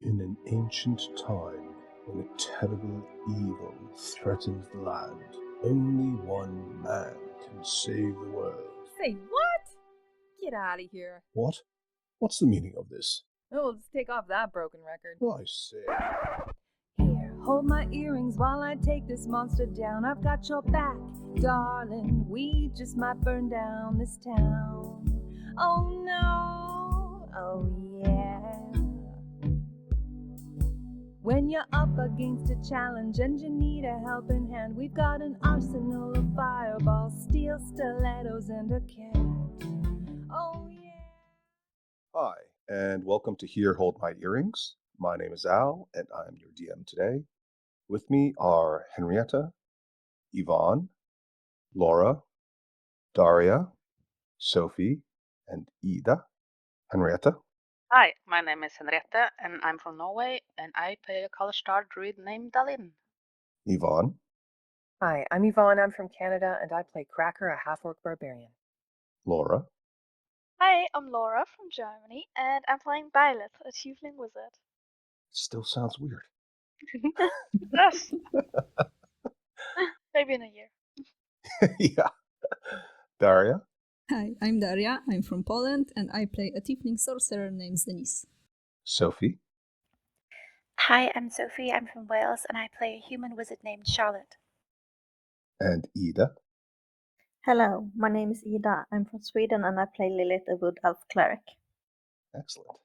In an ancient time, when a terrible evil threatens the land, only one man can save the world. Say what? Get out of here. What? What's the meaning of this? Oh, let's take off that broken record. I say. Here, hold my earrings while I take this monster down. I've got your back, darling. We just might burn down this town. Oh no, oh yeah. When you're up against a challenge and you need a helping hand, we've got an arsenal of fireballs, steel stilettos, and a cat. Oh yeah. Hi, and welcome to Here Hold My Earrings. My name is Al, and I'm your DM today. With me are Henrietta, Yvonne, Laura, Daria, Sophie, and Ida. Henrietta. Hi, my name is Henriette, and I'm from Norway, and I play a college star druid named Dalin. Yvonne. Hi, I'm Yvonne. I'm from Canada, and I play Cracker, a half-orc barbarian. Laura. Hi, I'm Laura from Germany, and I'm playing Byleth, a tiefling wizard. Still sounds weird. Yes. Maybe in a year. Yeah. Daria. Hi, I'm Daria. I'm from Poland, and I play a tiefling sorcerer named Denis. Sophie. Hi, I'm Sophie. I'm from Wales, and I play a human wizard named Charlotte. And Ida. Hello, my name is Ida. I'm from Sweden, and I play Lilith, a wood elf cleric. Excellent.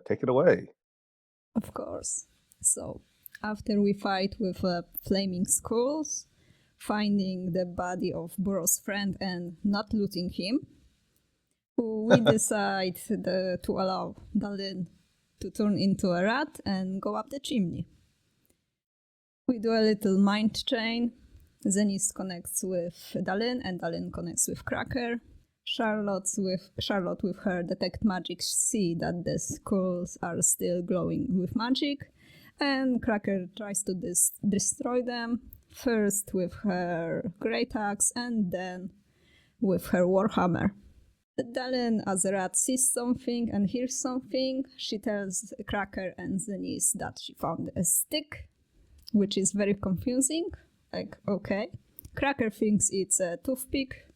Take it away. Of course. So, after we fight with flaming skulls, finding the body of Burrow's friend and not looting him, we decide to allow Dalin to turn into a rat and go up the chimney. We do a little mind chain. Zenis connects with Dalin, and Dalin connects with Cracker. Charlotte with her detect magic see that the skulls are still glowing with magic, and Cracker tries to destroy them, first with her great axe and then with her warhammer. Dalin, as a rat, sees something and hears something. She tells Cracker and Zenis that she found a stick, which is very confusing. Like, okay. Cracker thinks it's a toothpick.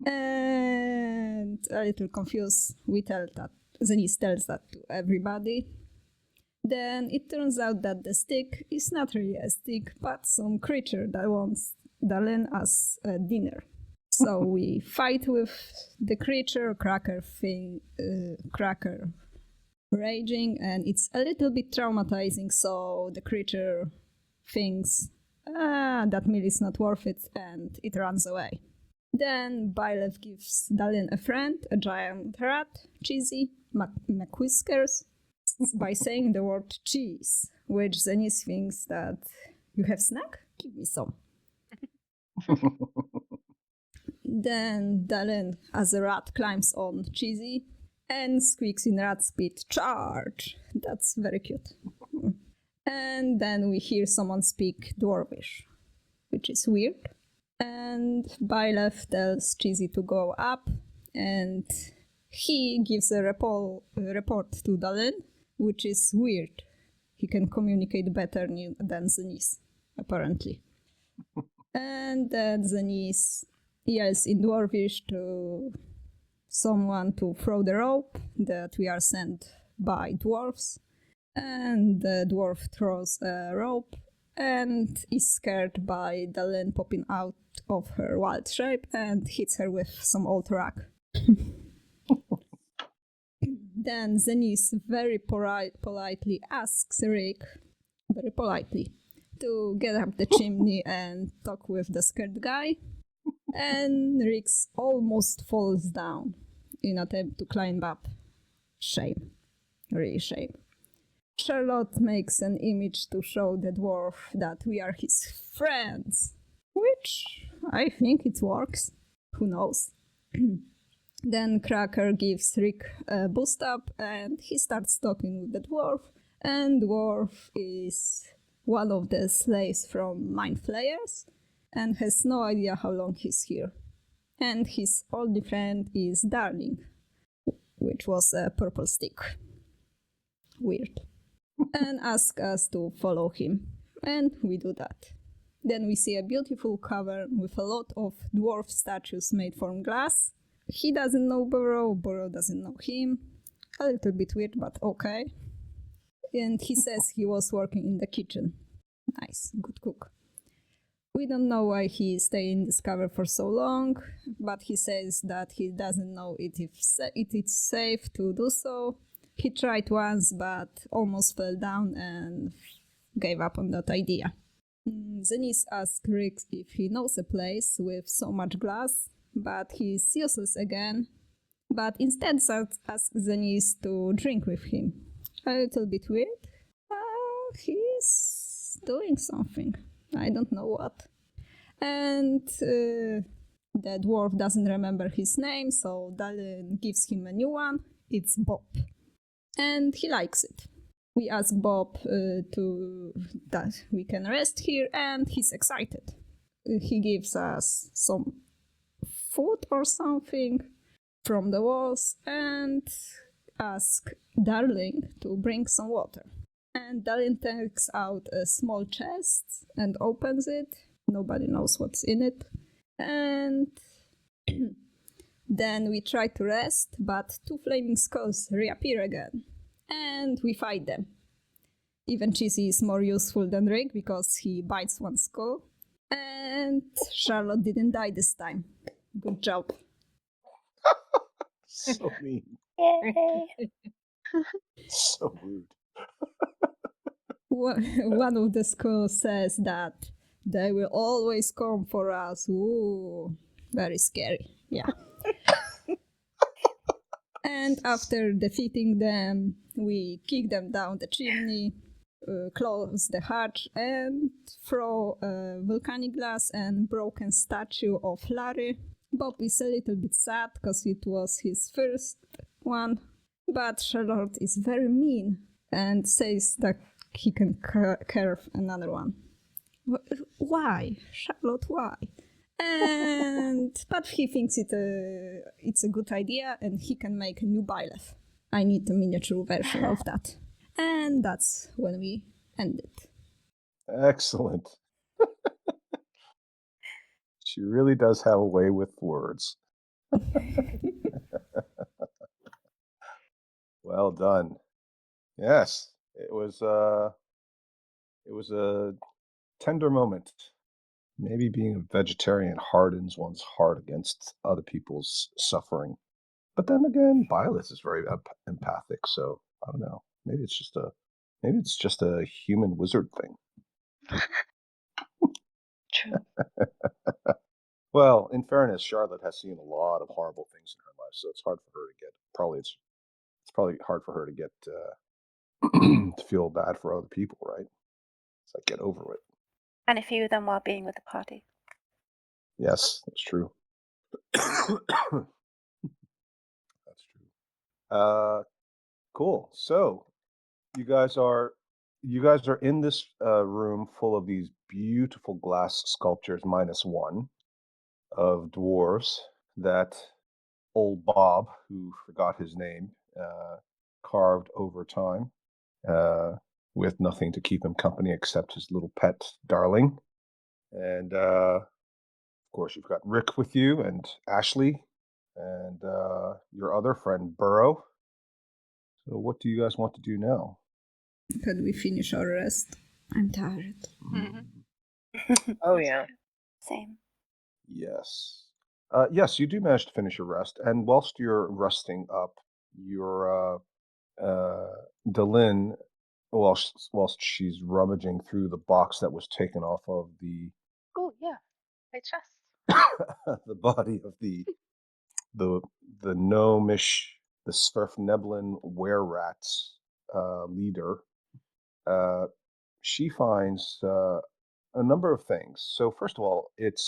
And a little confused, Zenis tells that to everybody. Then it turns out that the stick is not really a stick, but some creature that wants Dalin as a dinner. So we fight with the creature, Cracker raging, and it's a little bit traumatizing, so the creature thinks, that meal is not worth it, and it runs away. Then Byleth gives Dalin a friend, a giant rat, Cheesy, McWhiskers, by saying the word cheese, which Zenis thinks that, you have snack? Give me some. Then Dalin, as a rat, climbs on Cheesy and squeaks in rat speed, charge! That's very cute. And then we hear someone speak Dwarvish, which is weird. And Byleth tells Cheesy to go up, and he gives a report to Dalin, which is weird. He can communicate better than Zenis, apparently. And then Zenis yells in Dwarvish to someone to throw the rope, that we are sent by dwarves. And the dwarf throws a rope and is scared by Dalin popping out of her wild shape and hits her with some old rock. Then Zenis very politely asks Rick, very politely, to get up the chimney and talk with the scared guy. And Rick almost falls down in attempt to climb up. Shame. Really shame. Charlotte makes an image to show the dwarf that we are his friends, which I think it works. Who knows? Then Cracker gives Rick a boost up and he starts talking with the dwarf, and dwarf is one of the slaves from Mind Flayers and has no idea how long he's here. And his only friend is Darling, which was a purple stick. weird, and asks us to follow him. And we do that. Then we see a beautiful cavern with a lot of dwarf statues made from glass. He doesn't know Burrow, Burrow doesn't know him. A little bit weird, but okay. And he says he was working in the kitchen. Nice, good cook. We don't know why he stayed in this cavern for so long, but he says that he doesn't know if it is safe to do so. He tried once, but almost fell down and gave up on that idea. Zenis asks Rick if he knows a place with so much glass, but he's useless again. But instead asks Zenis to drink with him. A little bit weird. He's doing something. I don't know what. And the dwarf doesn't remember his name, so Dallin gives him a new one. It's Bob. And he likes it. We ask Bob that we can rest here, and he's excited. He gives us some food or something from the walls and asks Darling to bring some water. And Darling takes out a small chest and opens it. Nobody knows what's in it. And then we try to rest, but 2 flaming skulls reappear again. And we fight them. Even Cheesy is more useful than Rick because he bites 1 skull. And Charlotte didn't die this time. Good job. So mean. Yay! So rude. One of the skulls says that they will always come for us. Ooh, very scary. Yeah. And after defeating them, we kick them down the chimney, close the hatch, and throw a volcanic glass and broken statue of Larry. Bob is a little bit sad because it was his first one, but Charlotte is very mean and says that he can carve another one. Why? Charlotte, why? But he thinks it's a good idea and he can make a new Byleth. I need a miniature version of that. And that's when we end it. Excellent. She really does have a way with words. Well done. Yes, it was a tender moment. Maybe being a vegetarian hardens one's heart against other people's suffering. But then again, Byleth is very empathic, so I don't know. Maybe it's just a human wizard thing. True. Well, in fairness, Charlotte has seen a lot of horrible things in her life, so it's hard for her to get. It's probably hard for her to get to feel bad for other people, right? It's like get over it. And a few of them while being with the party. Yes, that's true. That's true. Cool. So, you guys are in this room full of these beautiful glass sculptures, -1, of dwarves that old Bob, who forgot his name, carved over time, with nothing to keep him company except his little pet Darling. And of course, you've got Rick with you, and Ashley, and your other friend Burrow. So what do you guys want to do now? Could we finish our rest? I'm tired. Oh, yeah. Same. Yes. Yes, you do manage to finish your rest, and whilst you're resting up, your Delin, whilst she's rummaging through the box that was taken off of the Oh, yeah. I trust. the body of the gnomish, the Sverfneblin were-rats leader, she finds a number of things. So first of all, it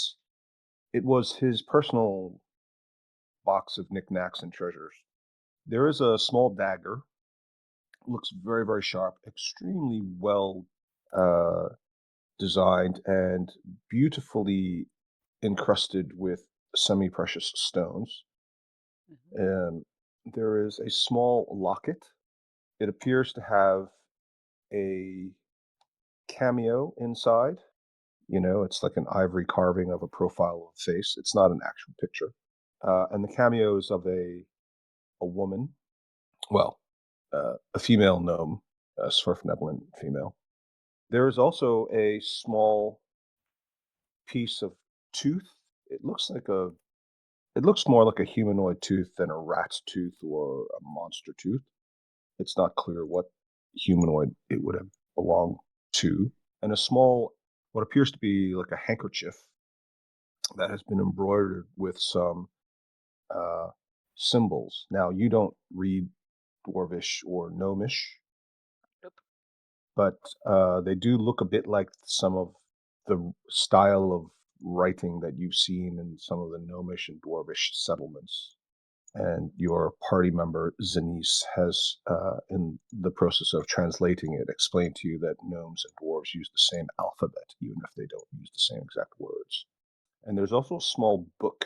was his personal box of knickknacks and treasures. There is a small dagger, looks very, very sharp, extremely well designed and beautifully encrusted with semi-precious stones. And there is a small locket It appears to have a cameo inside. It's like an ivory carving of a profile of a face. It's not an actual picture. And the cameo is of a woman. Well, a female gnome, a swerfnevolent female. There is also a small piece of tooth. It looks more like a humanoid tooth than a rat's tooth or a monster tooth. It's not clear what humanoid it would have belonged to. And a small, what appears to be like a handkerchief that has been embroidered with some symbols. Now, you don't read Dwarvish or Gnomish, Nope. but they do look a bit like some of the style of writing that you've seen in some of the Gnomish and Dwarvish settlements. And your party member, Zanice, has, in the process of translating it, explained to you that gnomes and dwarves use the same alphabet, even if they don't use the same exact words. And there's also a small book.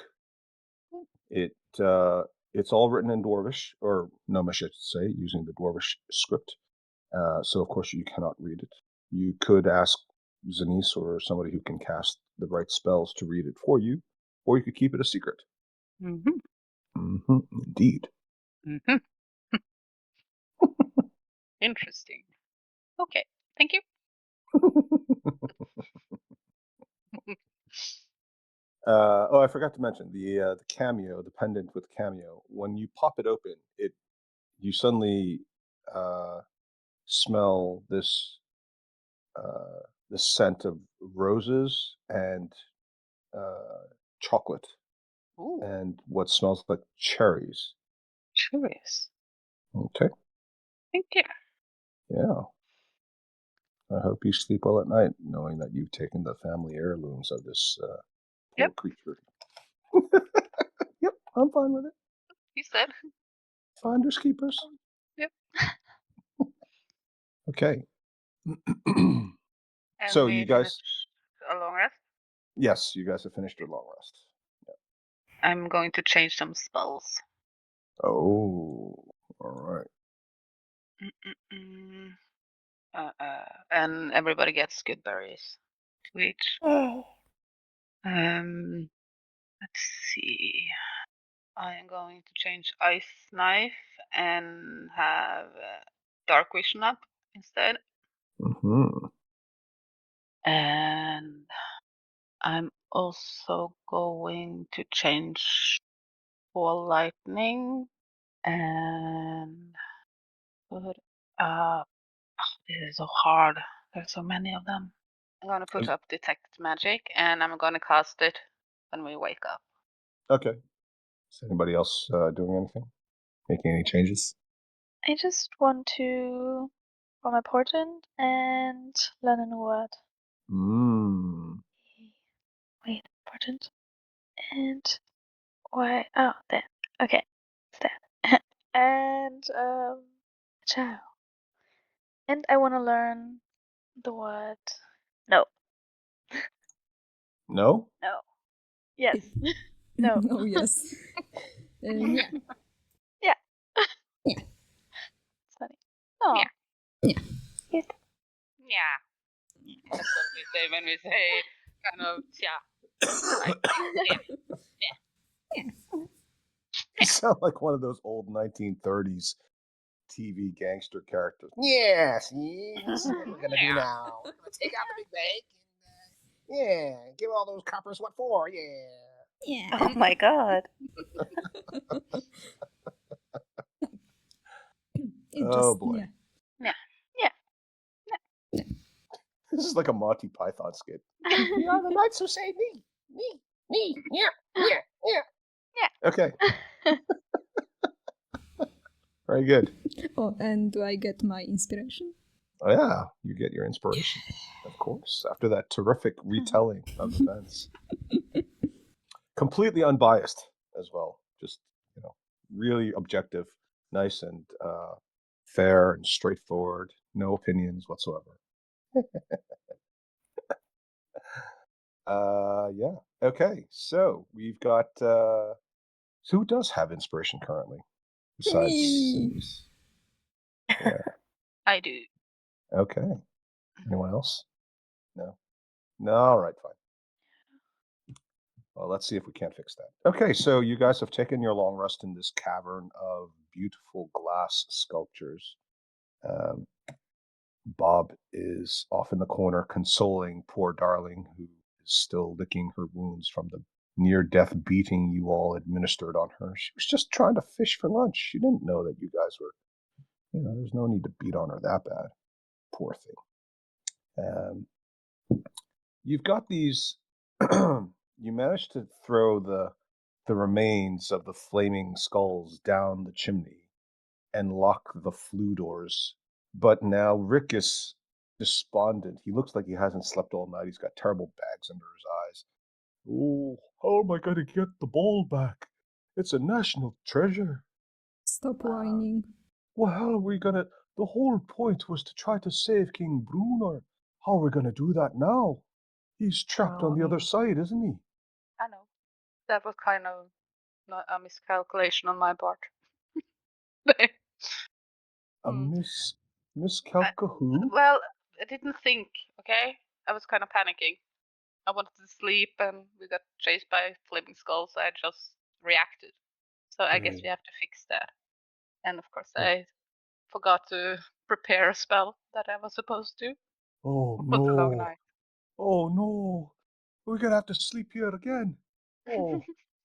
It's all written in Dwarvish, or Gnomish, I should say, using the Dwarvish script. So, of course, you cannot read it. You could ask Zanice or somebody who can cast the right spells to read it for you, or you could keep it a secret. Mm-hmm. Indeed. Mm-hmm. Interesting. Okay, thank you. I forgot to mention the cameo, the pendant with cameo. When you pop it open, you suddenly smell this scent of roses and chocolate, Ooh, and what smells like cherries. curious. Okay, Thank you. yeah. I hope you sleep well at night, knowing that you've taken the family heirlooms of this poor Yep. creature. Yep, I'm fine with it. You said. Finders keepers. Yep. Okay. And So we you guys, finished a long rest. yes, you guys have finished your long rest. I'm going to change some spells. Oh, all right. Mm-mm-mm. And everybody gets good berries to each. Yay. Let's see. I am going to change Ice Knife and have Dark Vision up instead. Mm-hmm. And I'm also going to change Ball Lightning and put this is so hard. There's so many of them. I'm gonna put up Detect Magic and I'm gonna cast it when we wake up. Okay. Is anybody else doing anything? Making any changes? I just want to roll my portent and learn a new word. Wait, portent. And why? Oh, there. Okay, it's that. And ciao. And I want to learn the word. No. No? No. Yes. No. No, yes. Yeah. Yeah. Yeah. It's funny. Oh. Yeah. That's what we say when we say kind of You sound like one of those old 1930s TV gangster characters. Yeah, see? This is what we're going to do now. We're going to take out the big bank and, give all those coppers what for, Yeah. Oh my god. Oh, boy. Yeah. This is like a Monty Python skit. We are the knights who say me, yeah. Okay. Very good. Oh, and do I get my inspiration? Oh, yeah, you get your inspiration, of course, after that terrific retelling of events. Completely unbiased as well. Just, really objective, nice and fair and straightforward. No opinions whatsoever. Yeah. Okay, so we've got... who does have inspiration currently? Besides... Me. Yeah. I do. Okay. Anyone else? No. No. All right. Fine. Well, let's see if we can't fix that. Okay, so you guys have taken your long rest in this cavern of beautiful glass sculptures. Um, Bob is off in the corner consoling poor Darling, who is still licking her wounds from the near-death beating you all administered on her. She was just trying to fish for lunch. She didn't know that you guys were, there's no need to beat on her that bad. Poor thing. You've got these. You managed to throw the remains of the flaming skulls down the chimney and lock the flue doors. But now Rick is despondent. He looks like he hasn't slept all night. He's got terrible bags under his eyes. Oh, how am I going to get the ball back? It's a national treasure. Stop whining. Well, how are we going to? The whole point was to try to save King Brunor. How are we going to do that now? He's trapped on the other side, isn't he? I know. That was kind of not a miscalculation on my part. A miscalculation? Who? Well, I didn't think, okay? I was kind of panicking. I wanted to sleep and we got chased by flaming skulls, so I just reacted. So I guess we have to fix that. And of course, I forgot to prepare a spell that I was supposed to. Oh It was a long no! night. Oh no! We're gonna have to sleep here again. Oh,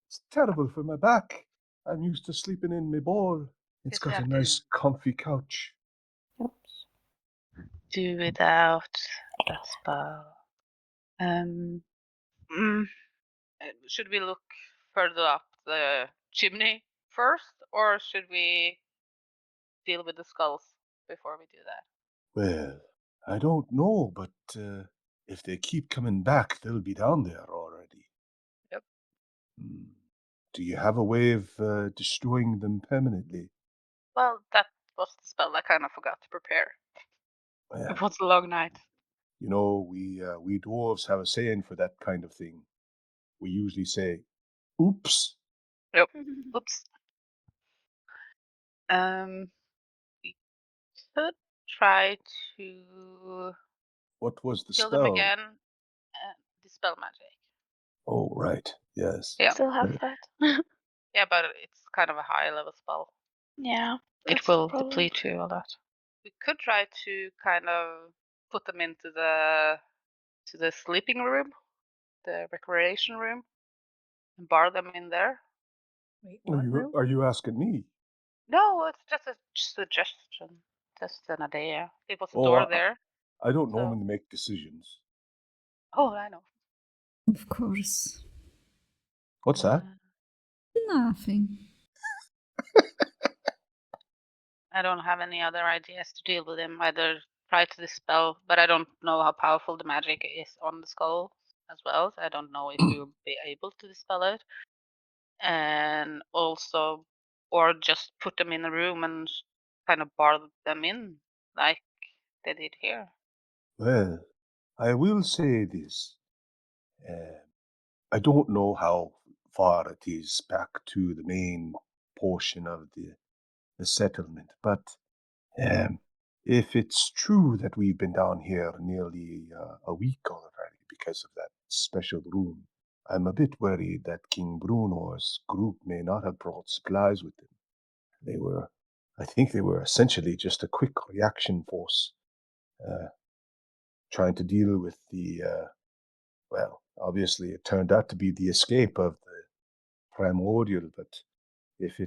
it's terrible for my back. I'm used to sleeping in my ball. It's Guess we got a have nice, comfy couch. Oops. Do without a spell. Should we look further up the chimney first, or should we deal with the skulls before we do that? Well, I don't know, but if they keep coming back, they'll be down there already. Yep. Do you have a way of destroying them permanently? Well, that was the spell I kind of forgot to prepare. Well, It was a long night. you know, we dwarves have a saying for that kind of thing. We usually say, "Oops." Yep. Oops. We could try to What was the kill them spell? again. Dispel magic. Oh, right. Yes. Yeah. Still have that. Yeah, but it's kind of a high level spell. Yeah. It That's the will problem. deplete you a lot. We could try to kind of put them into the sleeping room, the recreation room, and bar them in there. Wait, what room? Are you asking me? No, it's just a suggestion, just an idea. It was a Oh, door there. I don't So- normally make decisions. Oh, I know. Of course. What's that? Nothing. I don't have any other ideas to deal with him. Either try to dispel, but I don't know how powerful the magic is on the skull as well. So I don't know if we will be able to dispel it. And also, or just put them in a room and kind of bar them in like they did here. Well, I will say this. I don't know how far it is back to the main portion of the settlement, but if it's true that we've been down here nearly a week already because of that special room, I'm a bit worried that King Brunor's group may not have brought supplies with them. I think they were essentially just a quick reaction force, trying to deal with well, obviously it turned out to be the escape of the primordial, but if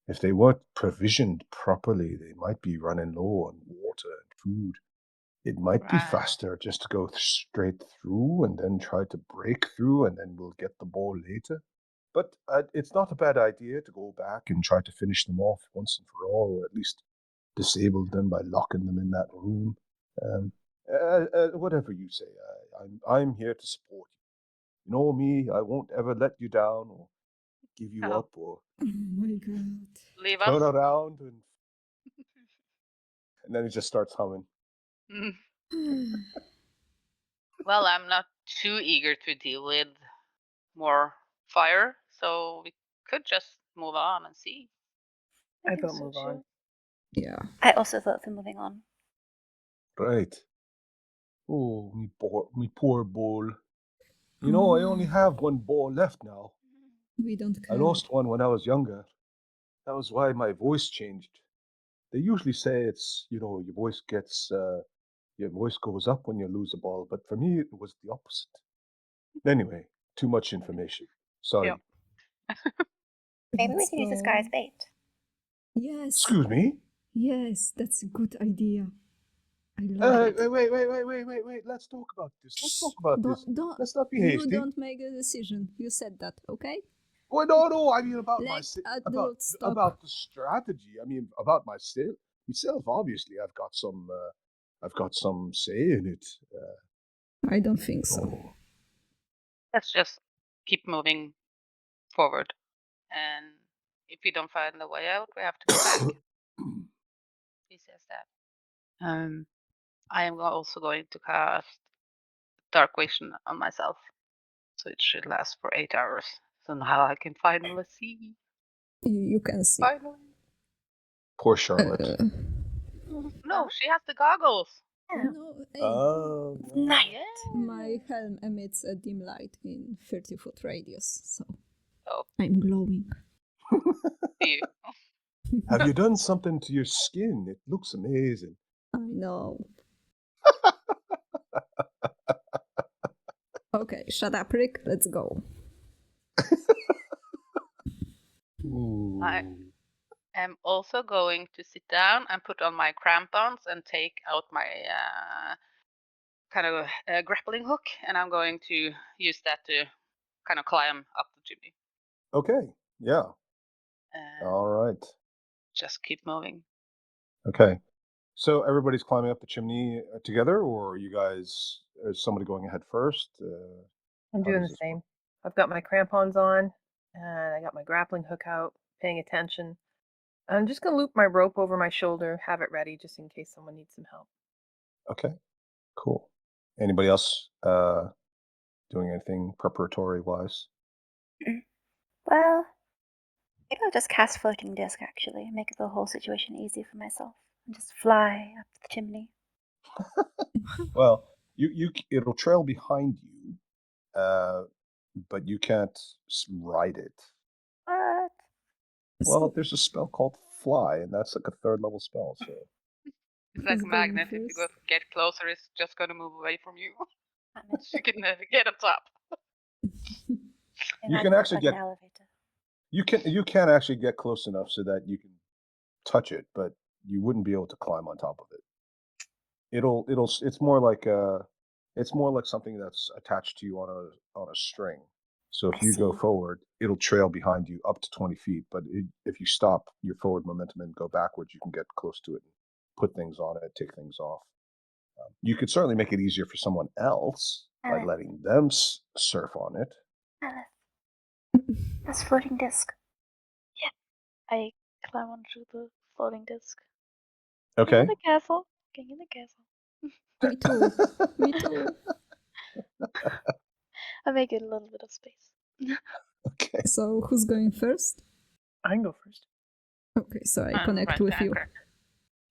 if they weren't provisioned properly, they might be running low on water and food. It might be Right. faster just to go straight through and then try to break through, and then we'll get the ball later. But it's not a bad idea to go back and try to finish them off once and for all, or at least disable them by locking them in that room. Whatever you say, I'm here to support you. You know me, I won't ever let you down or give you Oh. up or Oh my god. Leave turn us. around and then he just starts humming. Well, I'm not too eager to deal with more fire, so we could just move on and see. I think vote so move too. on. Yeah. I also vote for moving on. Right. Oh, me poor ball. You know, I only have one ball left now. We don't I care. lost one when I was younger. That was why my voice changed. They usually say it's, you know, your voice goes up when you lose a ball, but for me, it was the opposite. Anyway, too much information. Sorry. Yep. Maybe we Let's can use this guy as go. bait. Yes. Excuse me? Yes, that's a good idea. I love it. Wait. Let's talk about this. Let's talk about this. Don't, Let's not be you hasty. don't make a decision. You said that, okay? Well, no. I mean about Let about adults talk. about the strategy. I mean about myself. Obviously, I've got some say in it. I don't think so. Oh. Let's just keep moving forward. And if we don't find the way out, we have to go back. He says that. I am also going to cast Dark Vision on myself. So it should last for 8 hours. So now I can finally see. You can see. Finally. Poor Charlotte. No, she has the goggles. No, hey, Oh. Night. my helm emits a dim light in 30-foot radius, so Oh. I'm glowing. You. Have you done something to your skin? It looks amazing. I know. Okay, shut up, Rick. Let's go. Ooh. I am also going to sit down and put on my crampons and take out my kind of grappling hook, and I'm going to use that to kind of climb up the chimney. Okay. Yeah. And All right. just keep moving. Okay. So everybody's climbing up the chimney together, or is somebody going ahead first? I'm How doing does the this same. work? I've got my crampons on, and I got my grappling hook out, paying attention. I'm just gonna loop my rope over my shoulder, have it ready just in case someone needs some help. Okay. Cool. Anybody else doing anything preparatory wise? Well, maybe I'll just cast floating disc actually, make the whole situation easy for myself, and just fly up the chimney. Well, it'll trail behind you, but you can't ride it. What? Well, there's a spell called Fly, and that's like a 3rd level spell. So It's like Who's a going magnet. If you go first? get closer, it's just going to move away from you. That makes You can get on top. You I can work actually like get- an elevator. you can actually get close enough so that you can touch it, but you wouldn't be able to climb on top of it. It's more like something that's attached to you on a string. So if I you go see. forward, it'll trail behind you up to 20 feet. But if you stop your forward momentum and go backwards, you can get close to it and put things on it, take things off. You could certainly make it easier for someone else by Alice. letting them surf on it. Alice. That's floating disc. I climb onto the floating disc. Okay. Getting in the castle. Getting in the castle. Me too. Me too. I make it a little bit of space. Okay. So who's going first? I can go first. Okay, so I I'm connect right with you anchor.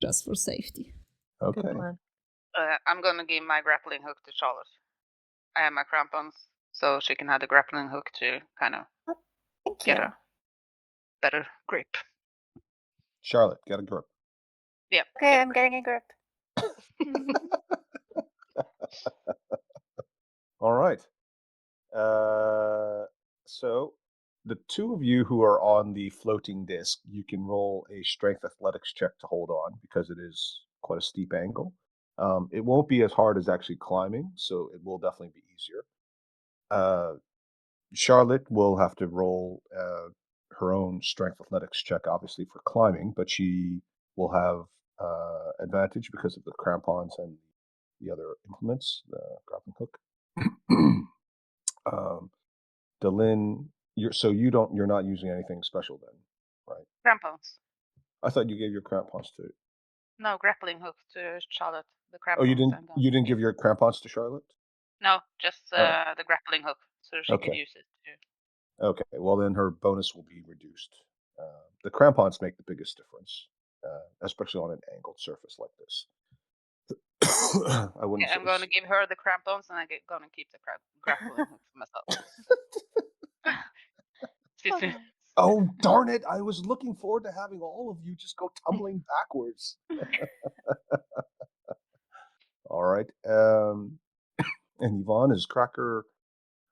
just for safety. Good Okay. plan. I'm going to give my grappling hook to Charlotte. I have my crampons, so she can have the grappling hook to kind of Thank get you. a better grip. Charlotte, get a grip. Yep. Okay, get a I'm grip. getting a grip. All right. So the two of you who are on the floating disc, you can roll a strength athletics check to hold on because it is quite a steep angle. It won't be as hard as actually climbing, so it will definitely be easier. Charlotte will have to roll her own strength athletics check, obviously, for climbing, but she will have advantage because of the crampons and the other implements, the grappling hook. Delin, you're not using anything special then, right? Crampons. I thought you gave your crampons to. No, grappling hook to Charlotte. The Oh, crampons. you didn't. I'm going You to didn't give your crampons to Charlotte. No, just Oh. the grappling hook, so she can Okay. use it too. Okay, well then her bonus will be reduced. The crampons make the biggest difference. especially on an angled surface like this. I wouldn't. Okay, I'm going to give her the crampons, and I'm going to keep the grappling hook for myself. So nice. Oh, darn it! I was looking forward to having all of you just go tumbling backwards. All right. And Yvonne, is Cracker,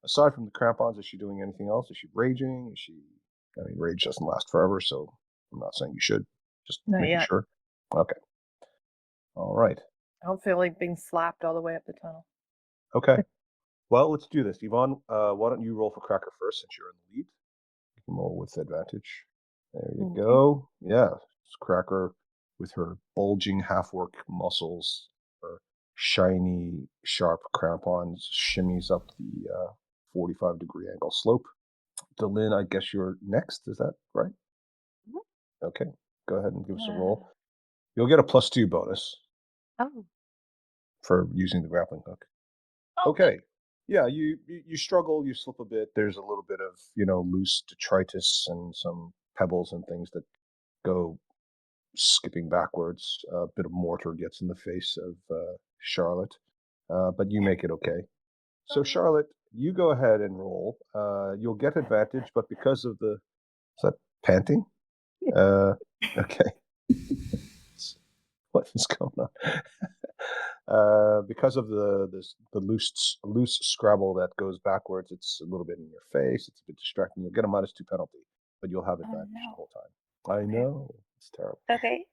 aside from the crampons, is she doing anything else? Is she raging? Is she? I mean, rage doesn't last forever, so I'm not saying you should. Just Not making yet. sure. Okay. All right. I don't feel like being slapped all the way up the tunnel. Okay. Well, let's do this. Yvonne, why don't you roll for Cracker first since you're in the lead? You can roll with advantage. There you Okay. go. Yeah. It's Cracker with her bulging half-work muscles, her shiny, sharp crampons shimmies up the 45-degree angle slope. Delin, I guess you're next. Is that right? Mhm. Okay. Go ahead and give us a roll. You'll get a +2 bonus Oh. for using the grappling hook. Oh, good. Okay. Yeah, you struggle, you slip a bit. There's a little bit of, loose detritus and some pebbles and things that go skipping backwards. A bit of mortar gets in the face of Charlotte, but you make it okay. So Charlotte, you go ahead and roll. You'll get advantage, but because of is that panting? Okay. What is going on? Because of the loose Scrabble that goes backwards, it's a little bit in your face. It's a bit distracting. You'll get a -2 penalty, but you'll have advantage the no. whole time. I know, it's terrible. Okay,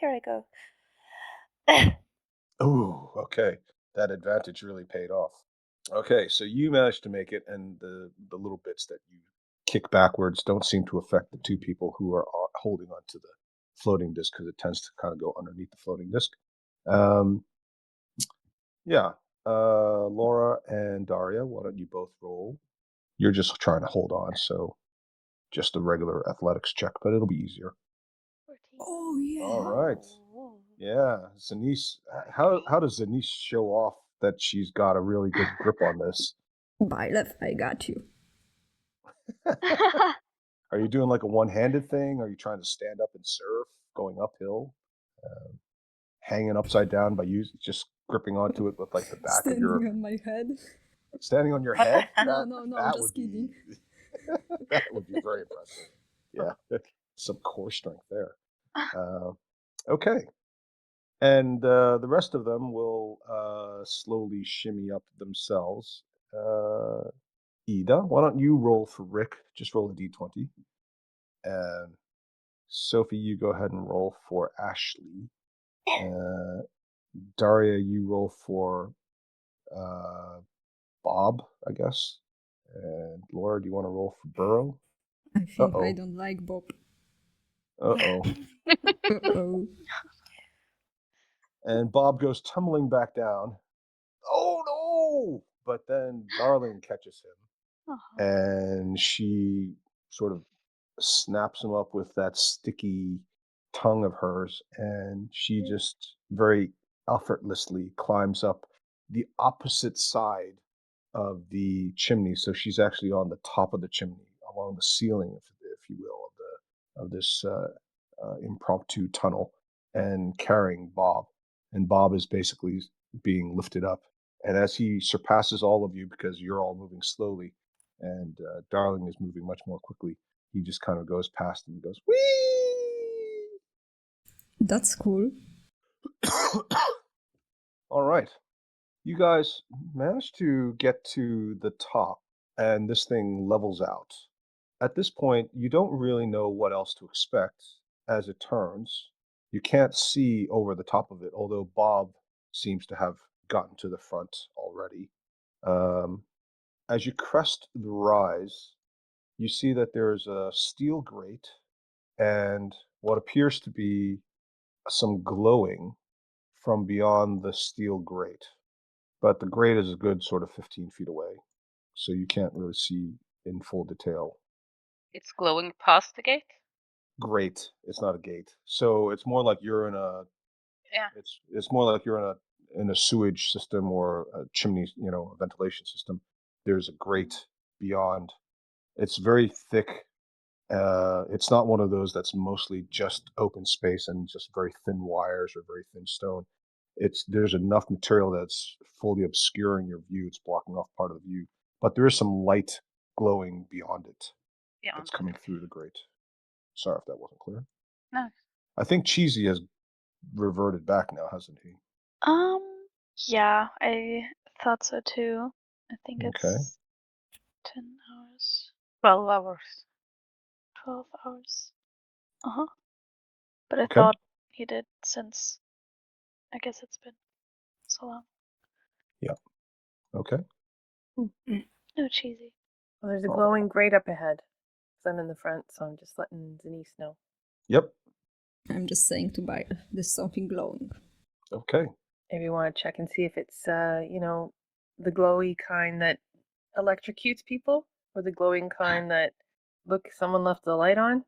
here I go. Ooh, okay. That advantage really paid off. Okay, so you managed to make it, and the little bits that you kick backwards don't seem to affect the two people who are holding onto the floating disc because it tends to kind of go underneath the floating disc. Yeah. Laura and Daria, why don't you both roll? You're just trying to hold on, so just a regular athletics check, but it'll be easier. 14. Oh yeah. All right. Yeah, Zanice. How does Zanice show off that she's got a really good grip on this? Byleth, I got you. Are you doing like a one-handed thing? Are you trying to stand up and surf, going uphill, hanging upside down by just gripping onto it with like the back of your Standing on my head. standing on your head? No, That just would be- kidding. that would be very impressive. Yeah, some core strength there. Okay. And the rest of them will slowly shimmy up themselves. Ida, why don't you roll for Rick? Just roll a d20. And Sophie, you go ahead and roll for Ashley. Daria, you roll for Bob, I guess. And Laura, do you want to roll for Burrow? I think Uh-oh. I don't like Bob. Uh-oh. Uh-oh. And Bob goes tumbling back down. Oh no! But then Darling catches him, Uh-huh. and she sort of snaps him up with that sticky tongue of hers, and she just very effortlessly climbs up the opposite side of the chimney. So she's actually on the top of the chimney, along the ceiling, if you will, of this impromptu tunnel, and carrying Bob. And Bob is basically being lifted up. And as he surpasses all of you, because you're all moving slowly, and Darling is moving much more quickly, he just kind of goes past and goes, whee! That's cool. All right. You guys managed to get to the top, and this thing levels out. At this point, you don't really know what else to expect as it turns. You can't see over the top of it, although Bob seems to have gotten to the front already. As you crest the rise, you see that there's a steel grate and what appears to be some glowing from beyond the steel grate. But the grate is a good sort of 15 feet away, so you can't really see in full detail. It's glowing past the gate? Grate, it's not a gate. So it's more like you're in a Yeah. it's more like you're in a sewage system or a chimney, a ventilation system. There's a grate beyond. It's very thick It's not one of those that's mostly just open space and just very thin wires or very thin stone. There's enough material that's fully obscuring your view. It's blocking off part of the view, but there is some light glowing beyond it Yeah. that's coming through the grate. Sorry if that wasn't clear. No. I think Cheesy has reverted back now, hasn't he? Yeah, I thought so too. I think Okay. it's 10 hours. 12 hours. 12 hours. Uh-huh. But I Okay. thought he did since I guess it's been so long. Yeah. Okay. No cheesy. Well, there's a Oh. glowing grate up ahead. 'Cause I'm in the front, so I'm just letting Denise know. Yep. I'm just saying to buy there's something glowing. Okay. Maybe you want to check and see if it's, the glowy kind that electrocutes people, or the glowing kind that, look, someone left the light on.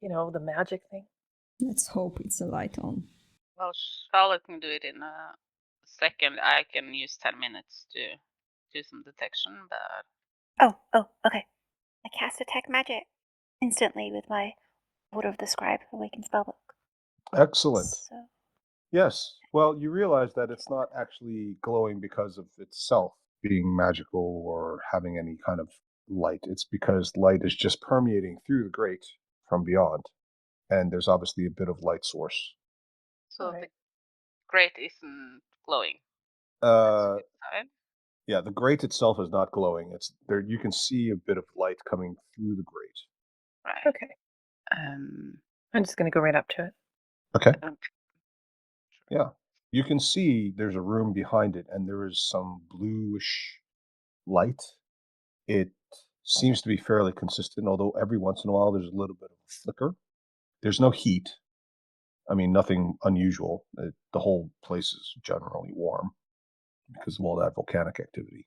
The magic thing. Let's hope it's a light on. Well, Charlotte can do it in a second. I can use 10 minutes to do some detection, but Oh, okay. I cast Detect Magic instantly with my Order of the Scribe Awakened Spellbook. Excellent. So, Yes. Well, you realize that it's not actually glowing because of itself being magical or having any kind of light. It's because light is just permeating through the grate from beyond. And there's obviously a bit of light source. so Alright. the grate isn't glowing. Uh, That's fine. yeah, the grate itself is not glowing. It's there. You can see a bit of light coming through the grate. Right. Okay. I'm just gonna go right up to it. Okay. um, Yeah. You can see there's a room behind it, and there is some bluish light. It seems to be fairly consistent, although every once in a while there's a little bit of a flicker. There's no heat. I mean, nothing unusual. The whole place is generally warm because of all that volcanic activity.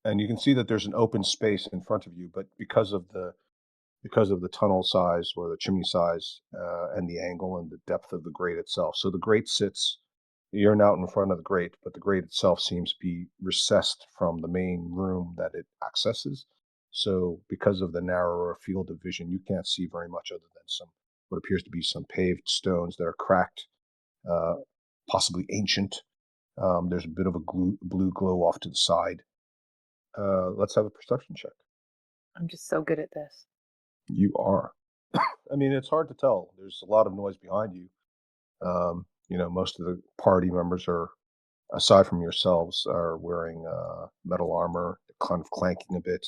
And you can see that there's an open space in front of you, but because of the tunnel size or the chimney size and the angle and the depth of the grate itself. So the grate sits, you're not in front of the grate, but the grate itself seems to be recessed from the main room that it accesses. So because of the narrower field of vision, you can't see very much other than what appears to be some paved stones that are cracked, possibly ancient. There's a bit of a blue glow off to the side. Let's have a perception check. I'm just so good at this. You are. I mean, it's hard to tell. There's a lot of noise behind you. Most of the party members aside from yourselves, are wearing metal armor, kind of clanking a bit.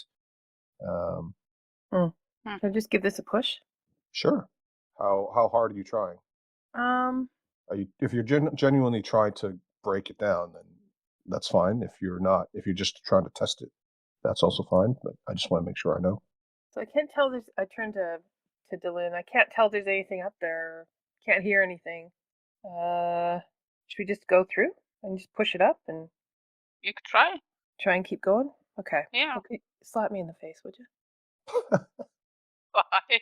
Can I just give this a push? Sure. How hard are you trying? If you're genuinely trying to break it down, then that's fine. If you're not, if you're just trying to test it, that's also fine. But I just want to make sure I know. So I can't tell there's. I turned to Dylan. I can't tell there's anything up there. Can't hear anything. Should we just go through and just push it up and you could try. try and keep going? Okay. Yeah. Okay. Slap me in the face, would you? Bye.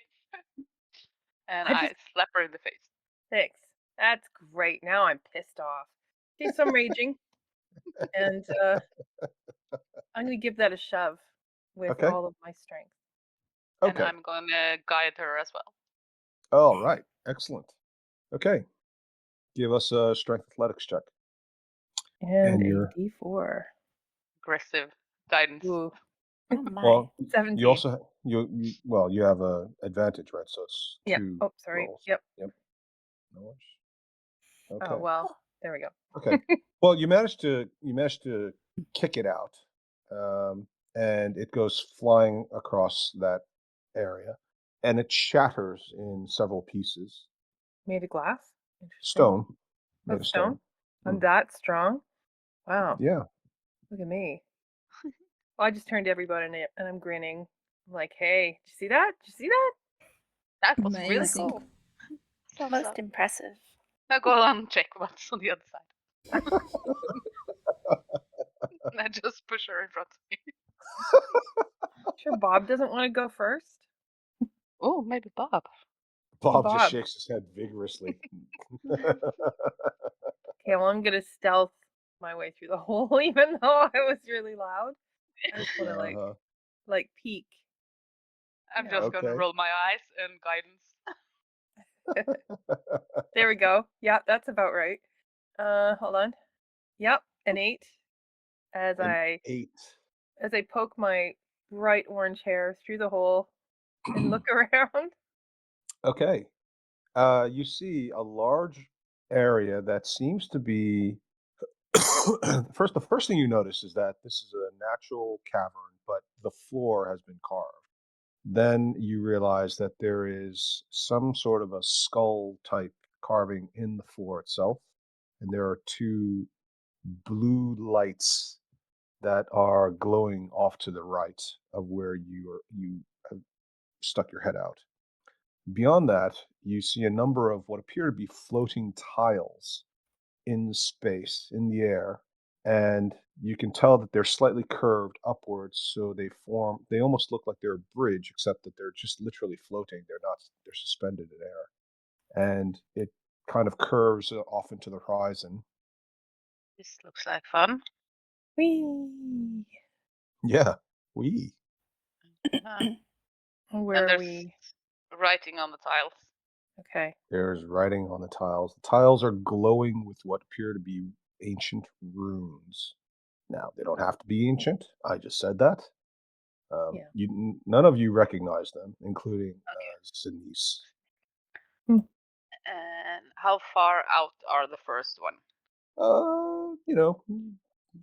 And I I just- slap her in the face. Thanks. That's great. Now I'm pissed off. Okay, so I'm raging, and I'm gonna give that a shove with Okay. all of my strength. And Okay. I'm gonna guide her as well. All right. Excellent. Okay. Give us a strength athletics check. And you're- a D4. Aggressive guidance. Ooh, oh my. Well, 17. you also you have a advantage, right? So it's Yeah. two Oh, sorry. rolls. Yep. No worries. Okay. Oh well. There we go. Okay. Well, you managed to kick it out, and it goes flying across that area, and it shatters in several pieces. Made of glass. Interesting. Stone. Oh, Made of stone. stone. I'm that strong. Wow. Yeah. Look at me. Well, I just turned to everybody and I'm grinning. I'm like, hey, did you see that? Did you see that? That was really Amazing. cool. Most impressive. Now go on and check what's on the other side. And I just push her in front of me. Sure, Bob doesn't want to go first. Oh, maybe Bob. Bob Bob. just shakes his head vigorously. Okay, well, I'm gonna stealth my way through the hole, even though I was really loud. I just want to Uh-huh. like peek. I'm No. just gonna Okay. roll my eyes and guidance. There we go. Yeah, that's about right. Hold on. Yep, an 8. As An I 8. poke my bright orange hair through the hole and look around. Okay. You see a large area that seems to be the first thing you notice is that this is a natural cavern, but the floor has been carved. Then you realize that there is some sort of a skull type carving in the floor itself, and there are 2 blue lights that are glowing off to the right of where you have stuck your head out. Beyond that, you see a number of what appear to be floating tiles in space, in the air, and you can tell that they're slightly curved upwards, so they almost look like they're a bridge, except that they're just literally floating. They're suspended in air. And it kind of curves off into the horizon. This looks like fun. Whee! Yeah, we. Uh, Where and are there's we? writing on the tiles. Okay. There's writing on the tiles. The tiles are glowing with what appear to be ancient runes. Now, they don't have to be ancient. I just said that. Yeah. None of you recognize them, including Sinise. And how far out are the first one?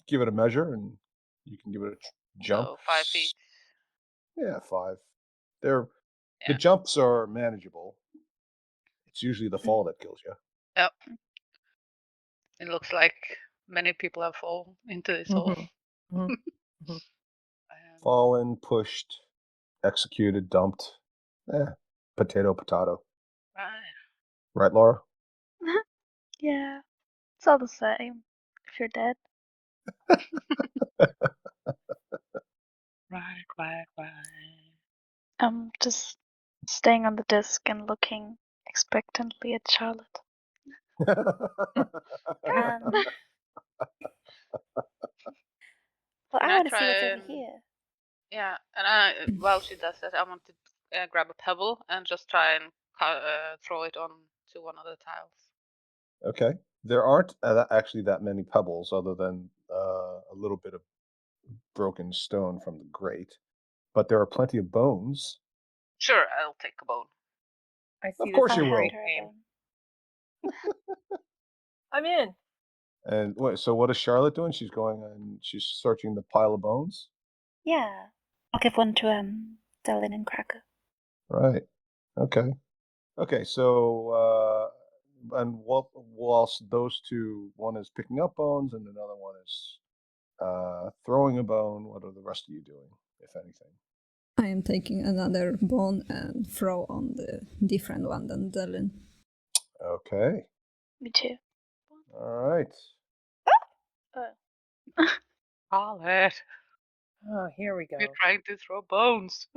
Give it a measure, and you can give it a jump. So 5 feet. Yeah, 5. The Yeah. jumps are manageable. It's usually the fall that kills you. Yep. It looks like many people have fallen into this hole. Mhm. Fallen, pushed, executed, dumped. Potato. Right. Right, Laura? Yeah, it's all the same if you're dead. Right. I'm just staying on the disc and looking expectantly at Charlotte. Um, well, Can I I want to try see what's over and here. yeah, and while she does that, I want to grab a pebble and just try and throw it on to one of the tiles. Okay. There aren't actually that many pebbles other than a little bit of broken stone from the grate, but there are plenty of bones. Sure, I'll take a bone. I see Of course this you as a will. great Her game. bone. I'm in. And so what is Charlotte doing? She's going and she's searching the pile of bones? Yeah. I'll give one to Dylan and Cracker. Right. Okay. Okay, so and whilst those 2, one is picking up bones and another one is throwing a bone, what are the rest of you doing, if anything? I am taking another bone and throw on the different one than Dylan. Okay. Me too. All right. Charlotte, Oh, here we go. we're trying to throw bones.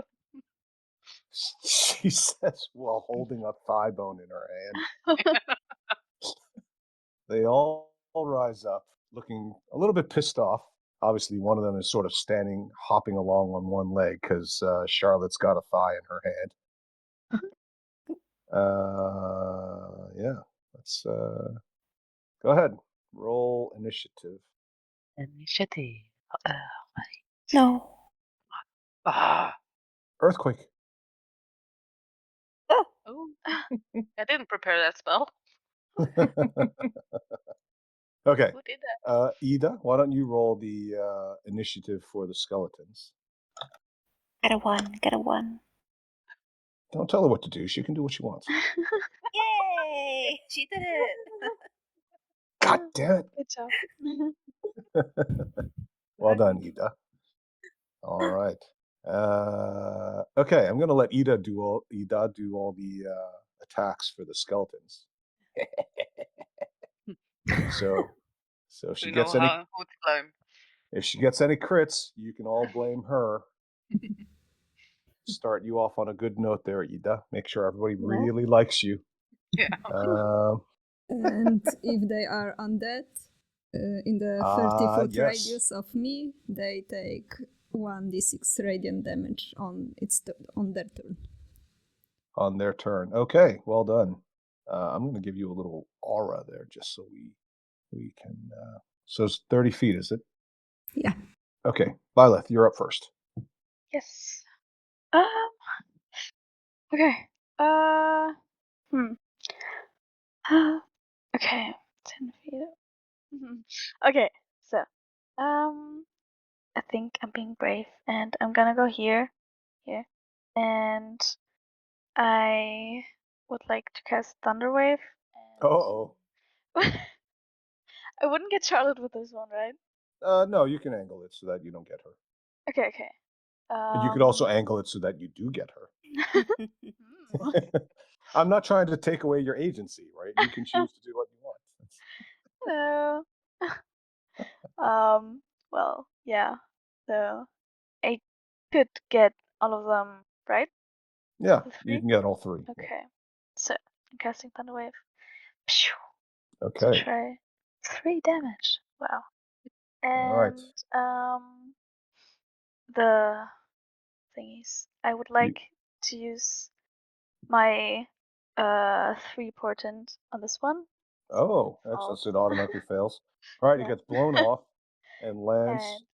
She says while holding a thigh bone in her hand. They all rise up, looking a little bit pissed off. Obviously, one of them is sort of hopping along on one leg because Charlotte's got a thigh in her hand. Yeah, let's go ahead. Roll initiative. Initiative. No. Ah. Earthquake. Oh, I didn't prepare that spell. Okay. Who did that? Ida, why don't you roll the initiative for the skeletons? Got a 1. Don't tell her what to do. She can do what she wants. Yay! She did it. God damn it. Good job. Well done, Ida. All right. Okay, I'm gonna let Ida do all the attacks for the skeletons. So if she We gets know any who to blame. if she gets any crits, you can all blame her. Start you off on a good note there, Ida. Make sure everybody really likes you. Yeah. And if they are undead, in the 30-foot yes. radius of me, they take 1d6 radiant damage on on their turn. On their turn. Okay, well done. I'm going to give you a little aura there just so we can. So it's 30 feet, is it? Yeah. Okay, Byleth, you're up first. Yes. Okay. Okay. 10 feet. Okay. So, I think I'm being brave, and I'm gonna go here, and I would like to cast Thunderwave. Uh-oh. I wouldn't get Charlotte with this one, right? No, you can angle it so that you don't get her. Okay, okay. And you could also angle it so that you do get her. I'm not trying to take away your agency, right? You can choose to do what you want. No. Well, yeah. So I could get all of them, right? Yeah, The you 3? can get all 3. yeah. Okay. So I'm casting Thunderwave. Phew. Okay. Let's try 3 damage. Wow. All right. And the thing is, I would like to use my 3 portent on this one. Oh, excellent. So it automatically fails. All right, Yeah. it gets blown off and lands. And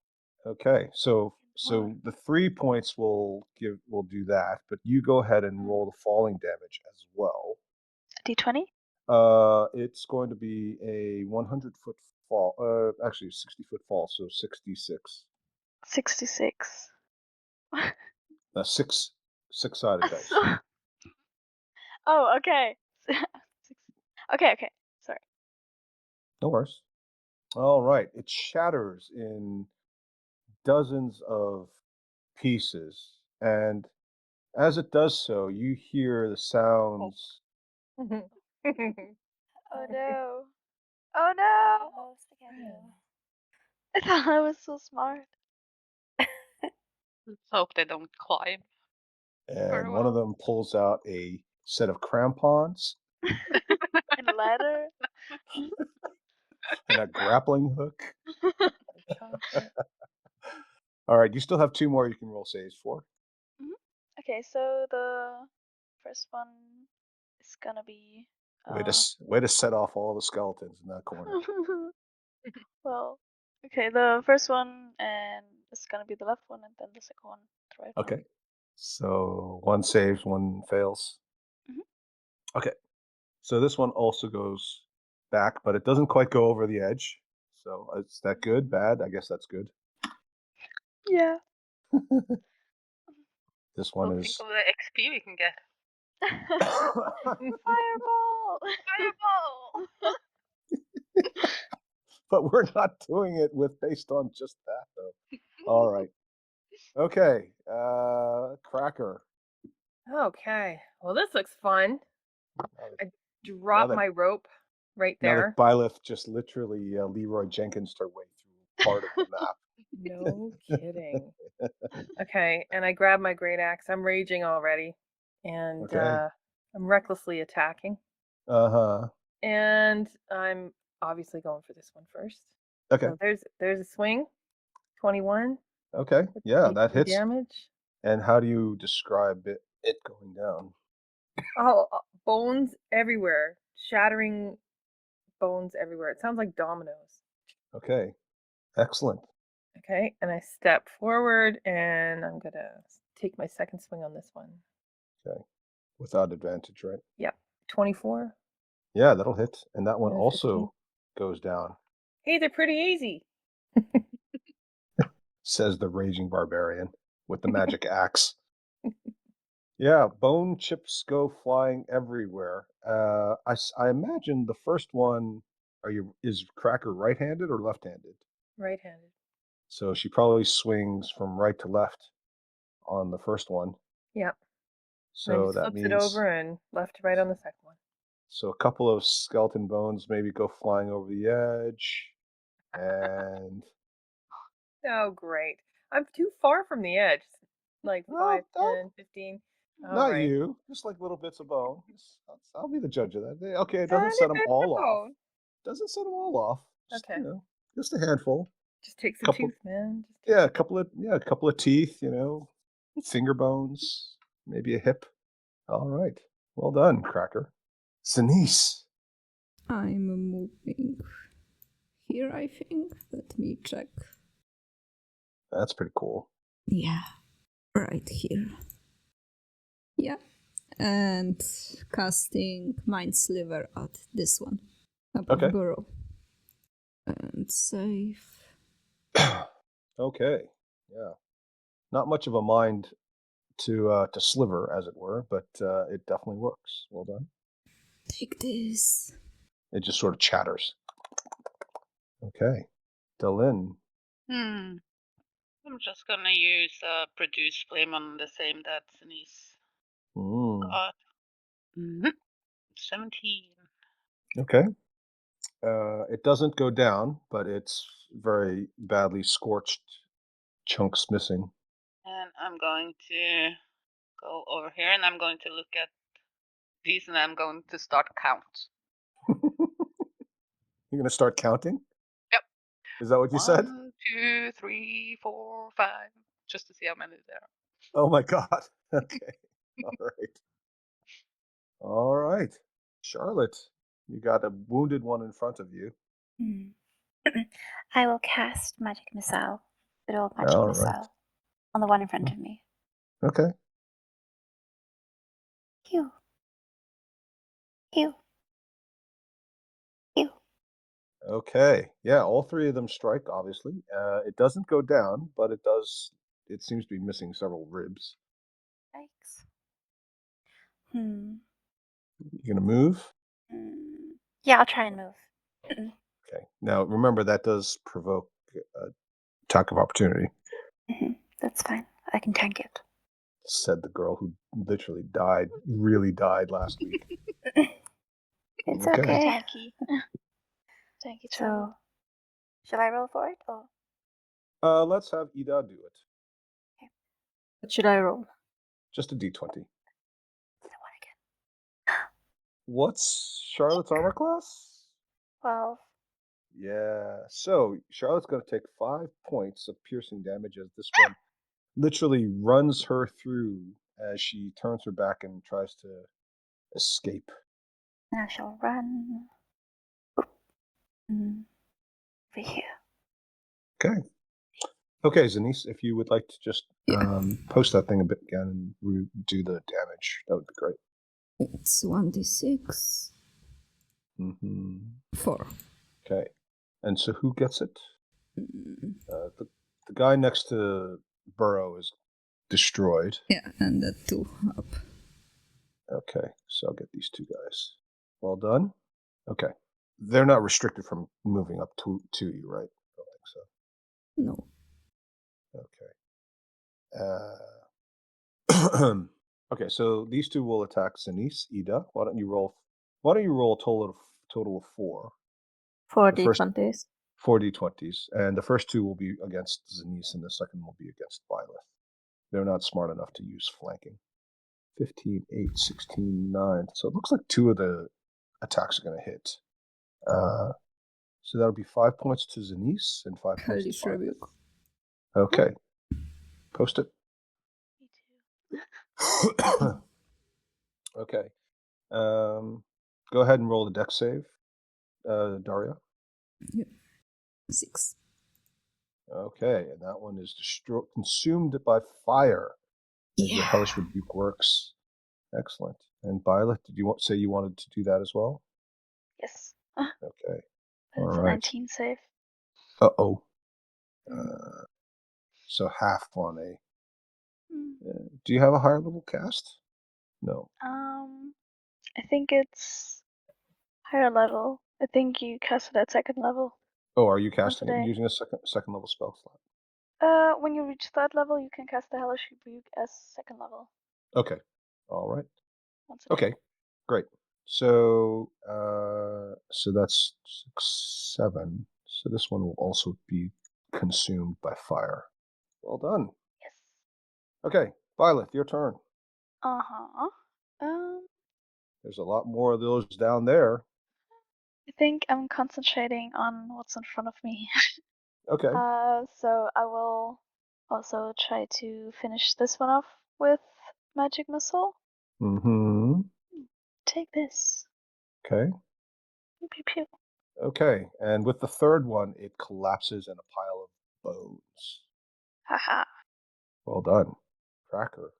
Okay, so more. the 3 points will do that, but you go ahead and roll the falling damage as well. D20? It's going to be a 100-foot fall. Actually, 60-foot fall, so 66. 66. Six sided dice. Oh, okay. Okay. Sorry. No worries. All right, it shatters in dozens of pieces, and as it does so, you hear the sounds. Oh no. Oh no. Oh, Spaghetti. I thought I was so smart. Let's hope they don't climb. And one of them pulls out a set of crampons And a ladder. and a grappling hook. All right, you still have 2 more you can roll saves for. Okay, so the first one is gonna be. Way to set off all the skeletons in that corner. Well, okay, the first one and it's gonna be the left one, and then the second one, the right one. Okay. So 1 saves, 1 fails. Okay. So this one also goes back, but it doesn't quite go over the edge. So is that good? Bad? I guess that's good. Yeah. This one Well, is. think of the XP we can get. Fireball! Fireball! But we're not doing it based on just that, though. All right. Okay. Cracker. Okay. Well, this looks fun. I drop that- my rope right Now there. that Byleth just literally Leroy Jenkins her way through part of the map. No kidding. Okay, and I grab my great axe. I'm raging already, and Okay. I'm recklessly attacking. Uh-huh. And I'm obviously going for this one first. Okay. So there's a swing, 21. Okay. Yeah, that 18 hits. damage. And how do you describe it going down? Oh, bones everywhere, shattering bones everywhere. It sounds like dominoes. Okay. Excellent. Okay, and I step forward, and I'm gonna take my second swing on this one. Okay. Without advantage, right? Yep, 24. Yeah, that'll hit. And that one And a also goes down, Hey, they're pretty easy. says the raging barbarian with the magic axe. Yeah, bone chips go flying everywhere. I imagine the first one, is Cracker right-handed or left-handed? Right-handed. So she probably swings from right to left on the first one. Yep. So then that flips means it over and left to right on the second one. so a couple of skeleton bones maybe go flying over the edge, and Oh, great. I'm too far from the edge. Like No, 5, don't- 10, 15. All not right. you, just like little bits of bone. I'll be the judge of that. Okay, it Tiny doesn't set them bits all of off. bone. Doesn't set them all off. Just, Okay. just a handful. Just takes a Couple- tooth, man. Yeah, a couple of teeth, finger bones, maybe a hip. All right. Well done, Cracker. Sinise. I'm moving here, I think. Let me check. That's pretty cool. Yeah, right here. Yeah, and casting Mind Sliver at this one. Above Okay. Burrow. And save. Okay. Yeah. Not much of a mind to sliver, as it were, but it definitely works. Well done. Take this. It just sort of chatters. Okay. Delin. I'm just gonna use produce flame on the same that Denise got. 17. Okay. It doesn't go down, but it's very badly scorched. Chunks missing. And I'm going to go over here and I'm going to look at these and I'm going to start count. You're gonna start counting? Yep. Is that what you said? 1, 2, 3, 4, 5, just to see how many there are. Oh my God. Okay. All right. All right. Charlotte, you got a wounded one in front of you. I will cast Magic Missile, good old Magic All Missile, right. on the one in front of me. Okay. Pew. Pew. Pew. Okay. Yeah, all three of them strike, obviously. It doesn't go down, but it does. It seems to be missing several ribs. Yikes. You gonna move? Yeah, I'll try and move. Okay. Now remember that does provoke attack of opportunity. That's fine. I can tank it. Said the girl who literally really died last week. It's Okay. okay. Tanky. Tanky trouble. So, shall I roll for it or? Let's have Ida do it. What should I roll? Just a d20. The one again. What's Charlotte's armor class? 12. Yeah. So Charlotte's going to take 5 points of piercing damage as this one literally runs her through as she turns her back and tries to escape. And I shall run over here. Okay. Okay, Zanice, if you would like to just post that thing a bit again and do the damage, that would be great. It's 1d6. 4. Okay. And so who gets it? The guy next to Burrow is destroyed. Yeah, and the 2 up. Okay, so I'll get these two guys. Well done. Okay. They're not restricted from moving up to you, right? I don't think so. No. Okay. Okay, so these two will attack Zanice. Ida, why don't you roll a total of 4? 4 The first- d20s. 4 d20s, and the first 2 will be against Zanice, and the second will be against Byleth. They're not smart enough to use flanking. 15, 8, 16, 9. So it looks like 2 of the attacks are going to hit. So that'll be 5 points to Zanice and 5 points Hellish to Byleth. Rebuke. Okay. Post it. Me too. Okay. Go ahead and roll the dex save, Daria. 6. Okay, and that one is consumed by fire. As your Yeah. hellish rebuke works. Excellent. And Byleth, did you say you wanted to do that as well? Yes. Okay. That's All a right. 19 save. Uh-oh. So half on a... do you have a higher level cast? No. I think it's higher level. I think you cast it at second level. Oh, are you casting it today. using a second level spell slot? When you reach third level, you can cast the Hellish Rebuke as second level. Okay. All right. Once a day. Okay. Great. So so that's 6, 7. So this one will also be consumed by fire. Well done. Yes. Okay, Byleth, your turn. Uh-huh. There's a lot more of those down there. I think I'm concentrating on what's in front of me. Okay. So I will also try to finish this one off with magic missile. Mm-hmm. Take this. Okay. Pew pew pew. Okay. And with the third one, it collapses in a pile of bones. Haha. Well done, Cracker.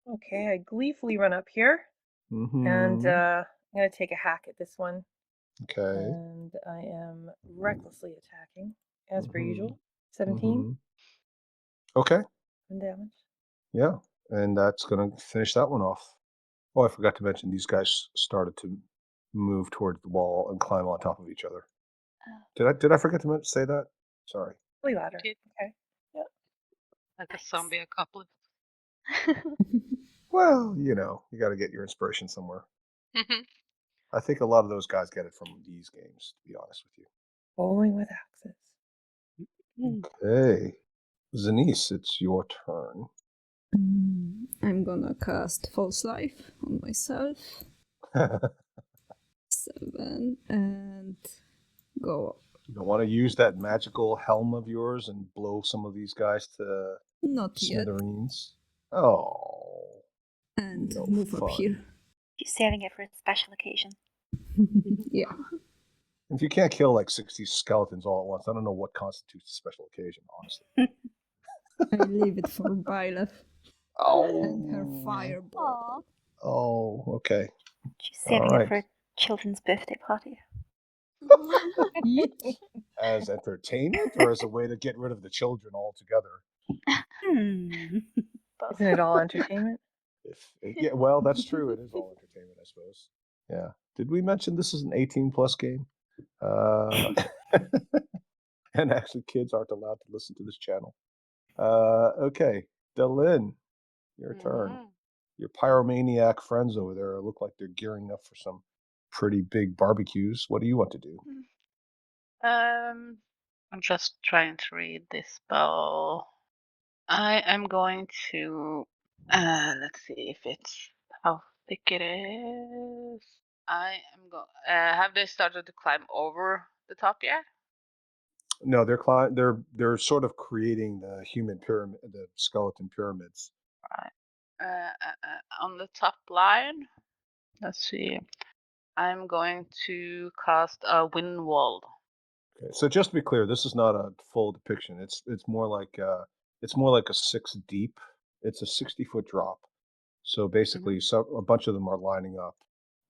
Okay, I gleefully run up here, Mm-hmm. and I'm gonna take a hack at this one. Okay. And I am recklessly attacking, as per Mhm. usual. 17 Mhm. Okay. and damage. Yeah. And that's going to finish that one off. Oh, I forgot to mention these guys started to move towards the wall and climb on top of each other. Oh. Did I forget to say that? Sorry. Holy ladder. Did Okay. Yep. like a Nice. zombie apocalypse. Well, you got to get your inspiration somewhere. I think a lot of those guys get it from these games, to be honest with Bowling with axes. you. Okay. Zanice, it's your turn. I'm gonna cast False Life on myself. 7 and go. You don't want to use that magical helm of yours and blow some of these guys to Not yet. smithereens. Oh. And No move fun. up here. She's saving it for a special occasion. Yeah. If you can't kill like 60 skeletons all at once, I don't know what constitutes a special occasion, honestly. I leave it for Byleth and her Oh. fireball. Oh, okay. She's saving All it for right. a children's birthday party. Yeet. As entertainment or as a way to get rid of the children altogether? Both. Isn't it all entertainment? Yeah, well, that's true. It is all entertainment, I suppose. Yeah. Did we mention this is an 18+ game? And actually, kids aren't allowed to listen to this channel. Okay. Delin, your turn. Mhm. Your pyromaniac friends over there look like they're gearing up for some pretty big barbecues. What do you want to do? I'm just trying to read this spell. I am going to let's see if it's how thick it is. I am go have they started to climb over the top yet? No, they're sort of creating the human pyramid, the skeleton pyramids. Right. On the top line, let's see. I'm going to cast a wind wall. Okay, so just to be clear, this is not a full depiction. It's more like a 6 deep. It's a 60-foot drop. So basically, a bunch of them are lining up.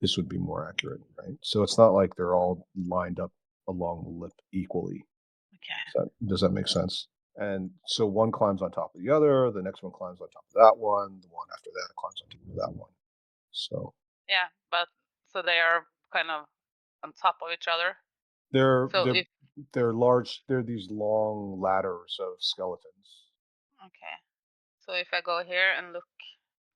This would be more accurate, right? So it's not like they're all lined up along the lip equally. Okay. Does that make sense? And so one climbs on top of the other, the next one climbs on top of that one, the one after that climbs on top of that one. So Yeah, but so they are kind of on top of each other. they're So they're if they're large. They're these long ladders of skeletons. okay, so if I go here and look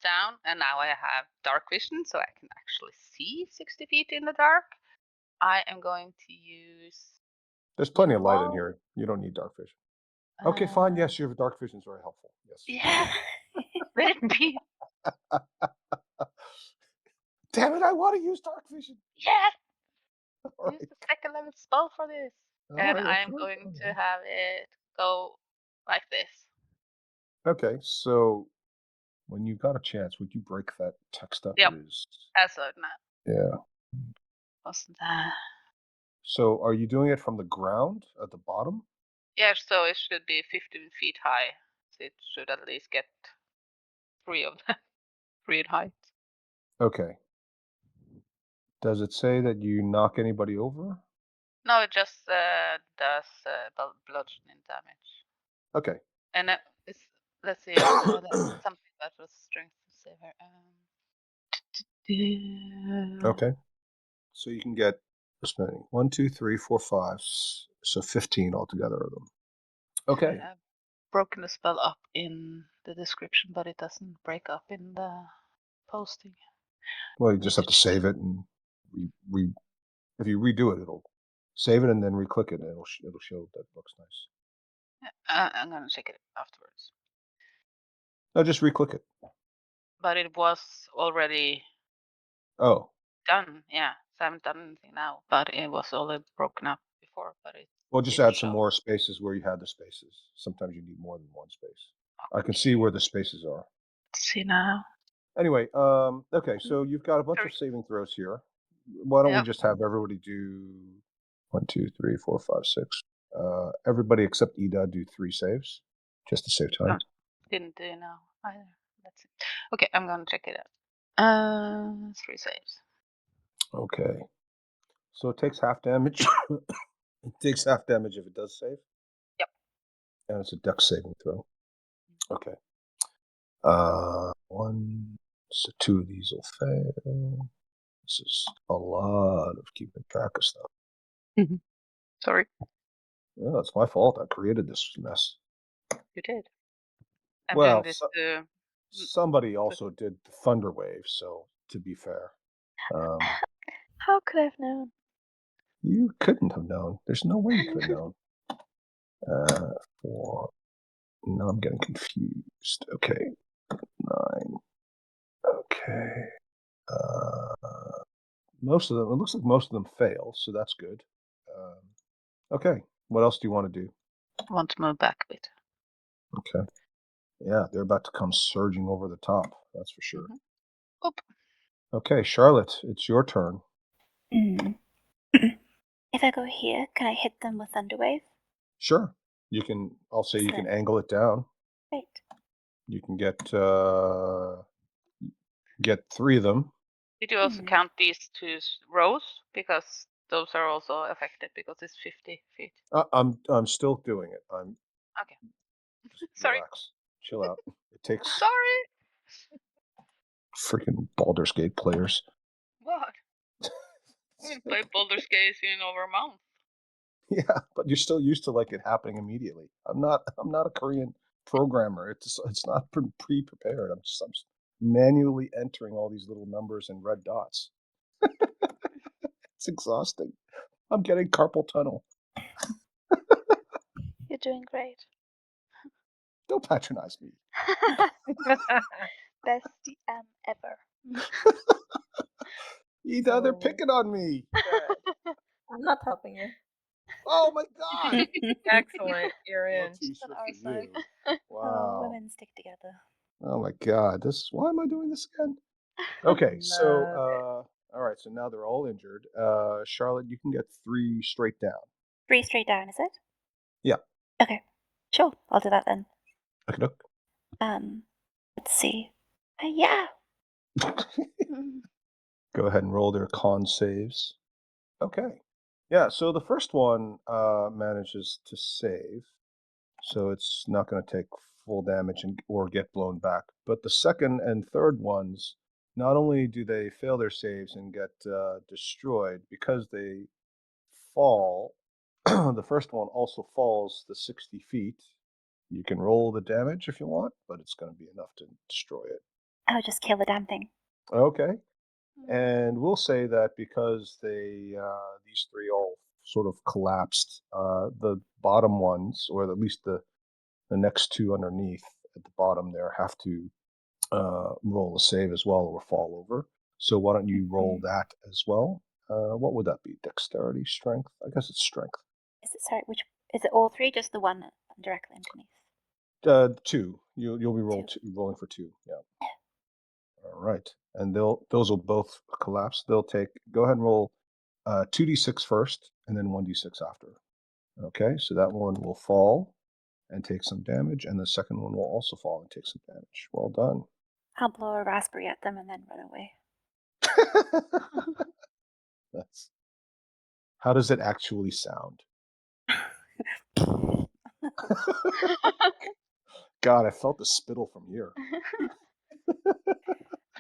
down, and now I have dark vision, so I can actually see 60 feet in the dark. I am going to use. There's plenty of light in Wall? here. You don't need dark vision. Okay, fine. Yes, your dark vision is very helpful. Yes. Yeah. Let it be. Damn it! I want to use dark vision. Yeah. All Use right. the second level spell for this, All and right, I that's am right. going to have it go like this. Okay, so when you got a chance, would you break that text up? Yep. It is. As of now. Yeah. What's that? So are you doing it from the ground at the bottom? Yeah, so it should be 15 feet high. So it should at least get 3 of them. 3 in height. Okay. Does it say that you knock anybody over? No, it just does bludgeoning damage. Okay. And it's, let's see, no, that's something that was strength saver. Okay. So you can get spending 1, 2, 3, 4, 5, so 15 altogether of them. Okay. I've broken the spell up in the description, but it doesn't break up in the posting. Well, you just have to save it, and if you redo it, it'll save it and then re-click it, and it'll show that looks nice. I'm gonna check it afterwards. No, just re-click it. But it was already Oh. done, yeah. So I haven't done anything now, but it was already broken up before, but it's We'll just This add some show. more spaces where you had the spaces. Sometimes you need more than one space. I can see where the spaces are. Let's see now. Anyway, okay, so you've got a bunch of saving throws here. Why don't we Yep. just have everybody do 1, 2, 3, 4, 5, 6. Everybody except Ida do 3 saves, just to save time. Didn't do now either. That's it. Okay, I'm gonna check it out. 3 saves. Okay. So it takes half damage. It takes half damage if it does save. Yep. And it's a dex saving throw. Okay. 1. So 2 of these will fail. This is a lot of keeping track of stuff. Sorry, Yeah, it's my fault. I created this mess. you did. I'm Well, doing this to. somebody also did the thunder wave, so to be fair. How could I have known? You couldn't have known. There's no way you could have known. 4. Now I'm getting confused. Okay. 9. Okay. Most of them, it looks like most of them fail, so that's good. Okay. What else do you want to do? I want to move back a bit. Okay. Yeah, they're about to come surging over the top. That's for sure. Oop. Okay, Charlotte, it's your turn. If I go here, can I hit them with Thunderwave? Sure. You can. I'll say you can angle it down. Great. You can get 3 of them. Did you also count these 2 rows? Because those are also affected because it's 50 feet. I'm still doing it. I'm Okay. Sorry. Relax. Chill out. It takes Sorry. freaking Baldur's Gate players. What? I haven't played Baldur's Gate in over a month. Yeah, but you're still used to like it happening immediately. I'm not a Korean programmer. It's not pre-prepared. I'm just manually entering all these little numbers and red dots. It's exhausting. I'm getting carpal tunnel. You're doing great. Don't patronize me. Best DM ever. Ida, they're picking on me. I'm not helping you. Oh my god. Excellent. You're in. T-shirt On our for side. you. Oh, Wow. women stick together. Oh my god. Why am I doing this again? Okay, so Love all right, so now they're all injured. Charlotte, you can get 3 straight down. 3 straight down, is it? Yeah. Okay. Sure, I'll do that then. Okay, look. Let's see. Yeah. Go ahead and roll their con saves. Okay. Yeah, so the first one manages to save, so it's not going to take full damage or get blown back. But the second and third ones, not only do they fail their saves and get destroyed because they fall, the first one also falls the 60 feet. You can roll the damage if you want, but it's going to be enough to destroy it. I'll just kill the damn thing. Okay. And we'll say that because these 3 all sort of collapsed, the bottom ones, or at least the next 2 underneath at the bottom there, have to roll a save as well or fall over. So why don't you roll that as well? What would that be? Dexterity, strength? I guess it's strength. Which is it? All 3, just the one directly underneath? 2. You'll be rolling for 2. Yeah. All right, and those will both collapse. They'll go ahead and roll 2d6 first, and then 1d6 after. Okay, so that one will fall and take some damage, and the second one will also fall and take some damage. Well done. I'll blow a raspberry at them and then run away. How does it actually sound? God, I felt the spittle from here.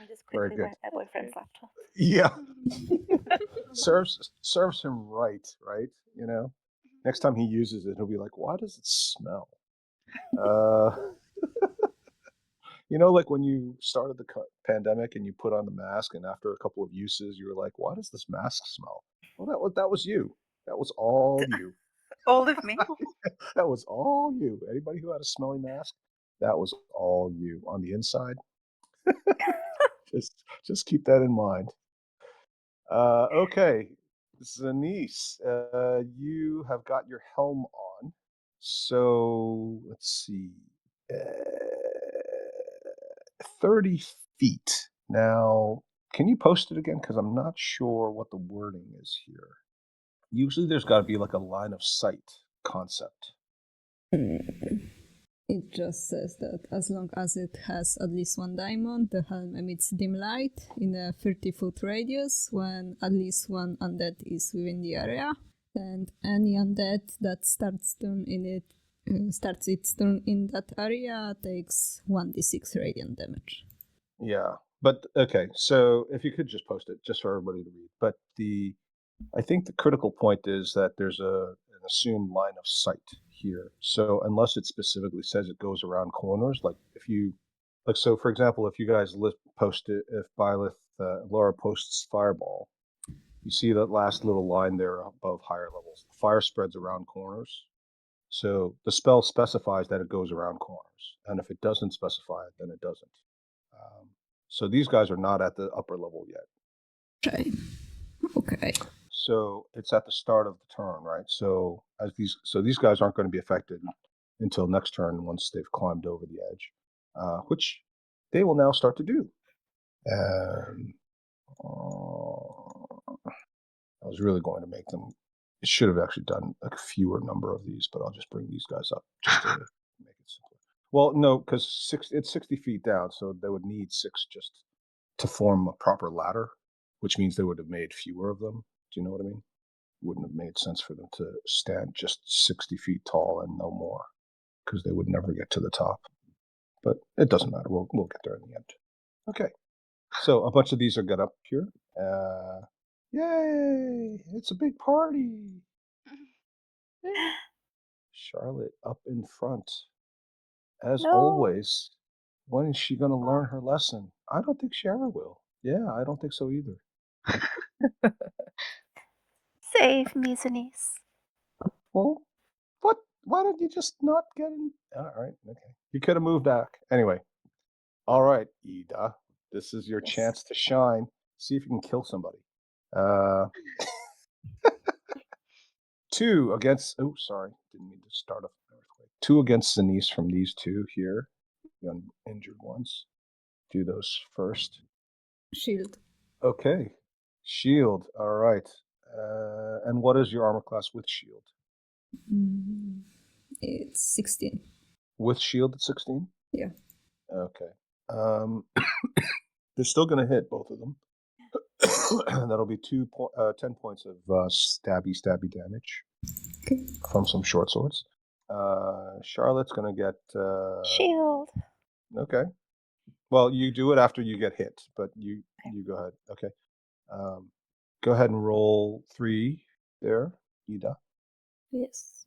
I just quickly wipe my boyfriend's laptop. Yeah. serves him right? You know, next time he uses it, he'll be like, "Why does it smell?" You know, like when you started the pandemic and you put on the mask, and after a couple of uses, you were like, "Why does this mask smell?" Well, that was you. That was all you. All of me. That was all you. Anybody who had a smelly mask, that was all you on the inside. Just keep that in mind. Okay. Zanice, you have got your helm on. So let's see. 30 feet. Now, can you post it again? Because I'm not sure what the wording is here. Usually there's got to be like a line of sight concept. It just says that as long as it has at least one diamond, the helm emits dim light in a 30-foot radius when at least one undead is within the area, and any undead that starts its turn in that area takes 1d6 radiant damage. Yeah, but okay. So if you could just post it, just for everybody to read. But I think the critical point is that there's an assumed line of sight here. So unless it specifically says it goes around corners, like so for example, if you guys post it, if Byleth, Laura posts Fireball, you see that last little line there above higher levels. The fire spreads around corners. So the spell specifies that it goes around corners. And if it doesn't specify it, then it doesn't. So these guys are not at the upper level yet. Okay. So it's at the start of the turn, right? So these guys aren't going to be affected until next turn once they've climbed over the edge, which they will now start to do. And I was really going to make them. It should have actually done a fewer number of these, but I'll just bring these guys up just to make it simpler. Well, no, because it's 60 feet down, so they would need 6 just to form a proper ladder, which means they would have made fewer of them. Do you know what I mean? Wouldn't have made sense for them to stand just 60 feet tall and no more, because they would never get to the top. But it doesn't matter. We'll get there in the end. Okay. So a bunch of these are got up here. Yay! It's a big party. Charlotte up in front. As No. always, when is she going to learn her lesson? I don't think she ever will. Yeah, I don't think so either. Save me, Zanice. Well, what? Why don't you just not get in? All right, okay. You could have moved back. Anyway, all right, Ida. This is your Yes. chance to shine. See if you can kill somebody. 2 against. Oh, sorry, didn't mean to start off an earthquake. 2 against Zanice from these 2 here. The uninjured ones. Do those first. Shield. Okay, shield. All right. And what is your armor class with shield? It's 16. With shield at 16? Yeah. Okay. They're still going to hit both of them. That'll be 10 points of stabby damage from some short swords. Charlotte's going to get Shield. Okay. Well, you do it after you get hit, but you go ahead. Okay. Go ahead and roll 3 there, Ida. Yes.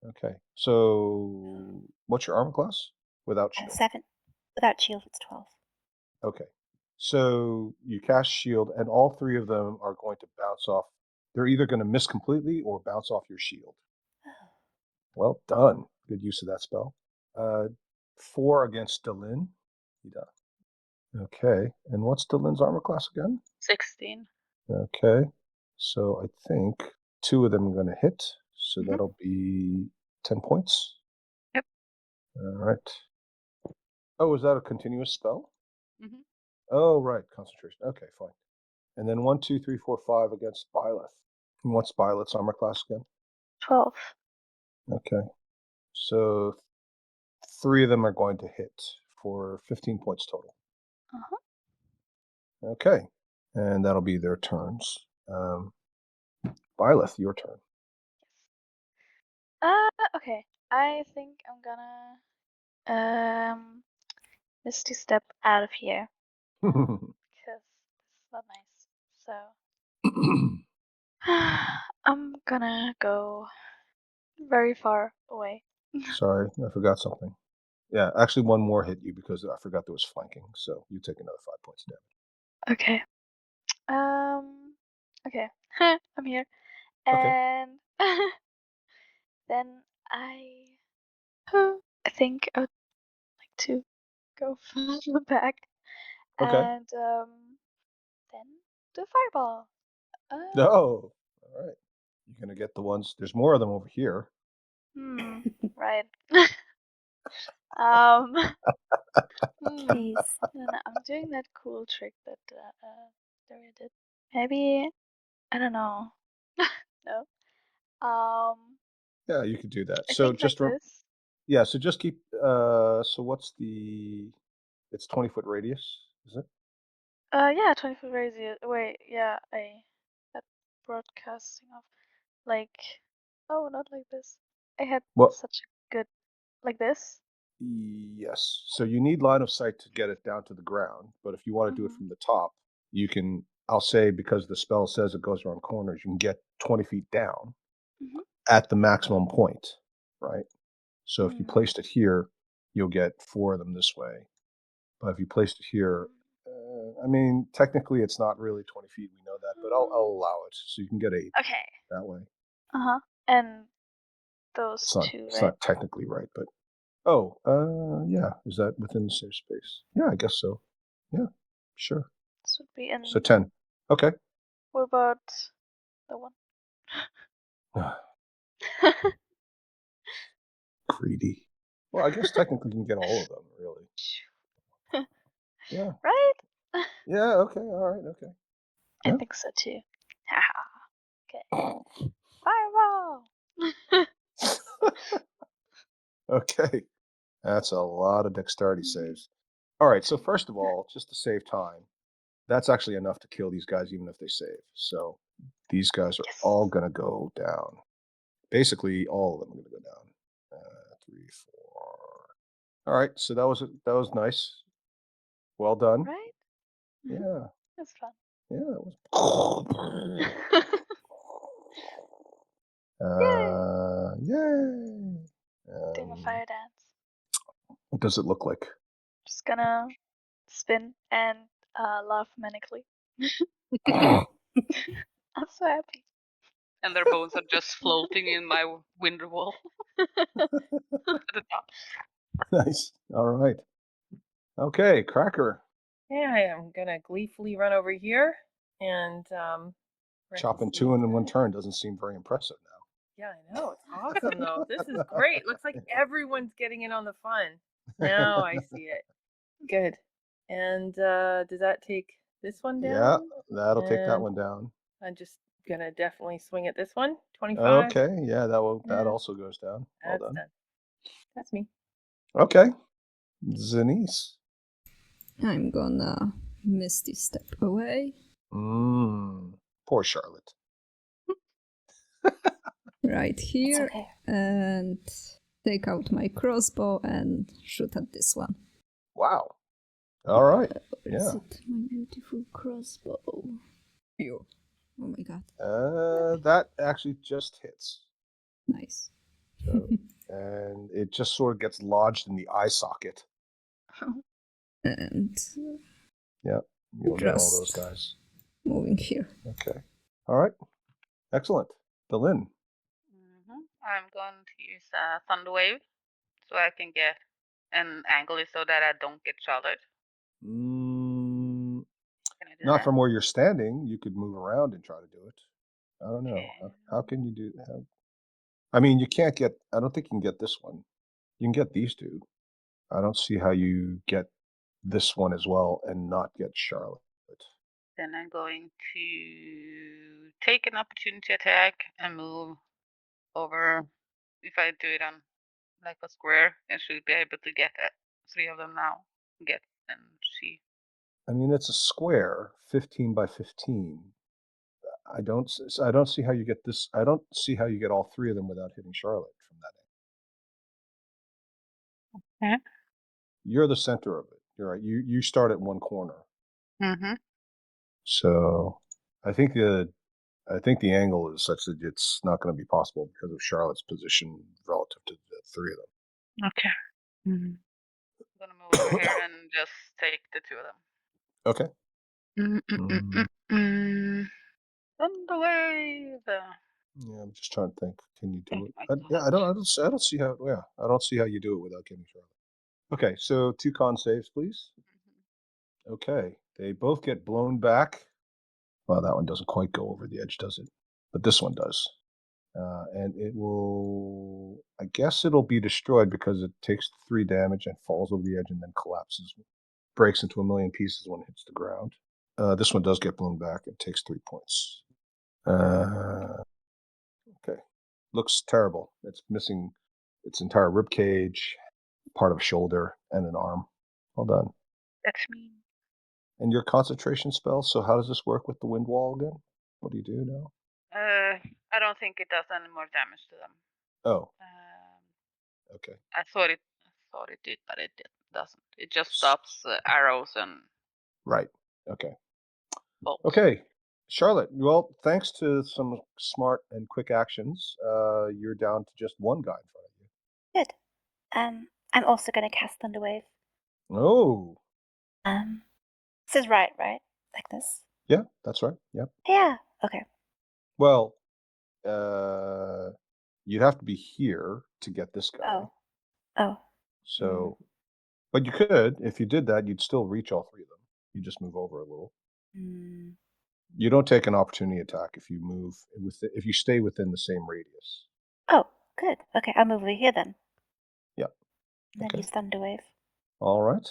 Okay. So what's your armor class without shield? 7. Without shield, it's 12. Okay. So you cast shield, and all 3 of them are going to bounce off. They're either going to miss completely or bounce off your shield. Well done. Good use of that spell. 4 against Delin. Okay. And what's Delin's armor class again? 16. Okay. So I think 2 of them are going to hit. So Mhm. that'll be 10 points. Yep. All right. Oh, is that a continuous spell? Mhm. Oh, right. Concentration. Okay, fine. And then 1, 2, 3, 4, 5 against Byleth. And what's Byleth's armor class again? 12. Okay. So 3 of them are going to hit for 15 points total. Uh-huh. Okay. And that'll be their turns. Byleth, your turn. Okay. I think I'm gonna Misty step out of here because it's not nice. So I'm gonna go very far away. Sorry, I forgot something. Yeah, actually, 1 more hit you because I forgot there was flanking. So you take another 5 points of damage. Okay. Okay. I'm here. Okay. And then I think I would like to go from the back Okay. and then do fireball. No. All right. You're gonna get the ones. There's more of them over here. Right. um. Please. I don't know, I'm doing that cool trick that Daria did. Maybe I don't know. No. Yeah, you could do that. I So think like just this. yeah. So just keep. So what's the? It's 20-foot radius, is it? Yeah, 24 radius. Wait, yeah, I had broadcasting off. Like, oh, not like this. I had Well, such a good, like this. yes. So you need line of sight to get it down to the ground. But if you want to do it Mhm. from the top, you can. I'll say because the spell says it goes around corners, you can get 20 feet down Mhm. at the maximum point, right? So if you Mm. placed it here, you'll get 4 of them this way. But if you placed it here, I mean, technically it's not really 20 feet. We know that, but I'll allow it. So you can get 8 Okay. that way. Uh-huh. And those two, It's right? not technically right, but yeah. Is that within the safe space? Yeah, I guess so. Yeah, sure. This would be in. So 10. Okay. What about the one? Greedy. Well, I guess technically you can get all of them, really. Yeah. Right? Yeah. Okay. All right. Okay. I Yeah. think so too. Haha. Okay. Fireball! Okay. That's a lot of dexterity saves. All right. So first of all, just to save time, that's actually enough to kill these guys, even if they save. So these guys are Yes. all gonna go down. Basically, all of them are gonna go down. 3, 4. All right. So that was nice. Well done. Right? Yeah. That's fun. Yeah. That was. Yay. Doing a fire dance. What does it look like? Just gonna spin and laugh manically. I'm so happy. And their bones are just floating in my window wall at the top. Nice. All right. Okay, Cracker. Yeah, I am gonna gleefully run over here and Chopping recklessly 2 in one attack. turn doesn't seem very impressive now. Yeah, I know. It's awesome though. This is great. Looks like everyone's getting in on the fun. Now I see it. Good. And does that take this one down? Yeah, that'll take that And one down. I'm just gonna definitely swing at this one. 25. Okay, yeah, that Yeah. also goes down. Well That's done. done. That's me. Okay. Zanice. I'm gonna Misty Step away. Poor Charlotte. Right It's here. okay. And take out my crossbow and shoot at this one. Wow. All right. Where is Yeah. it? My beautiful crossbow. Phew. Oh my god. That actually just hits. Nice. So, and it just sort of gets lodged in the eye socket. And Yep. You'll get all those Just- guys. moving here. Okay. All right. Excellent. Delin. I'm going to use Thunder Wave so I can get an angle so that I don't get Charlotte. Can I do Not that? from where you're standing. You could move around and try to do it. I don't know. Okay. How can you do that? I mean, you can't get. I don't think you can get this one. You can get these two. I don't see how you get this one as well and not get Charlotte. Then I'm going to take an opportunity attack and move over. If I do it on like a square, I should be able to get 3 of them now. Get and see. I mean, it's a square, 15 by 15. I don't see how you get this. I don't see how you get all 3 of them without hitting Charlotte from that angle. Okay. You're the center of it. You're right. You start at one corner. Mm-hmm. So I think the angle is such that it's not going to be possible because of Charlotte's position relative to the 3 of them. Okay. Mm-hmm. I'm gonna move over here and just take the 2 of them. Okay. Thunder Wave. Yeah, I'm just trying to think. Can you do Oh it? my I don't see how. Yeah, I don't see how you do it without getting Charlotte. Okay, so 2 con saves, please. Okay, they both get blown back. Well, that one doesn't quite go over the edge, does it? but this one does. And it will, I guess it'll be destroyed because it takes 3 damage and falls over the edge and then collapses, breaks into a million pieces when it hits the ground. This one does get blown back. It takes 3 points. Okay. Looks terrible. It's missing its entire rib cage, part of a shoulder, and an arm. Well done. That's mean. And your concentration spell, so how does this work with the wind wall again? What do you do now? I don't think it does any more damage to them. Oh, okay. I thought it did, but it doesn't. It just stops arrows and Right. Okay. bolts. Okay. Charlotte, well, thanks to some smart and quick actions, you're down to just one guy in front of you. Good. I'm also gonna cast Thunderwave. Oh, This is right? Like this? yeah, that's right. Yep. Yeah. Okay. Well, you'd have to be here to get this guy. Oh. So, but you could, if you did that, you'd still reach all 3 of them. You just move over a little. Mm. You don't take an opportunity attack if you move if you stay within the same radius. Oh, good. Okay, I'll move over here then. Yep. And then Okay. use Thunderwave. All right.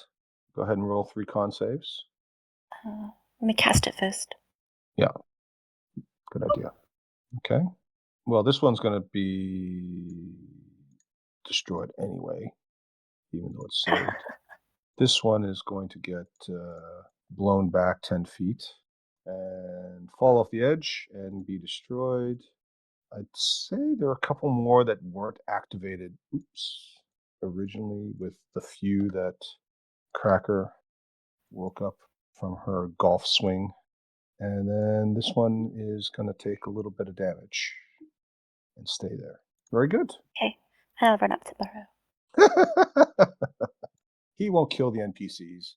Go ahead and roll 3 con saves. Let me cast it first. Yeah. Good idea. Okay. Well, this one's going to be destroyed anyway, even though it's saved. This one is going to get blown back 10 feet and fall off the edge and be destroyed. I'd say there are a couple more that weren't activated originally, with the few that Cracker woke up from her golf swing. And then this one is going to take a little bit of damage and stay there. Very good. Okay, and I'll run up to Burrow. He won't kill the NPCs.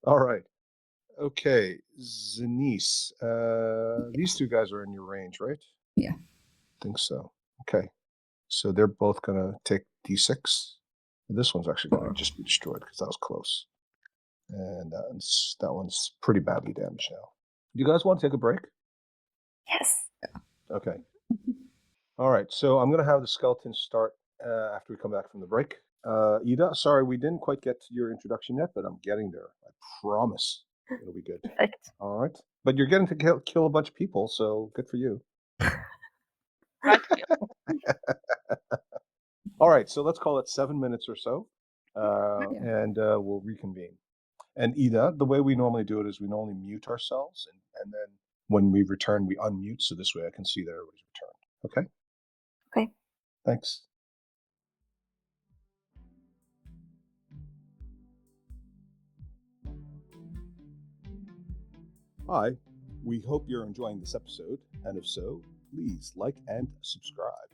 All right. Okay, Zenice. These 2 guys are in your range, right? Yeah. I think so. Okay. So they're both going to take D6. This one's actually going to just be destroyed because that was close. And that one's pretty badly damaged now. Do you guys want to take a break? Yes. Okay. All right. So I'm going to have the skeletons start after we come back from the break. Ida, sorry, we didn't quite get to your introduction yet, but I'm getting there. I promise it'll be good. Perfect. All right. But you're getting to kill a bunch of people, so good for you. Right. All right. So let's call it 7 minutes or so, and we'll reconvene. And Ida, the way we normally do it is we normally mute ourselves, and then when we return, we unmute, so this way I can see that everybody's returned. Okay? Okay. Thanks. Hi, we hope you're enjoying this episode, and if so, please like and subscribe.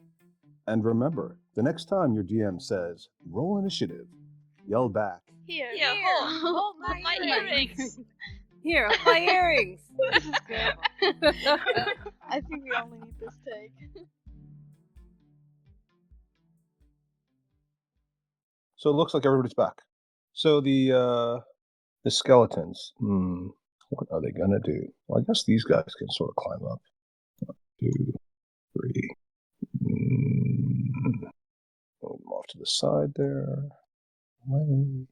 And remember, the next time your DM says, roll initiative, yell back, Here. Hold my earrings. Here, my earrings. This is good. I think we only need this take. So it looks like everybody's back. So the skeletons, what are they gonna do? Well, I guess these guys can sort of climb up. 1, 2, 3. Move them off to the side there. Away.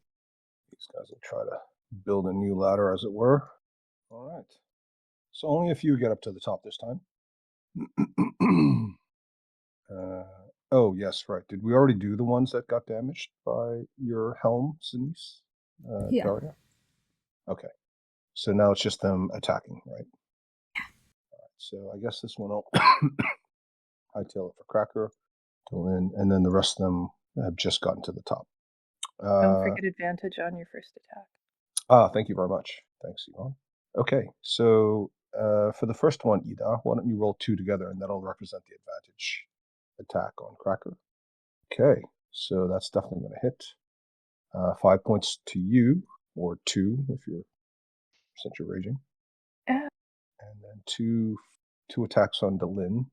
These guys will try to build a new ladder, as it were. All right. So only a few get up to the top this time. Oh, yes, right. Did we already do the ones that got damaged by your helm, Zenice? Yeah. Daria? Okay. So now it's just them attacking, right? Yeah. All right, so I guess this one will hightail it for Cracker, to Lynn, and then the rest of them have just gotten to the top. Don't forget advantage on your first attack. Thank you very much. Thanks, Yvonne. Okay, so for the first one, Ida, why don't you roll 2 together, and that'll represent the advantage attack on Cracker. Okay, so that's definitely going to hit. 5 points to you, or 2 if you're since you're raging. Yeah. And then two attacks on Delin.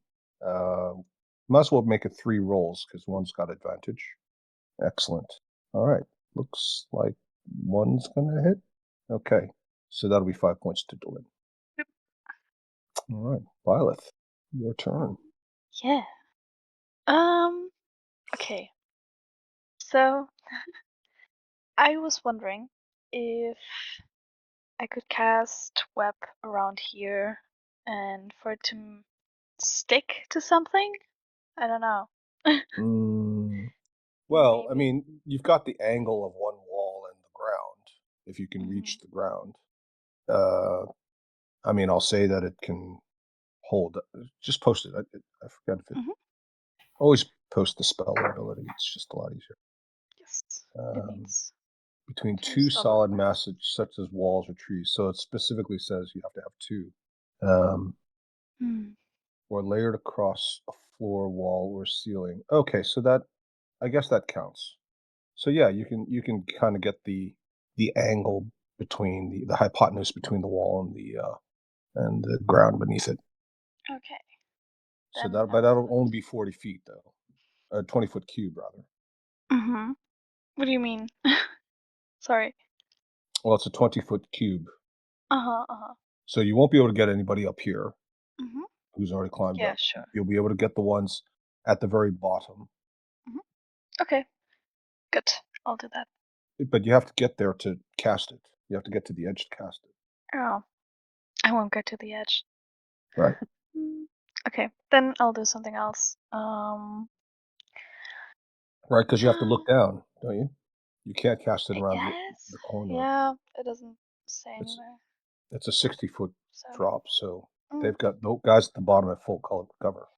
Might as well make it 3 rolls because one's got advantage. Excellent. All right, looks like one's gonna hit. Okay, so that'll be 5 points to Delin. Yep. All right, Violet, your turn. Yeah. Okay. So I was wondering if I could cast web around here and for it to stick to something. I don't know. Well, I Maybe. mean, you've got the angle of one wall and the ground. If you can reach the ground, I mean, I'll say that it can hold. Just post it. I forget if it. Mhm. Always post the spell ability. It's just a lot easier. Yes. It needs. Between Can you two spell solid that? masses such as walls or trees. So it specifically says you have to have two. Or layered across a floor, wall, or ceiling. Okay, so that I guess that counts. So yeah, you can kind of get the angle between the hypotenuse between the wall and the ground beneath it. Okay. So Then that but that'll only be 40 feet though, a 20-foot cube rather. Mhm. What do you mean? Sorry. Well, it's a 20-foot cube, Uh-huh, uh-huh. so you won't be able to get anybody up here Mhm. who's already climbed Yeah, up. sure. You'll be able to get the ones at the very bottom, Okay. Good. I'll do that. but you have to get there to cast it. You have to get to the edge to cast it. Oh, I won't get to the edge. Right. Okay, then I'll do something else. Right, because you have to look down, don't you? You can't cast it I around guess. the corner. Yeah, it doesn't say It's anywhere. it's a 60-foot So. drop, so Mm. they've got those guys at the bottom at full color cover.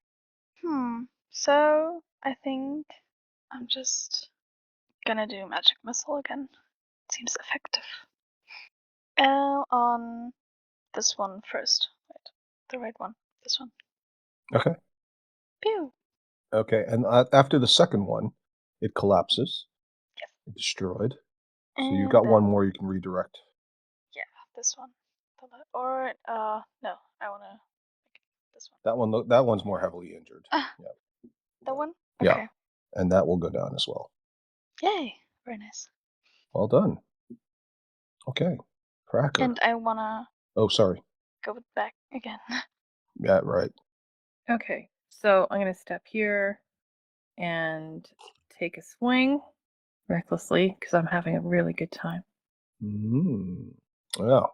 So I think I'm just gonna do magic missile again. Seems effective. On this one first. Wait, the right one. This one. Okay. Pew. Okay, and after the second one, it collapses. Yes. It's destroyed. So And you've got one then- more you can redirect. Yeah, this one. Or no, I wanna make this one. That one's more heavily injured. Yeah. That one? Yeah. Okay. And that will go down as well. Yay! Very nice. Well done. Okay. Cracker. And I wanna Oh, sorry. go back again. Yeah, right. Okay, so I'm gonna step here and take a swing recklessly because I'm having a really good time. Yeah. I'm gonna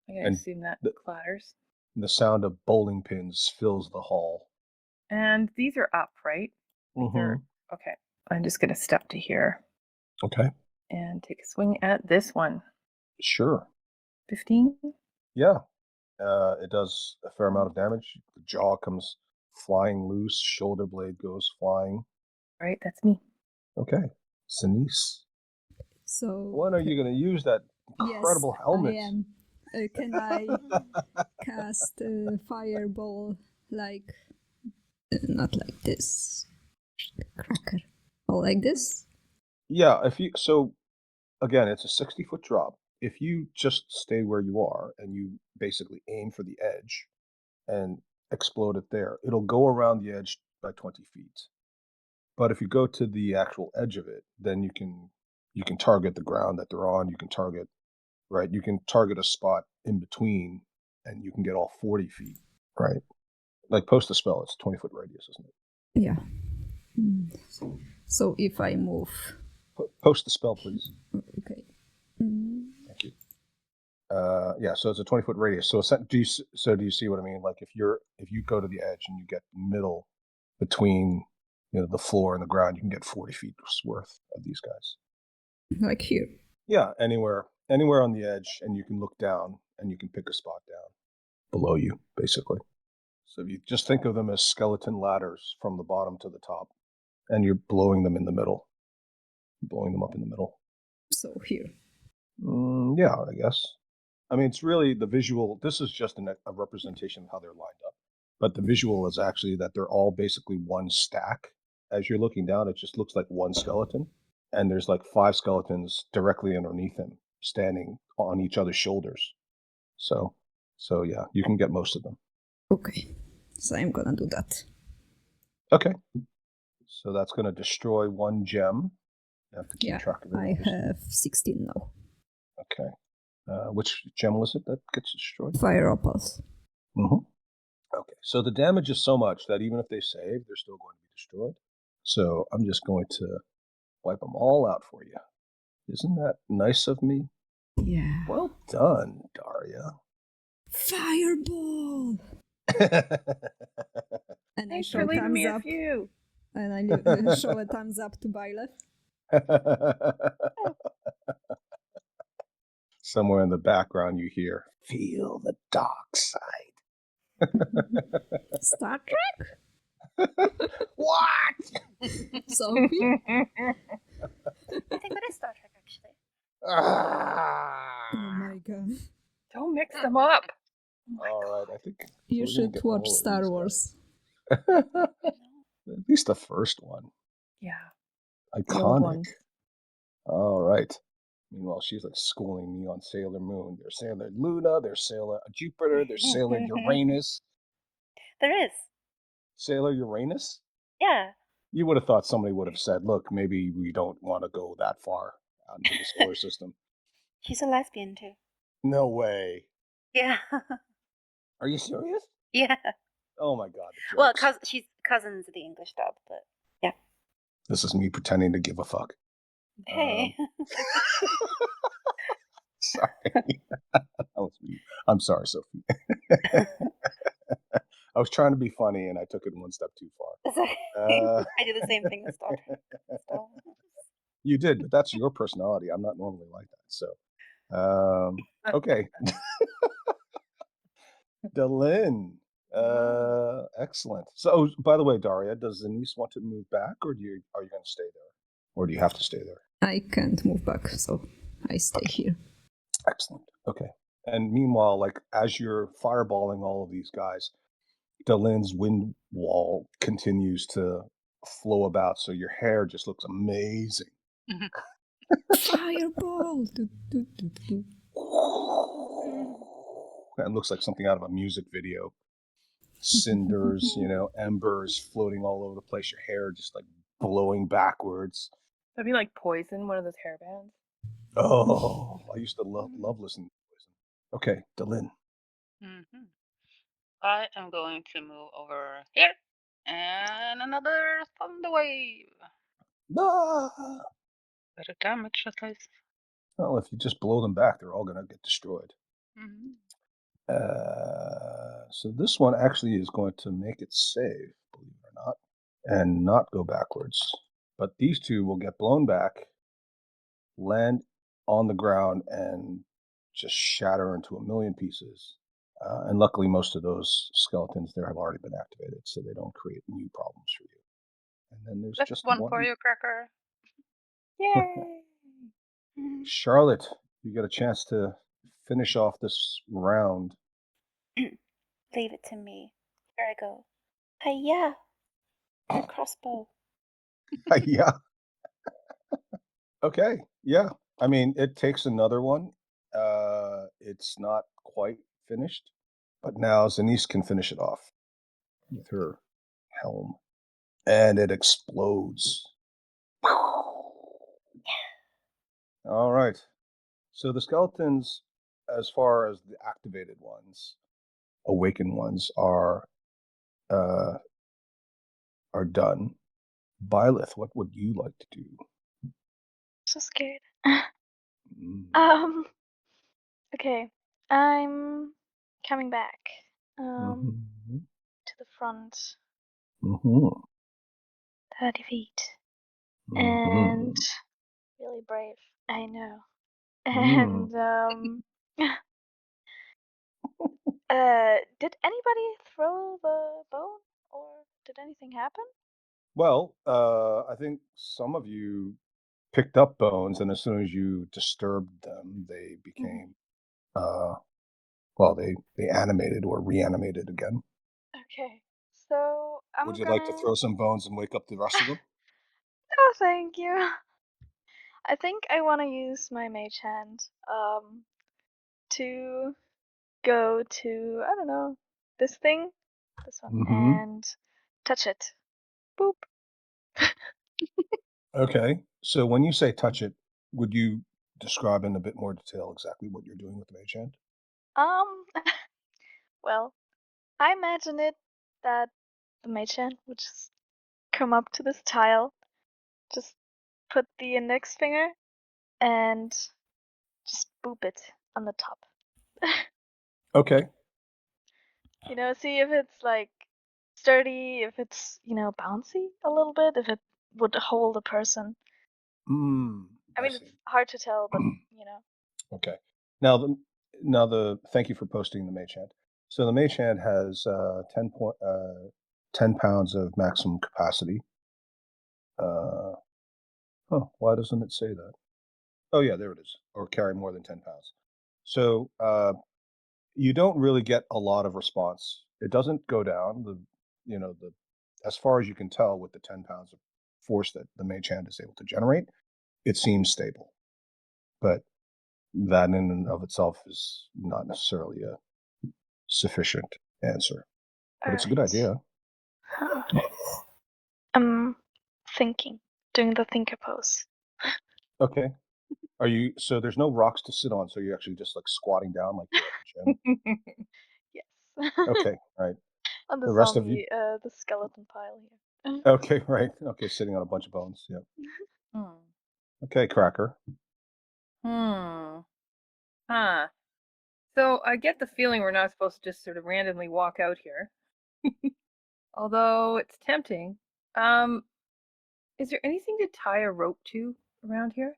And assume that clatters. The sound of bowling pins fills the hall. And these are up, right? These are okay. I'm just gonna step to here. Okay. And take a swing at this one. Sure. 15? Yeah. It does a fair amount of damage. The jaw comes flying loose, shoulder blade goes flying. Right, that's me. Okay. Sinise. So When are you going to use that incredible helmet? I am. Can I cast a fireball like not like this, cracker, or like this? Yeah, so again, it's a 60-foot drop. If you just stay where you are and you basically aim for the edge and explode it there, it'll go around the edge by 20 feet. But if you go to the actual edge of it, then you can target the ground that they're on. You can target a spot in between, and you can get all 40 feet. Right, like post a spell. It's 20-foot radius, isn't it? Yeah. So if I move, post the spell, please. Okay. Thank you. Yeah, so it's a 20-foot radius. So do you see what I mean? Like if you go to the edge and you get middle between the floor and the ground, you can get 40 feet worth of these guys. Like here. Yeah, anywhere on the edge, and you can look down and you can pick a spot down below you, basically. So if you just think of them as skeleton ladders from the bottom to the top, and you're blowing them in the middle, blowing them up in the middle. So here. Yeah, I guess. I mean, it's really the visual. This is just a representation of how they're lined up. But the visual is actually that they're all basically one stack. As you're looking down, it just looks like one skeleton. And there's like 5 skeletons directly underneath him, standing on each other's shoulders. So yeah, you can get most of them. Okay. So I'm gonna do that. Okay. So that's gonna destroy 1 gem. You have to keep track of it. I have 16 now. Okay. Which gem was it that gets destroyed? Fire opals. Okay, so the damage is so much that even if they save, they're still going to be destroyed. So I'm just going to wipe them all out for you. Isn't that nice of me? Yeah. Well done, Daria. Fireball! And I Thanks show for a leaving thumbs me a up. few. And I show a thumbs up to Byleth. Somewhere in the background, you hear, "Feel the dark side." Star Trek? What? Sophie? I think that is Star Trek, actually. Oh my god. Don't mix them up. All right, I think You we're gonna should get watch all of Star these Wars. guys. At least the first one. Yeah. Iconic. ones. All right. Meanwhile, she's like schooling me on Sailor Moon. There's Sailor Luna, there's Sailor Jupiter, there's Sailor Uranus. There is. Sailor Uranus? Yeah. You would have thought somebody would have said, look, maybe we don't want to go that far out into the solar system. She's a lesbian, too. No way. Yeah. Are you serious? Yeah. Oh my God. The Well, jokes. she's cousins of the English dub, but yeah. This is me pretending to give a fuck. Hey. Sorry. That was me. I'm sorry, Sophie. I was trying to be funny and I took it one step too far. It's okay. Uh, I do the same thing with Star Trek. So. You did, but that's your personality. I'm not normally like that. So, okay. Delin. Excellent. So, by the way, Daria, does Denise want to move back, or are you going to stay there, or do you have to stay there? I can't move back, so I stay here. Excellent. Okay. And meanwhile, like as you're fireballing all of these guys, Delin's wind wall continues to flow about, so your hair just looks amazing. Fireball! That looks like something out of a music video. Cinders, embers floating all over the place. Your hair just like blowing backwards. That'd be like Poison, one of those hair bands. Oh, I used to love listening to Poison. Okay, Delin. I am going to move over here. And another thunder wave. Ah! Better damage at least. Well, if you just blow them back, they're all going to get destroyed. So this one actually is going to make it save, believe it or not, and not go backwards. But these two will get blown back, land on the ground, and just shatter into a million pieces. And luckily, most of those skeletons there have already been activated, so they don't create new problems for you. And then there's Just just one for you, Cracker. Yay! Charlotte, you get a chance to finish off this round. Leave it to me. Here I go. Hiya! Your crossbow. Yeah. Okay. Yeah. I mean, it takes another one. It's not quite finished, but now Zenise can finish it off with her helm, and it explodes. All right. So the skeletons, as far as the activated ones, awakened ones, are done. Byleth, what would you like to do? So scared. Mm. Okay. I'm coming back. Mhm. To the front. Mhm. 30 feet. Mhm. And really brave. I know. Mm. And did anybody throw the bone, or did anything happen? Well, I think some of you picked up bones, and as soon as you disturbed them, they became, well, they animated or reanimated again. Okay, so I'm Would you gonna. like to throw some bones and wake up the rest of them? Oh, thank you. I think I want to use my mage hand to go to, I don't know, this thing, this one, Mm-hmm. and touch it. Boop. Okay. So when you say touch it, would you describe in a bit more detail exactly what you're doing with the mage hand? Well, I imagine it that the mage hand would just come up to this tile, just put the index finger, and just boop it on the top. Okay. See if it's like sturdy, if it's, bouncy a little bit, if it would hold a person. I I mean, it's see. hard to tell, but Okay. Now the thank you for posting the mage hand. So the mage hand has 10 pounds of maximum capacity. Why doesn't it say that? Oh yeah, there it is. Or carry more than 10 pounds. So you don't really get a lot of response. It doesn't go down. The as far as you can tell with the 10 pounds of force that the mage hand is able to generate, it seems stable. But that in and of itself is not necessarily a sufficient answer. But it's a good alright. idea. Huh. I'm thinking, doing the thinker pose. Okay. So there's no rocks to sit on, so you're actually just like squatting down like you're at the gym? Yes. Okay, right. On the The rest of you? the skeleton pile here. Okay, right. Okay, sitting on a bunch of bones. Yeah. Hmm. Okay, Cracker. Hmm. Huh. So I get the feeling we're not supposed to just sort of randomly walk out here. Although it's tempting. Is there anything to tie a rope to around here?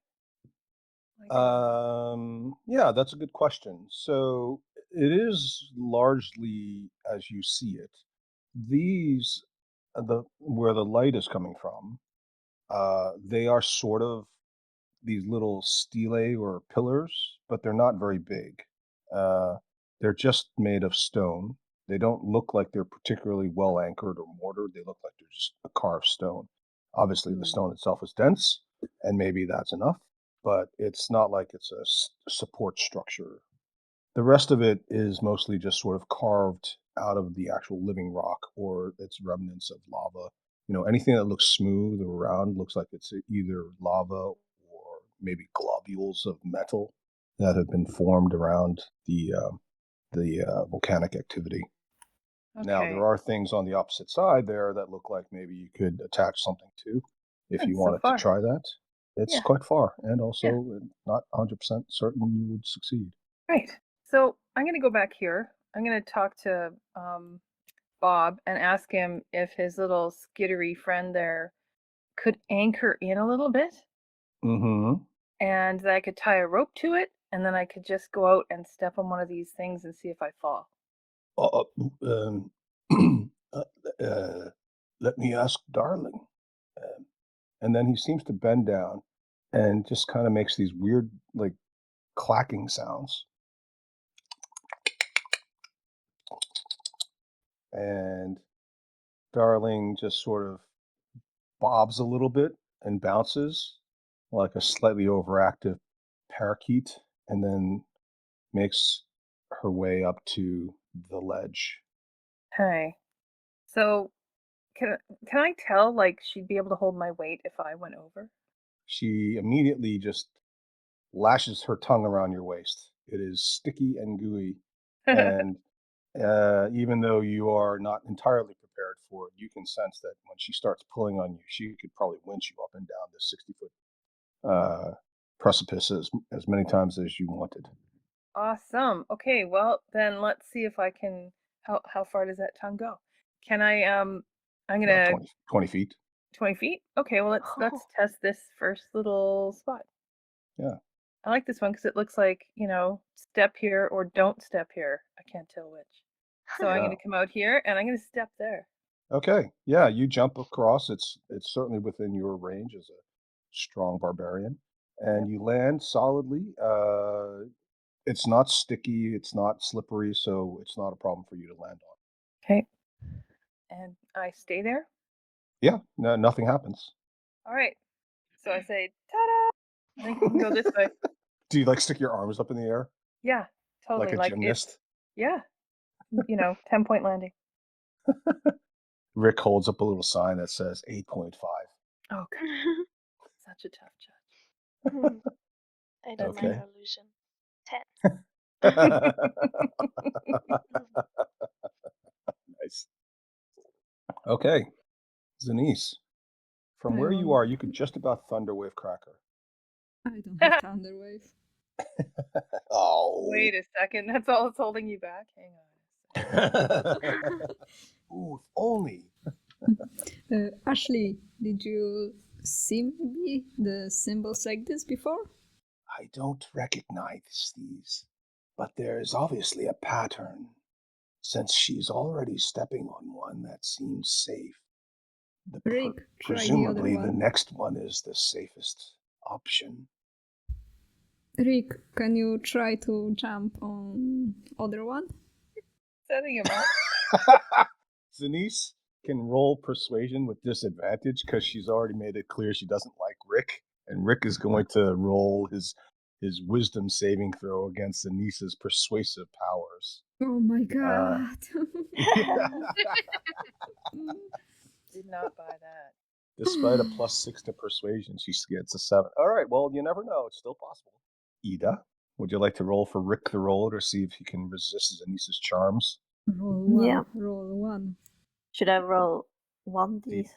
Like Yeah, that's a good question. So it is largely as you see it. These, the where the light is coming from, they are sort of these little stelae or pillars, but they're not very big. Uh, they're just made of stone. They don't look like they're particularly well anchored or mortared. They look like they're just a carved stone. Obviously, the Hmm. stone itself is dense, and maybe that's enough, but it's not like it's a support structure. The rest of it is mostly just sort of carved out of the actual living rock or its remnants of lava. Anything that looks smooth or round looks like it's either lava or maybe globules of metal that have been formed around the volcanic activity. Now, there Okay. are things on the opposite side there that look like maybe you could attach something to if you So wanted to far. try that. It's Yeah. quite far, and Yeah. also not 100% certain you would succeed. Right. So I'm going to go back here. I'm going to talk to Bob and ask him if his little skittery friend there could anchor in a little bit Mm-hmm. and that I could tie a rope to it and then I could just go out and step on one of these things and see if I fall. Um, uh, uh, let me ask Darling. And then he seems to bend down and just kind of makes these weird, like, clacking sounds. And Darling just sort of bobs a little bit and bounces like a slightly overactive parakeet, and then makes her way up to the ledge. Okay. So can can I tell like she'd be able to hold my weight if I went over? She immediately just lashes her tongue around your waist. It is sticky and gooey, and even though you are not entirely prepared for it, you can sense that when she starts pulling on you, she could probably winch you up and down this 60-foot precipice as many times as you wanted. Awesome. Okay, well then let's see if I can how far does that tongue go? Can I I'm About gonna 20 feet. 20 feet? Okay, well let's test this first little spot. Yeah. I like this one because it looks like, step here or don't step here. I can't tell which. So I'm Yeah. gonna come out here and I'm gonna step there. Okay. Yeah, you jump across. It's certainly within your range as a strong barbarian, and Yep. you land solidly. It's not sticky, it's not slippery, so it's not a problem for you to land on. Okay. And I stay there. Yeah, no, nothing happens. All right. So I say, ta-da! I think we can go this way. Do you like stick your arms up in the air Yeah, like totally. a Like it's gymnast? yeah, 10-point landing. Rick holds up a little sign that says 8.5. Oh, God. Such a tough judge. I did Okay. my illusion. 10. Nice. Okay, Zanice. From where you are, you could just about Thunderwave Cracker. I don't have Thunderwave. Oh. Wait a second. That's all that's holding you back? Hang on. Ooh, if only. Ashley, did you see maybe the symbols like this before? I don't recognize these, but there's obviously a pattern. Since she's already stepping on one that seems safe, Rick, try presumably the other the one. next one is the safest option. Rick, can you try to jump on other one? Setting him up. Zanice can roll persuasion with disadvantage because she's already made it clear she doesn't like Rick, and Rick is going to roll his wisdom saving throw against Zanice's persuasive powers. Oh my god. Did not buy that. Despite a +6 to persuasion, she gets a 7. All right, well, you never know. It's still possible. Ida, would you like to roll for Rick the Roller to see if he can resist Zanice's charms? Roll one. Yeah. Roll one. Should I roll 1d?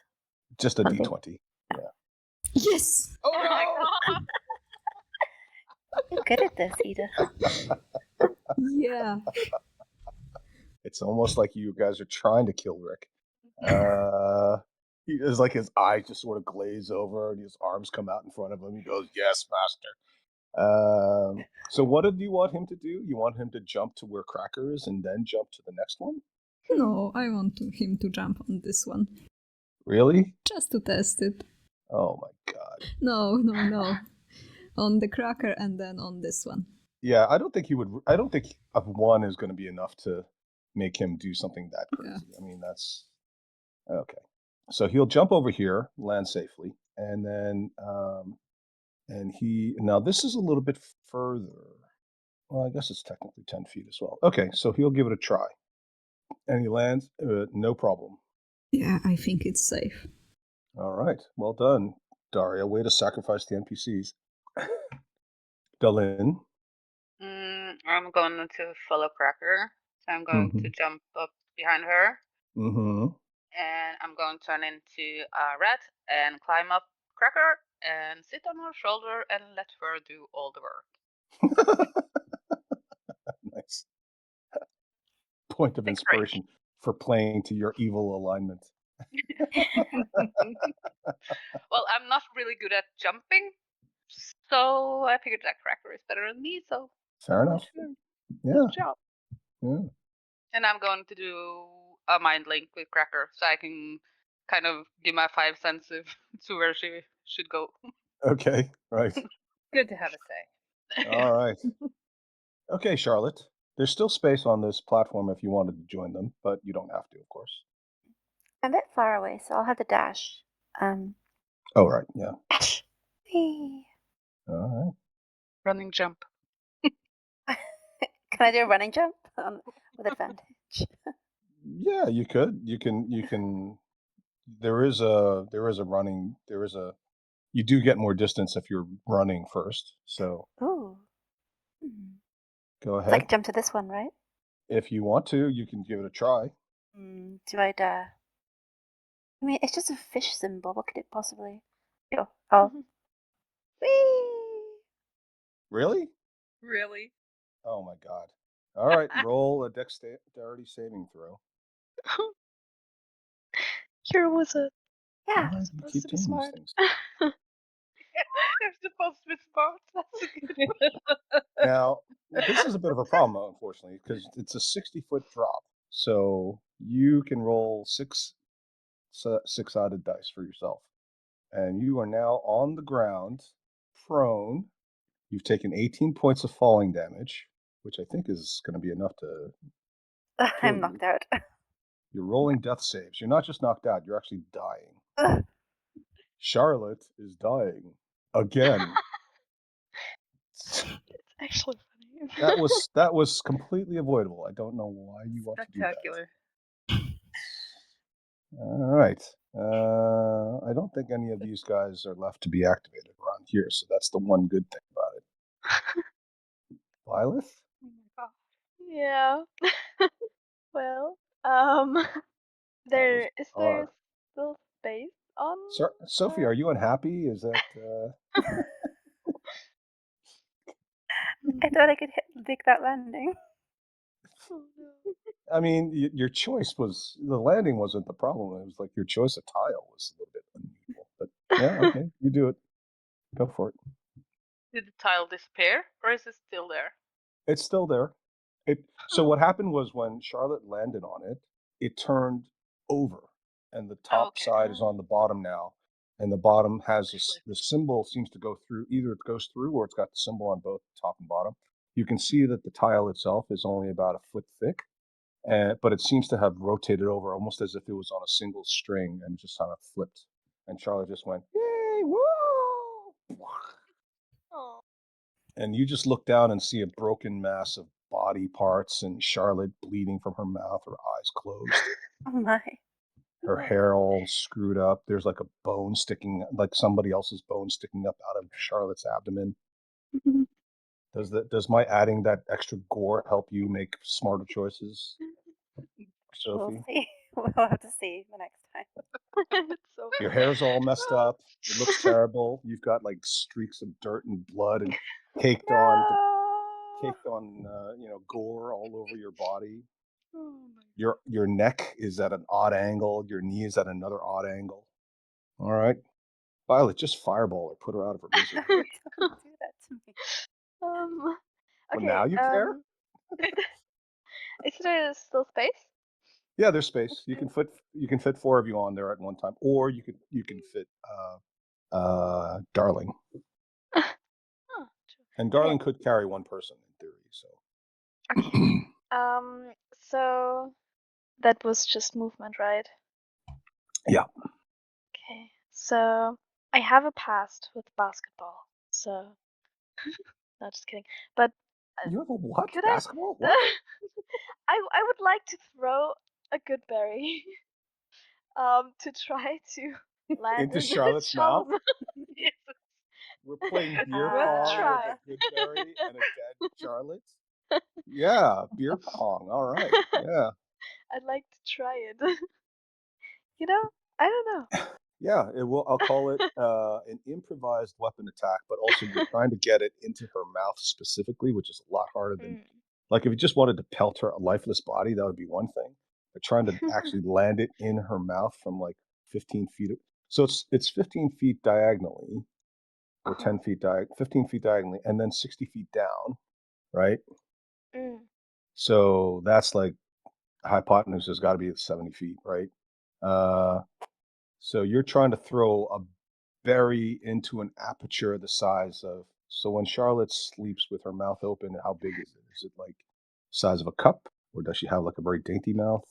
Just a Okay. d20. Yes! Oh my god! You're good at this, Ida. Yeah. It's almost like you guys are trying to kill Rick. He is like his eyes just sort of glaze over and his arms come out in front of him. He goes, "Yes, master." So what did you want him to do? You want him to jump to where Cracker is and then jump to the next one? No, I want him to jump on this one. Really? Just to test it. Oh my god. No. On the cracker and then on this one. Yeah, I don't think he would. I don't think of one is going to be enough to make him do something that crazy. Yeah. I mean, that's okay. So he'll jump over here, land safely, and then now this is a little bit further. Well, I guess it's technically 10 feet as well. Okay, so he'll give it a try, and he lands, no problem. Yeah, I think it's safe. All right, well done, Daria. Way to sacrifice the NPCs. Dalin. I'm going to follow Cracker. So I'm going to jump up behind her. Mm-hmm. And I'm going to turn into a rat and climb up Cracker and sit on her shoulder and let her do all the work. Nice. Point of inspiration for playing to your evil alignment. Well, I'm not really good at jumping, so I figured that Cracker is better than me, so Fair enough. Yeah. good job. Yeah. And I'm going to do a mind link with Cracker so I can kind of give my 5 cents to where she should go. Okay, right. Good to have a say. All right. Okay, Charlotte. There's still space on this platform if you wanted to join them, but you don't have to, of course. I'm a bit far away, so I'll have to dash. Oh, right, yeah. Dash. Whee. All right. Running jump. Can I do a running jump with advantage? Yeah, you could. You can. There is a running. You do get more distance if you're running first. So Ooh. go So I ahead. can jump to this one, right? If you want to, you can give it a try. Do I dare? I mean, it's just a fish symbol. What could it possibly? Oh. Whee! Really? Really? Oh my god. All right, roll a dexterity saving throw. You're a wizard. Yeah. Why do you supposed keep to be doing smart. these You're supposed to be smart. That's a good one. Now, this is a bit of a problem, unfortunately, because it's a 60-foot drop. So you can roll six-sided dice for yourself. And you are now on the ground, prone. You've taken 18 points of falling damage, which I think is going to be enough to... I'm knocked out. You're rolling death saves. You're not just knocked out, you're actually dying. Ugh. Charlotte is dying. Again. It's actually funny. That was completely avoidable. I don't know why you want to do that. Spectacular. All right. I don't think any of these guys are left to be activated around here, so that's the one good thing about it. Lilith? Oh my god. Yeah. Well, Um, That was is there bizarre. still space on? Sophie, are you unhappy? Is that I thought I could pick that landing. Oh, no. I mean, your choice was the landing wasn't the problem. It was like your choice of tile was a little bit unusual. But yeah, okay, you do it. Go for it. Did the tile disappear, or is it still there? It's still there. So what happened was when Charlotte landed on it, it turned over, and the top Okay. side is on the bottom now, and the bottom has the symbol seems to go through. Either it goes through or it's got the symbol on both top and bottom. You can see that the tile itself is only about a foot thick, but it seems to have rotated over almost as if it was on a single string and just kind of flipped. And Charlotte just went, "Yay, woo!" Oh. And you just look down and see a broken mass of body parts and Charlotte bleeding from her mouth, her eyes closed, Oh my. her hair all screwed up. There's like a bone sticking, like somebody else's bone sticking up out of Charlotte's abdomen. Does my adding that extra gore help you make smarter choices, Sophie? We'll see. We'll have to see the next time. It's so Your funny. hair's all messed up. It looks terrible. You've got like streaks of dirt and blood and caked on gore all over your body. Oh my Your neck is at an odd angle. Your knee is at another odd angle. All right, Violet, just fireball her, put her out of her misery. Don't do that to me. Well, Okay. now you care? Is there still space? Yeah, there's space. You can fit 4 of you on there at one time, or you can fit Darling, Oh, and Darling could carry one person in theory. So so that was just movement, right? yeah, Okay. So I have a past with basketball. So no, just kidding. But you have a what? could Basketball? I? What? I would like to throw a good berry. To try to land Into in Charlotte's mouth? Yes. We're playing beer Worth a pong try. with a good berry and a dead Charlotte. Yeah, beer pong. All right. Yeah. I'd like to try it. I don't know. Yeah, I'll call it an improvised weapon attack, but also you're trying to get it into her mouth specifically, which is a lot harder than like if you just wanted to pelt her a lifeless body, that would be one thing. But trying to actually land it in her mouth from like 15 feet. So it's 15 feet diagonally, or 10 feet 15 feet diagonally, and then 60 feet down, right? So that's like hypotenuse has got to be at 70 feet, right? So you're trying to throw a berry into an aperture the size of. So when Charlotte sleeps with her mouth open, how big is it? Is it like the size of a cup, or does she have like a very dainty mouth?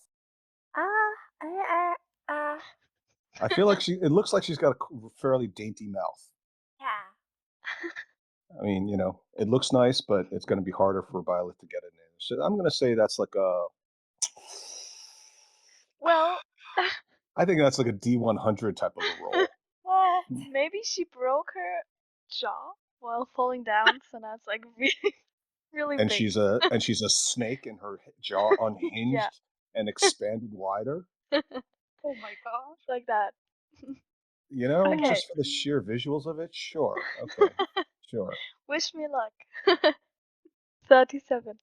I feel like it looks like she's got a fairly dainty mouth. Yeah. I mean, it looks nice, but it's going to be harder for Violet to get it in. So I'm going to say that's like a. Well, I think that's like a D100 type of a roll. What? maybe she broke her jaw while falling down, so now it's like really, really And big. she's a snake, and her jaw unhinged and expanded wider. Oh my gosh. Like that. Okay. Just for the sheer visuals of it, sure. Okay. Sure. Wish me luck. 37.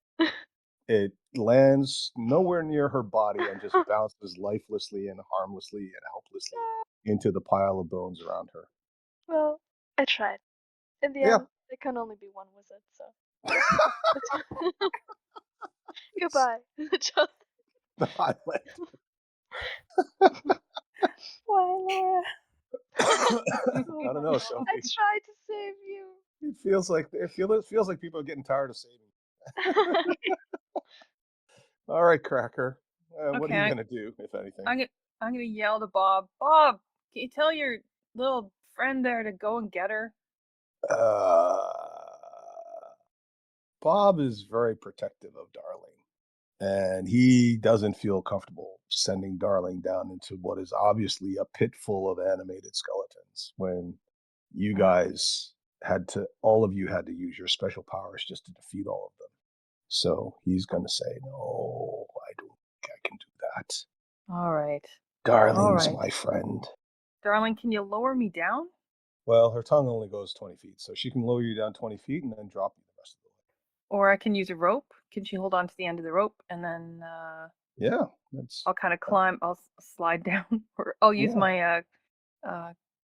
It lands nowhere near her body and just bounces lifelessly and harmlessly and helplessly into the pile of bones around her. Well, I tried. In the Yeah. end, there can only be one wizard, so. Goodbye. The highlight. Why, Laura? I don't know, Sophie. I tried to save you. It feels like people are getting tired of saving. All right, Cracker. What are you Okay. gonna do, if anything? I'm gonna yell to Bob. Bob, can you tell your little friend there to go and get her? Bob is very protective of Darling, and he doesn't feel comfortable sending Darling down into what is obviously a pit full of animated skeletons when you guys all of you had to use your special powers just to defeat all of them. So he's going to say, no, I don't think I can do that. All right. Darling's right. my friend. Darling, can you lower me down? Well, her tongue only goes 20 feet, so she can lower you down 20 feet and then drop you the rest of the way. Or I can use a rope. Can she hold on to the end of the rope and then Yeah, that's I'll kind of climb, I'll slide down, or I'll use Yeah. my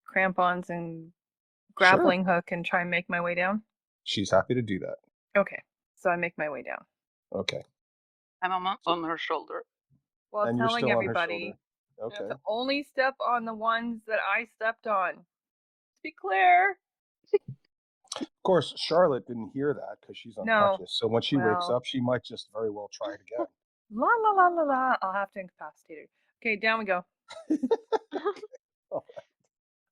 crampons and Sure. grappling hook and try and make my way down. She's happy to do that. Okay, so I make my way down. Okay. I'm on her shoulder. While And you're telling still on her everybody shoulder. Okay. to only step on the ones that I stepped on. To be clear. Of course, Charlotte didn't hear that because she's No. unconscious. So when she wakes Well. up, she might just very well try it again. La la la la la. I'll have to incapacitate her. Okay, down we go.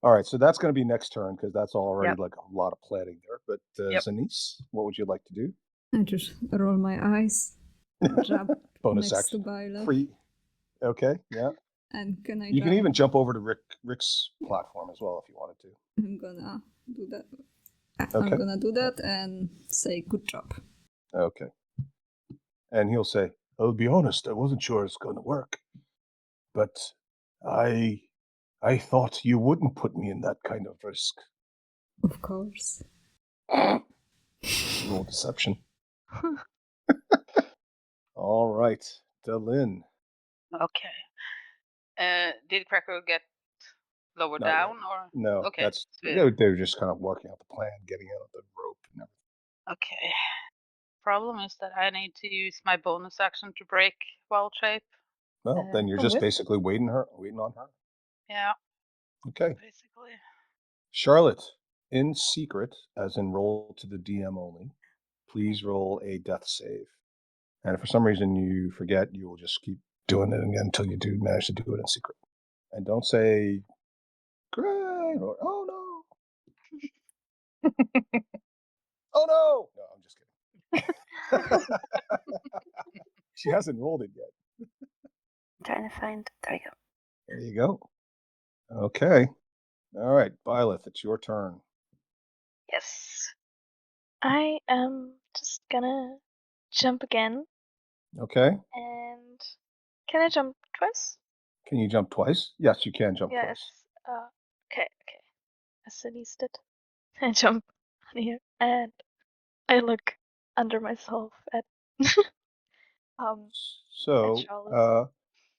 All right, so that's going to be next turn because that's already Yep. like a lot of planning there. But Yep. Zanice, what would you like to do? I just roll my eyes, jump Bonus next to action. Violet, Free. Okay, yeah. and can I You can jump? even jump over to Rick's platform as well if you wanted to. I'm gonna do that. Okay. I'm gonna do that and say good job. Okay. And he'll say, I'll be honest, I wasn't sure it's going to work. But I thought you wouldn't put me in that kind of risk. Of course. Roll deception. All right. Delin. Okay. Did Cracker get lower Not yet. down or? No, Okay. that's so- they're just kind of working out the plan, getting out of the rope and everything. Okay. Problem is that I need to use my bonus action to break wild shape. Well, then you're Oh, just with- basically waiting on her. Yeah, Okay. basically. Charlotte, in secret, as in roll to the DM only, please roll a death save. And if for some reason you forget, you will just keep doing it again until you do manage to do it in secret. And don't say, great, or oh no. Oh no! No, I'm just kidding. She hasn't rolled it yet. I'm trying to find. There we go. There you go. Okay. All right, Byleth, it's your turn. Yes. I am just gonna jump again. Okay. And can I jump twice? Can you jump twice? Yes, you can jump Yes. twice. Okay. As Denise did. I jump on here and I look under myself at So, Charlotte.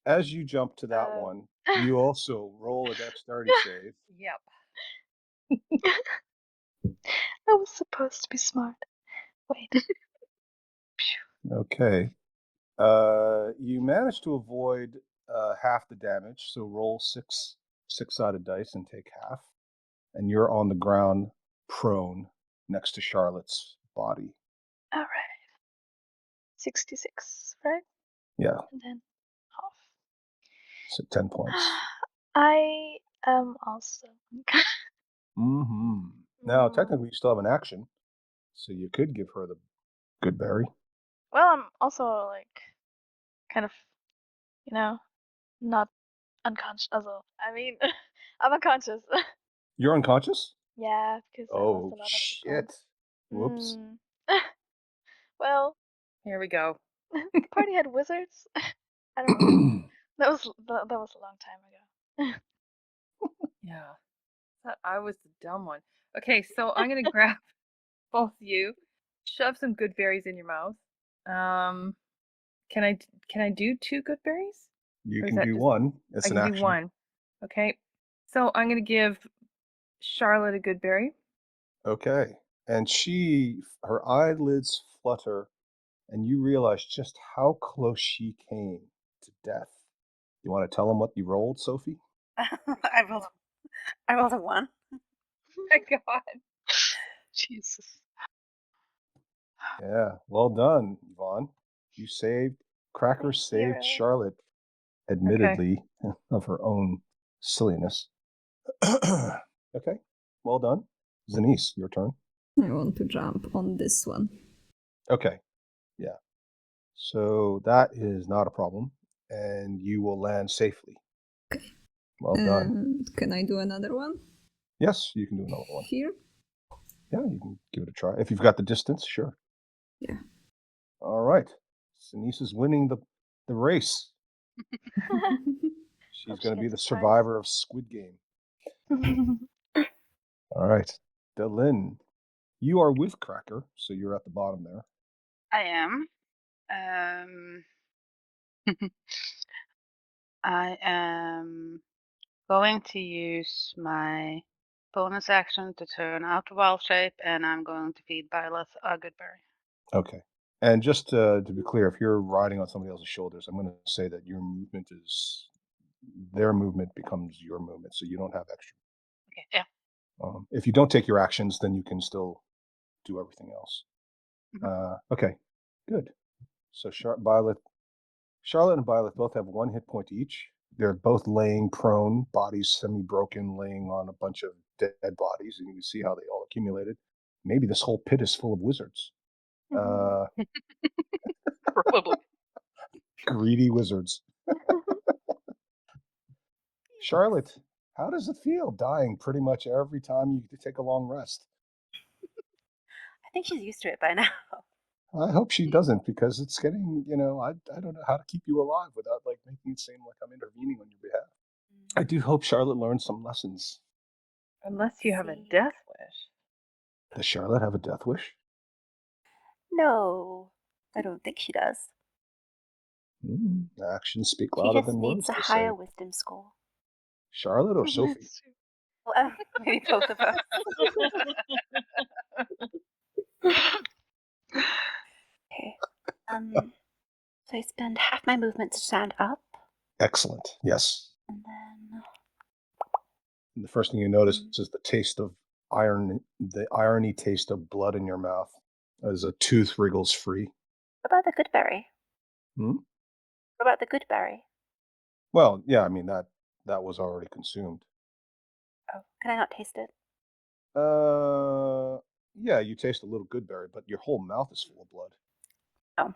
as you jump to that Uh, one, you also roll a dexterity save. Yep. I was supposed to be smart. Wait. Okay. You managed to avoid half the damage, so roll six-sided dice and take half. And you're on the ground, prone, next to Charlotte's body. Alright. 66, right? Yeah, And then half. so 10 points. I am also Mm-hmm. Now, Mm. technically, you still have an action, so you could give her the good berry. well, I'm also like kind of, not unconscious. Also, I mean, I'm unconscious. You're unconscious? Yeah, because I Oh, lost a lot of the shit. blood. Whoops. Well, Here we go. the party had wizards. I don't know. That was a long time ago. Yeah. Thought I was the dumb one. Okay, so I'm gonna grab both you, shove some good berries in your mouth. Can I do 2 good berries? You Or is can that do just- one. It's I an can action. do 1. Okay. So I'm gonna give Charlotte a good berry. Okay. And her eyelids flutter, and you realize just how close she came to death. You want to tell them what you rolled, Sophie? I rolled a 1. Oh my God. Jesus. Yeah. Well done, Yvonne. You saved, Cracker Thank saved you. Charlotte, admittedly, of her own silliness. Okay. Well done. Zanice, your turn. I want to jump on this one. Okay. Yeah. So that is not a problem, and you will land safely. Okay. Well done. And can I do another one Yes, you can do another one. here? Yeah, you can give it a try. If you've got the distance, sure. Yeah. All right. Zanice is winning the race. She's Hope she going to be gets the a prize. survivor of Squid Game. All right. Delin, you are with Cracker, so you're at the bottom there. I am. I am going to use my bonus action to turn out of wild shape, and I'm going to feed Byleth a good berry. Okay. And just to be clear, if you're riding on somebody else's shoulders, I'm going to say that your movement is their movement becomes your movement, so you don't have extra. Okay, yeah. If you don't take your actions, then you can still do everything else. Okay, good. So Charlotte and Byleth both have 1 hit point each. They're both laying prone, bodies semi-broken, laying on a bunch of dead bodies, and you can see how they all accumulated. Maybe this whole pit is full of wizards. Probably. Greedy wizards. Charlotte, how does it feel dying pretty much every time you take a long rest? I think she's used to it by now. I hope she doesn't, because it's getting, I don't know how to keep you alive without like making it seem like I'm intervening on your behalf. I do hope Charlotte learns some lessons. Unless you have a death wish. Does Charlotte have a death wish? No, I don't think she does. Actions speak She louder just than needs words, a they higher say. wisdom score. Charlotte or Sophie? That's true. Well, maybe both of us. Okay. So I spend half my movement to stand up, Excellent. Yes. and then And the first thing you notice is the taste of iron, the irony taste of blood in your mouth as a tooth wriggles free. what about the good berry? Hmm? What about the good berry? Well, yeah, I mean that was already consumed. Oh, can I not taste it? Yeah, you taste a little good berry, but your whole mouth is full of blood. Oh.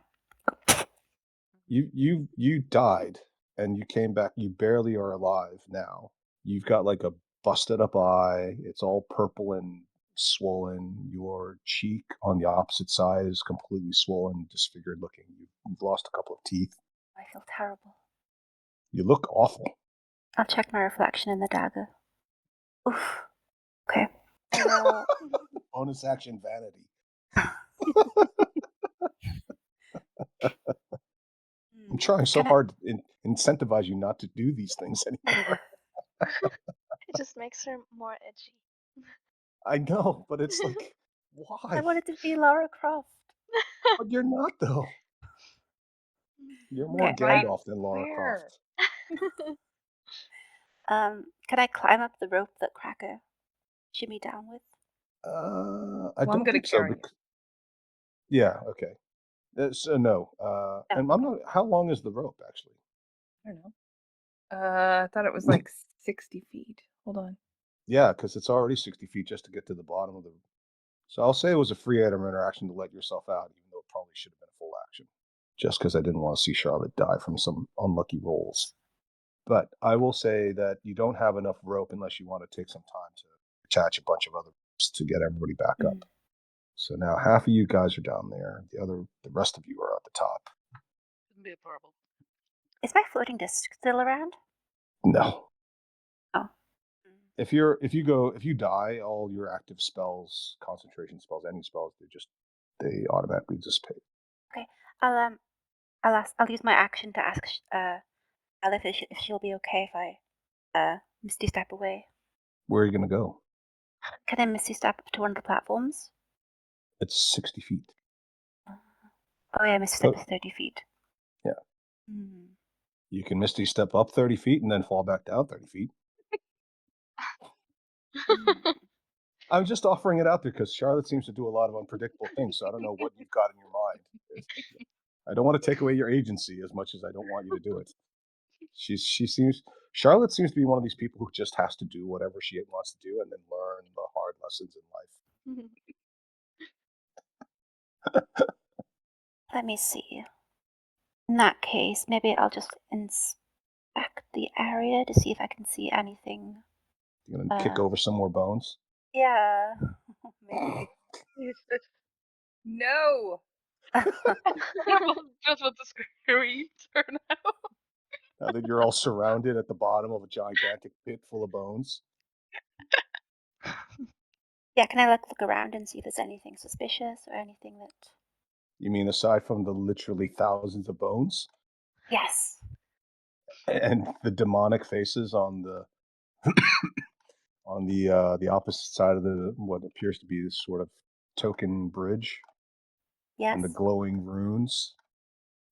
You died and you came back. You barely are alive now. You've got like a busted up eye. It's all purple and swollen. Your cheek on the opposite side is completely swollen, disfigured looking. You've lost a couple of teeth. I feel terrible. You look awful. I'll check my reflection in the dagger. Oof. Okay. Bonus action vanity. I'm trying so hard to incentivize you not to do these things anymore. It just makes her more edgy. I know, but it's like, why? I wanted to be Lara Croft. But you're not, though. You're more Okay. Gandalf than Lara Where? Croft. Can I climb up the rope that Cracker shimmy down with? I Well, don't I'm gonna think so. carry it. Yeah, okay. So no. And I'm not. How long is the rope actually? I don't know. I thought it was like 60 feet. Hold on. Yeah, because it's already 60 feet just to get to the bottom of the. So I'll say it was a free item interaction to let yourself out, even though it probably should have been a full action. Just because I didn't want to see Charlotte die from some unlucky rolls. But I will say that you don't have enough rope unless you want to take some time to attach a bunch of other ropes to get everybody back up. So now half of you guys are down there. The rest of you are at the top. Wouldn't be a problem. Is my floating disc still around? No. Oh. If you die, all your active spells, concentration spells, any spells, they automatically dissipate. Okay. I'll use my action to ask Aleph if she'll be okay if I misty step away. Where are you gonna go? Can I misty step up to one of the platforms? It's 60 feet. Oh yeah, misty step is 30 feet. Yeah. You can misty step up 30 feet and then fall back down 30 feet. I'm just offering it out there because Charlotte seems to do a lot of unpredictable things, so I don't know what you've got in your mind. I don't want to take away your agency as much as I don't want you to do it. Charlotte seems to be one of these people who just has to do whatever she wants to do and then learn the hard lessons in life. Let me see. In that case, maybe I'll just inspect the area to see if I can see anything. You're gonna kick over some more bones? Yeah. Maybe. No. I just want to scream turn out. Now that you're all surrounded at the bottom of a gigantic pit full of bones. Yeah, can I look around and see if there's anything suspicious or anything that? You mean aside from the literally thousands of bones Yes. and the demonic faces on the the opposite side of the what appears to be this sort of token bridge Yes. and the glowing runes?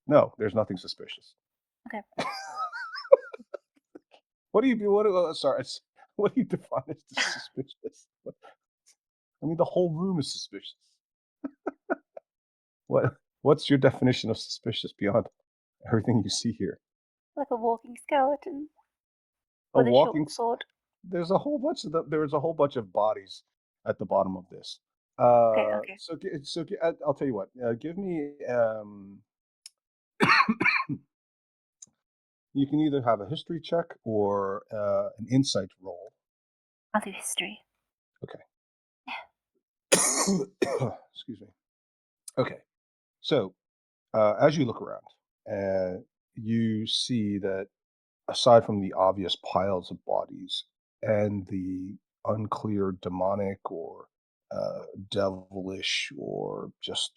No, there's nothing suspicious. Okay. What do you what? Sorry, what do you define as suspicious? I mean, the whole room is suspicious. What's your definition of suspicious beyond everything you see here? Like a walking skeleton A with a walking. short sword. There's a whole bunch of there's a whole bunch of bodies at the bottom of this. Okay. I'll tell you what. Give me. You can either have a history check or an insight roll. I'll do history. Okay. Excuse me. Okay. So, as you look around, you see that aside from the obvious piles of bodies and the unclear demonic or devilish or just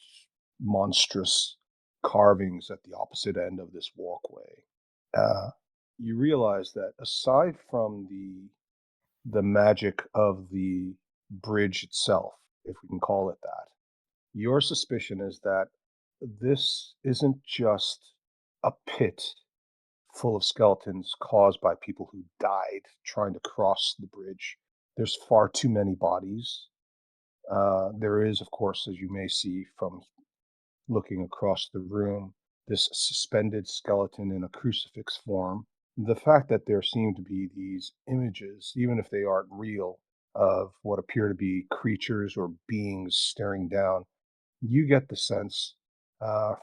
monstrous carvings at the opposite end of this walkway, you realize that aside from the magic of the bridge itself, if we can call it that, your suspicion is that this isn't just a pit full of skeletons caused by people who died trying to cross the bridge. There's far too many bodies. There is, of course, as you may see from looking across the room, this suspended skeleton in a crucifix form. The fact that there seem to be these images, even if they aren't real, of what appear to be creatures or beings staring down, you get the sense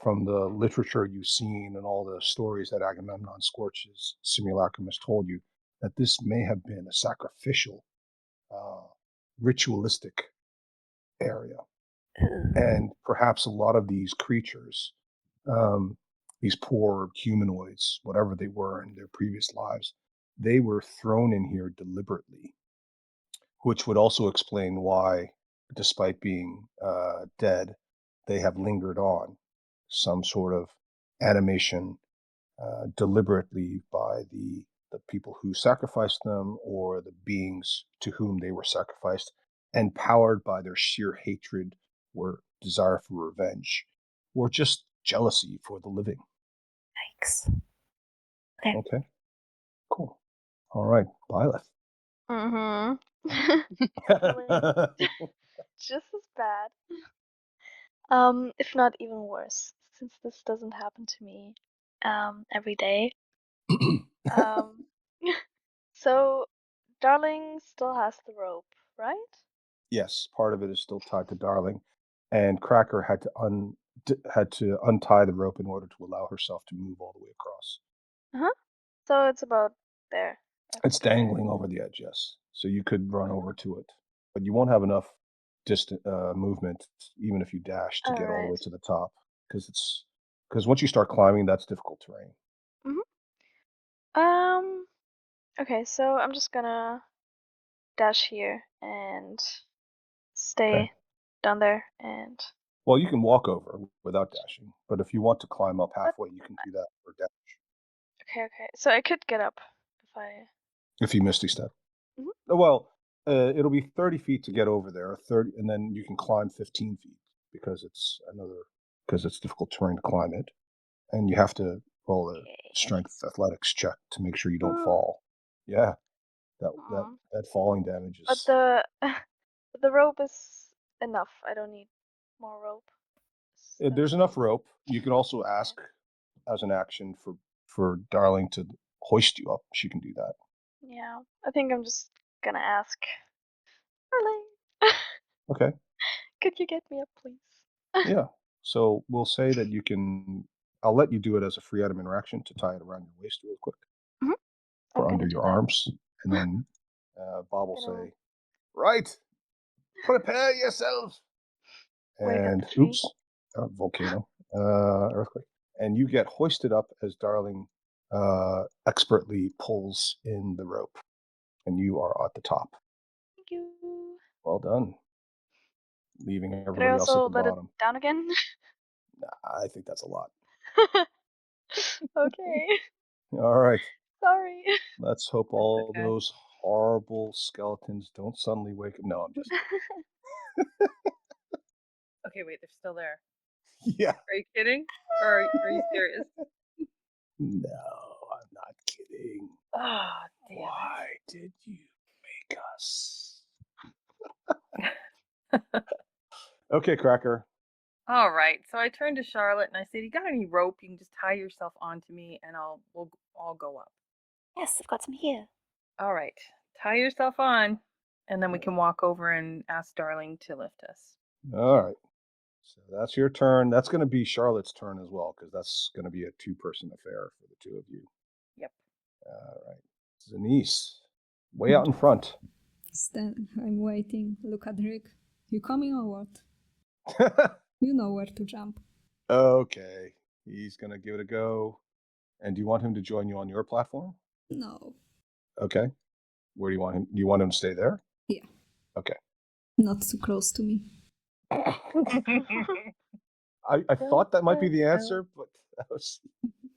from the literature you've seen and all the stories that Agamemnon Scorch's simulacrum has told you that this may have been a sacrificial, uh, ritualistic area. And perhaps a lot of these creatures, um, these poor humanoids, whatever they were in their previous lives, they were thrown in here deliberately, which would also explain why, despite being dead, they have lingered on. Some sort of animation deliberately by the people who sacrificed them or the beings to whom they were sacrificed, and powered by their sheer hatred or desire for revenge or just jealousy for the living. Yikes. Okay. Okay, cool. All right, Byleth. Mm-hmm. Just as bad. If not even worse, since this doesn't happen to me every day. Um so Darling still has the rope, right? Yes, part of it is still tied to Darling, and Cracker had to untie the rope in order to allow herself to move all the way across. Uh-huh. So it's about there. It's dangling over the edge, yes. So you could run over to it, but you won't have enough distant movement, even if you dash, to get all the way Alright. to the top, because once you start climbing, that's difficult terrain. Um okay, so I'm just gonna dash here and stay Okay. down there and Well, you can walk over without dashing, but if you want to climb up halfway, you can do that or dash okay. So I could get up if I if you misty step. Mhm. Well, it'll be 30 feet to get over there, 30, and then you can climb 15 feet because it's difficult terrain to climb it, and you have to roll a Okay. strength athletics check to make sure you don't Mm. fall. Yeah, that Mm. falling damage But is. the rope is enough. I don't need more rope. There's enough rope. You can also ask as an action for Darling to hoist you up. She can do that. Yeah, I think I'm just gonna ask. Darling, Okay. could you get me up, please? Yeah. So we'll say that you can. I'll let you do it as a free item interaction to tie it around your waist real quick Mhm. I'm or gonna under do your that. arms, and then Bob will Gonna say, "Right, prepare yourself." wave at And the tree. oops, volcano, earthquake, and you get hoisted up as Darling expertly pulls in the rope, and you are at the top. Thank you. Well done. Leaving Could I everybody else at also the let it bottom. down again? I think that's a lot. Okay. All right. Sorry. Let's hope all okay. those horrible skeletons don't suddenly wake up. No, I'm just Okay, wait, they're still there. yeah. Are you kidding? Or are you serious? No, I'm not kidding. Oh, damn Why did you make us? it. Okay, Cracker. All right. So I turned to Charlotte and I said, "You got any rope? You can just tie yourself onto me, and we'll all go up." Yes, I've got some here. All right. Tie yourself on, and then we can walk over and ask Darling to lift us. All right. So that's your turn. That's going to be Charlotte's turn as well, because that's going to be a two-person affair for the two of you. Yep. All right. Zanice, way out in front. I'm waiting. Look at Rick. You coming or what? You know where to jump. Okay. He's going to give it a go. And do you want him to join you on your platform? No. Okay. Where do you want him? You want him to stay there? Yeah. Okay. Not too close to me. I thought that might be the answer, but that was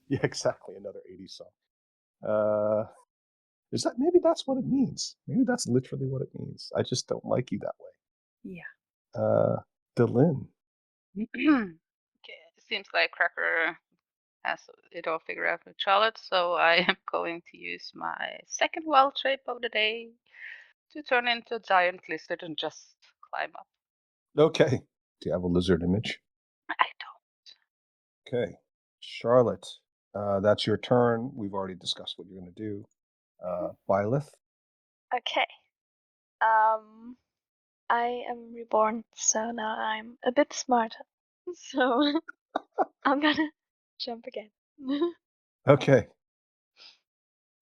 yeah, exactly, another 80s song. Is that maybe that's what it means? Maybe that's literally what it means. I just don't like you that way. Yeah. Delin. Okay, it seems like Cracker has it all figured out with Charlotte, so I am going to use my second wild shape of the day to turn into a giant lizard and just climb up. Okay. Do you have a lizard image? I don't. Okay. Charlotte, that's your turn. We've already discussed what you're going to do. Byleth. Okay. I am reborn, so now I'm a bit smarter. So I'm gonna jump again. Okay.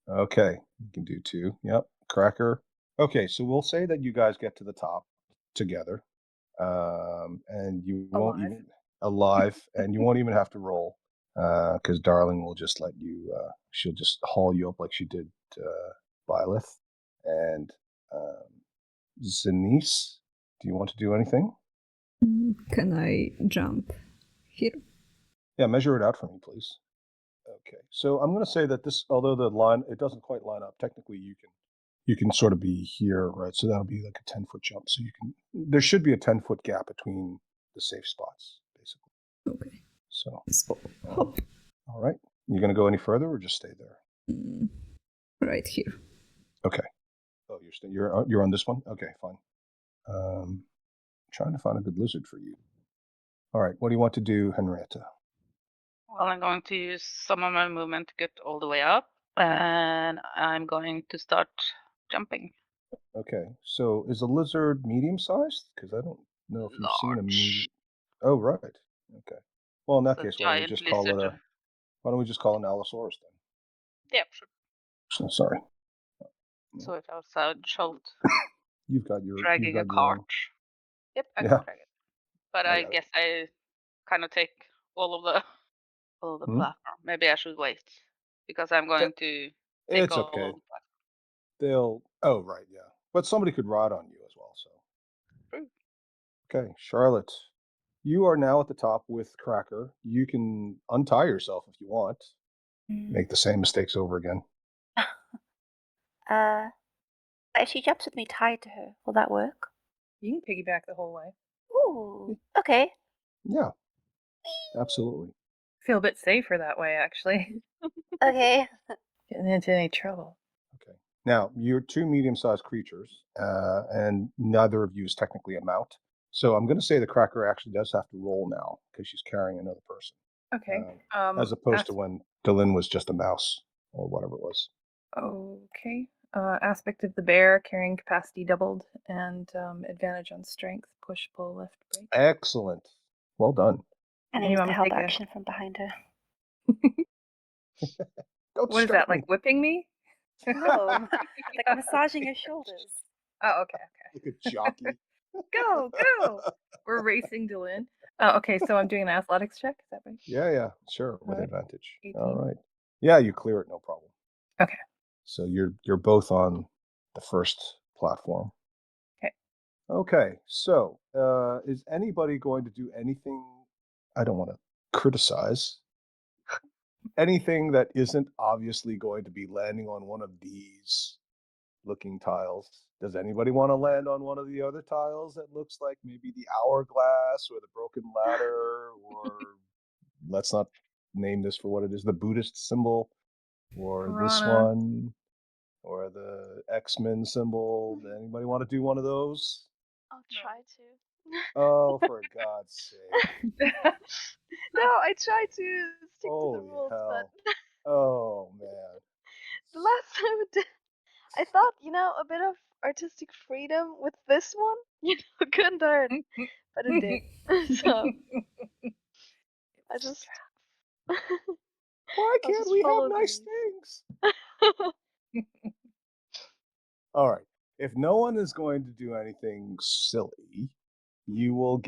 Okay. You can do two. Yep. Cracker. Okay, so we'll say that you guys get to the top together. And you won't Alive. even alive, and you won't even have to roll, because Darling will just let you. She'll just haul you up like she did Byleth. And Zanice, do you want to do anything? Can I jump here? Yeah, measure it out for me, please. Okay, so I'm going to say that this, although the line it doesn't quite line up, technically you can sort of be here, right? So that'll be like a 10-foot jump. So there should be a 10-foot gap between the safe spots, basically. Okay. So, Hop. all right. You going to go any further or just stay there? Right here. Okay. Oh, you're on this one? Okay, fine. Trying to find a good lizard for you. All right. What do you want to do, Henrietta? Well, I'm going to use some of my movement to get all the way up, and I'm going to start jumping. Okay. So is a lizard medium-sized? Because I don't know if you've seen a medium. Large. Oh, right. Okay. Well, in that It's a case, why don't we giant just call it lizard. why don't we just call it an Allosaurus then? Yeah, sure. So sorry. So it outside Schult You've got your dragging a own. cart. Yep, I Yeah. can drag it. But I I got it. guess I kind of take all of the platform. Maybe I should wait because I'm going to take It's all okay. of the platform. Oh, right, yeah. But somebody could ride on you as well, so. True. Okay, Charlotte, you are now at the top with Cracker. You can untie yourself if you want. Make the same mistakes over again. If she jumps with me tied to her, will that work? You can piggyback the whole way. Ooh, okay. Yeah, absolutely. Feel a bit safer that way, actually. Okay. Getting into any trouble. Okay. Now, you're two medium-sized creatures, and neither of you is technically a mount. So I'm going to say the Cracker actually does have to roll now because she's carrying another person. Okay. As opposed to when Dylan was just a mouse or whatever it was. Okay. Aspect of the bear, carrying capacity doubled, and advantage on strength, push, pull, lift, break. Excellent. Well done. And I used the held action from behind her. What is that, like whipping me? No, like massaging her shoulders. Oh, okay. Like a jockey. Go! We're racing Dylan. Oh, okay, so I'm doing an athletics check, is that right? Yeah, sure, with All right. advantage. 18. All right. Yeah, you clear it, no problem. Okay. So you're both on the first platform. Okay. Okay. So is anybody going to do anything? I don't want to criticize anything that isn't obviously going to be landing on one of these looking tiles. Does anybody want to land on one of the other tiles that looks like maybe the hourglass or the broken ladder, or let's not name this for what it is, the Buddhist symbol, or this Piranha. one, or the X-Men symbol? Does anybody want to do one of those? I'll try to. Oh, for God's sake. No, I try to stick to the Holy rules, hell. but Oh, man. the last time I thought, a bit of artistic freedom with this one, couldn't hurt, but it did. So I just, Why I'll can't just we have follow nice these. things? All right. If no one is going to do anything silly, you will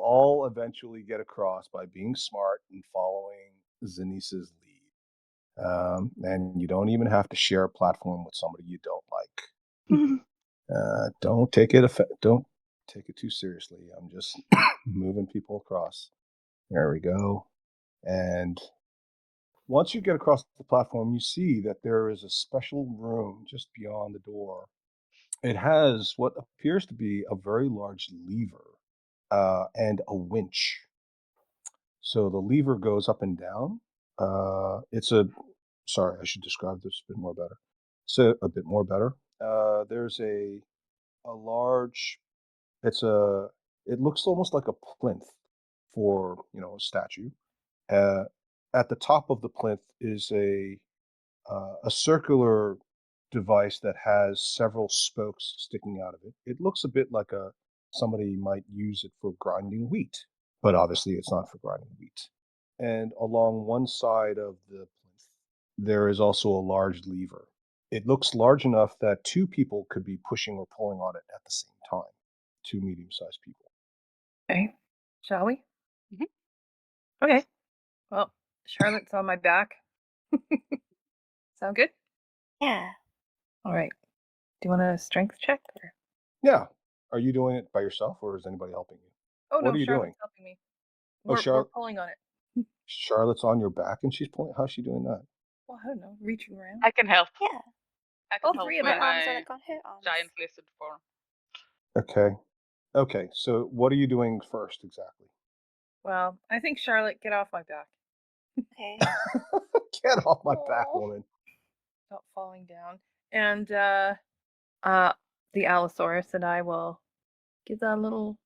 all eventually get across by being smart and following Zanice's lead. And you don't even have to share a platform with somebody you don't like. Don't take it too seriously. I'm just moving people across. There we go. And once you get across the platform, you see that there is a special room just beyond the door. It has what appears to be a very large lever and a winch. So the lever goes up and down. Sorry, I should describe this a bit more better. So a bit more better. There's a large. It's a. It looks almost like a plinth for a statue. Uh, at the top of the plinth is a circular device that has several spokes sticking out of it. It looks a bit like somebody might use it for grinding wheat, but obviously it's not for grinding wheat. And along one side of the plinth, there is also a large lever. It looks large enough that two people could be pushing or pulling on it at the same time. Two medium-sized people. Okay. Shall we? Mhm. Okay. Well, Charlotte's on my back. Sound good? Yeah. All right. Do you want a strength check? Or... Yeah. Are you doing it by yourself, or is anybody helping you? Oh, What no, are you Charlotte's doing? helping me. Oh, We're pulling on it. Charlotte's on your back and she's pulling. How's she doing that? Well, I don't know. Reaching around. I can help. Yeah. I All can help three of with My us. arms are my like on her arms. giant lizard form. Okay. Okay. So what are you doing first exactly? Well, I think Charlotte, get off my back. Okay. Get off my back, Aw. woman. Stop falling down. And the Allosaurus and I will give that a little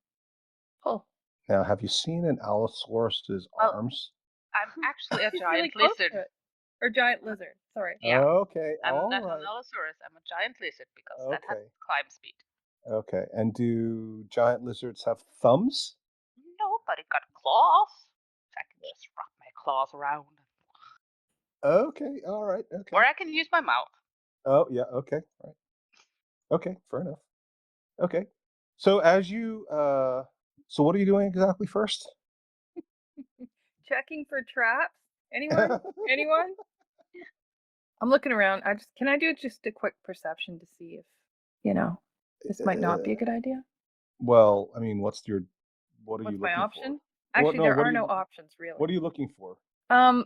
pull. Now, have you seen an Allosaurus's Well, arms? I'm actually a He's giant really close lizard. to it. Or giant lizard. Sorry. Yeah. Okay. I'm All not an right. Allosaurus. I'm a giant lizard because that has Okay. climb speed. Okay. And do giant lizards have thumbs? No, but it got claws. So I can just wrap my claws around. Okay. All right. Okay. Or I can use my mouth. Oh, yeah. Okay. All right. Okay. Fair enough. Okay. So so what are you doing exactly first? Checking for traps. Anyone? Anyone? I'm looking around. Can I do just a quick perception to see if, this might not be a good idea? Well, I mean, what are you What's looking my for? option? Actually, no, there what are are no you options really. What are you looking for?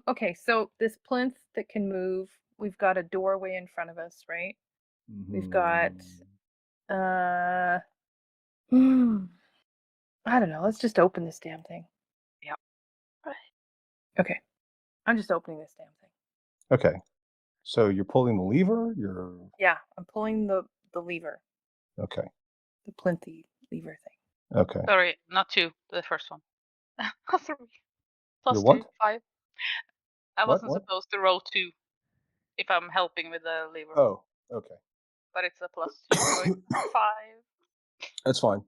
Okay, so this plinth that can move, we've got a doorway in front of us, right? We've got Mhm. I don't know, let's just open this damn thing. Yep. Right. Okay. I'm just opening this damn thing. Okay. So you're pulling the lever? Yeah, I'm pulling the lever. Okay. The plinthy lever thing. Okay. Sorry, not 2. The first one. 3. Plus Your 2, what? 5. I What? wasn't supposed to roll 2 if I'm helping with the lever. Oh, okay. But it's a plus 2, so it's 5. That's fine.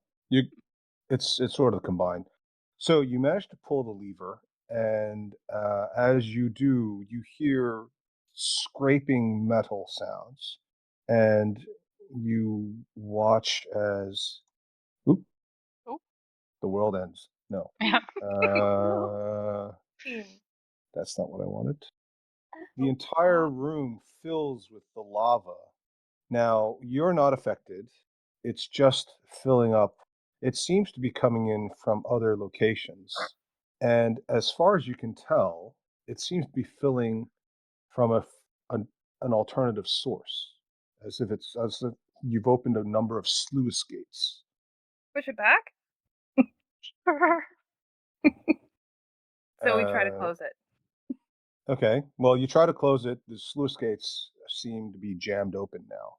It's sort of combined. So you manage to pull the lever, and as you do, you hear scraping metal sounds, and you watch as oop, Oop. the world ends. No. Yeah. Uh, Team. that's not what I wanted. The entire room fills with the lava. Now, you're not affected. It's just filling up. It seems to be coming in from other locations. And as far as you can tell, it seems to be filling from an, an alternative source, as if you've opened a number of sluice gates. Push it back. So we try to Uh, close it. okay, well, you try to close it. The sluice gates seem to be jammed open now.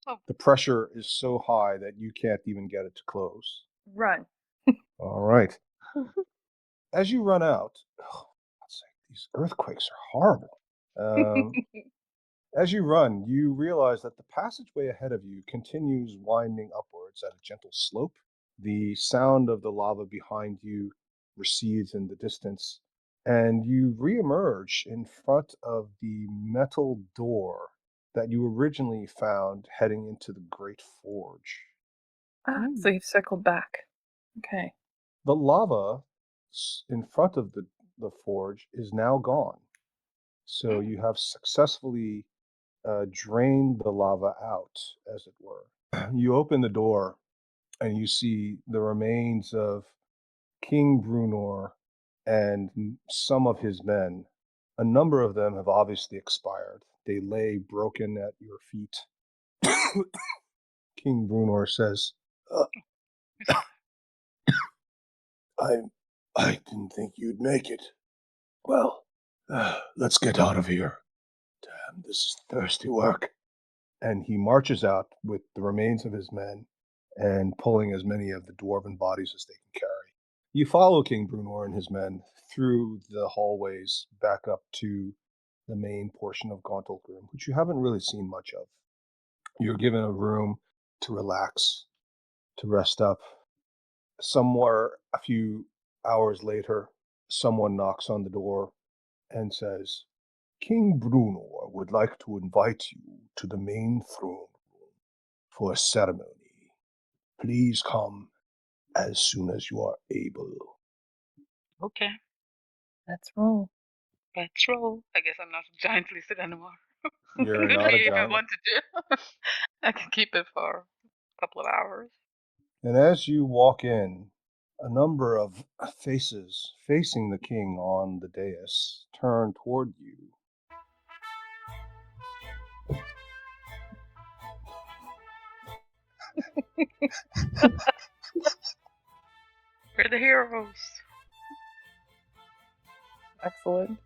Oh. The pressure is so high that you can't even get it to close. Run. All right. As you run out, oh, God's sake, these earthquakes are horrible. As you run, you realize that the passageway ahead of you continues winding upwards at a gentle slope. The sound of the lava behind you recedes in the distance, and you reemerge in front of the metal door that you originally found heading into the Great Forge. So you've circled back. Okay. The lava in front of the forge is now gone. So you have successfully drained the lava out, as it were. You open the door and you see the remains of King Brunor and some of his men. A number of them have obviously expired. They lay broken at your feet. King Brunor says, I didn't think you'd make it. Well, let's get out of here. Damn, this is thirsty work. And he marches out with the remains of his men and pulling as many of the dwarven bodies as they can carry. You follow King Brunor and his men through the hallways back up to the main portion of Gauntlgrim, which you haven't really seen much of. You're given a room to relax, to rest up. Somewhere a few hours later, someone knocks on the door and says, King Brunor would like to invite you to the main throne room for a ceremony. Please come as soon as you are able. Okay, Let's roll. let's roll. I guess I'm not a giant lizard anymore. You're Could not a be if I giant. wanted to. I can keep it for a couple of hours. And as you walk in, a number of faces facing the king on the dais turn toward you. We're the heroes. Excellent.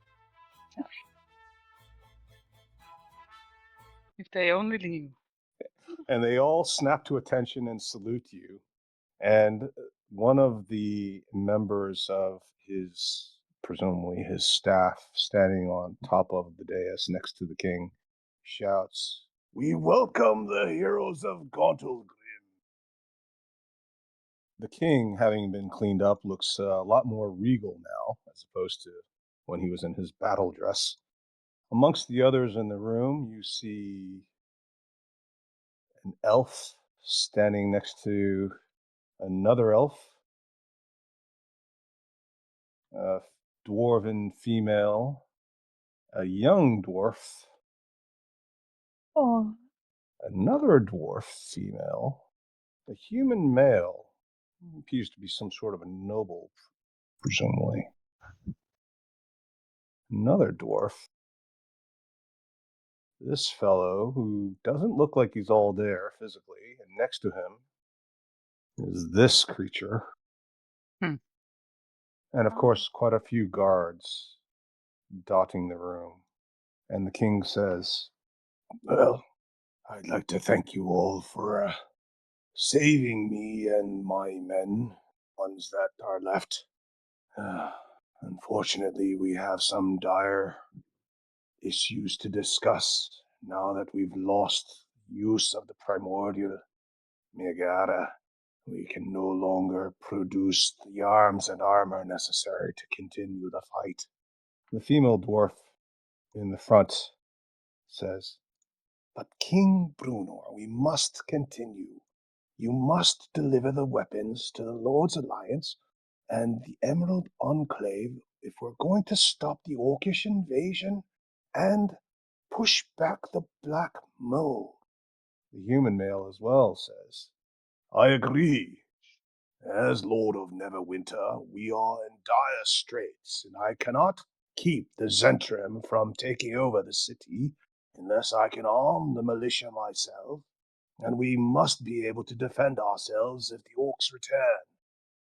If they only knew. And they all snap to attention and salute you. And one of the members of his, presumably his staff, standing on top of the dais next to the king, shouts, We welcome the heroes of Gauntlgrim. The king, having been cleaned up, looks a lot more regal now, as opposed to when he was in his battle dress. Amongst the others in the room, you see an elf standing next to another elf, a dwarven female, a young dwarf, Oh, another dwarf female, a human male, who appears to be some sort of a noble, presumably, another dwarf, this fellow who doesn't look like he's all there physically, and next to him is this creature. Hmm. And of course, quite a few guards dotting the room. And the king says, Well, I'd like to thank you all for saving me and my men, ones that are left. Unfortunately, we have some dire issues to discuss now that we've lost use of the primordial Megara. We can no longer produce the arms and armor necessary to continue the fight. The female dwarf in the front says, But King Brunor, we must continue. You must deliver the weapons to the Lord's Alliance and the Emerald Enclave if we're going to stop the Orcish invasion and push back the black mold. The human male as well says, I agree. As Lord of Neverwinter, we are in dire straits, and I cannot keep the Zentrum from taking over the city unless I can arm the militia myself, and we must be able to defend ourselves if the orcs return.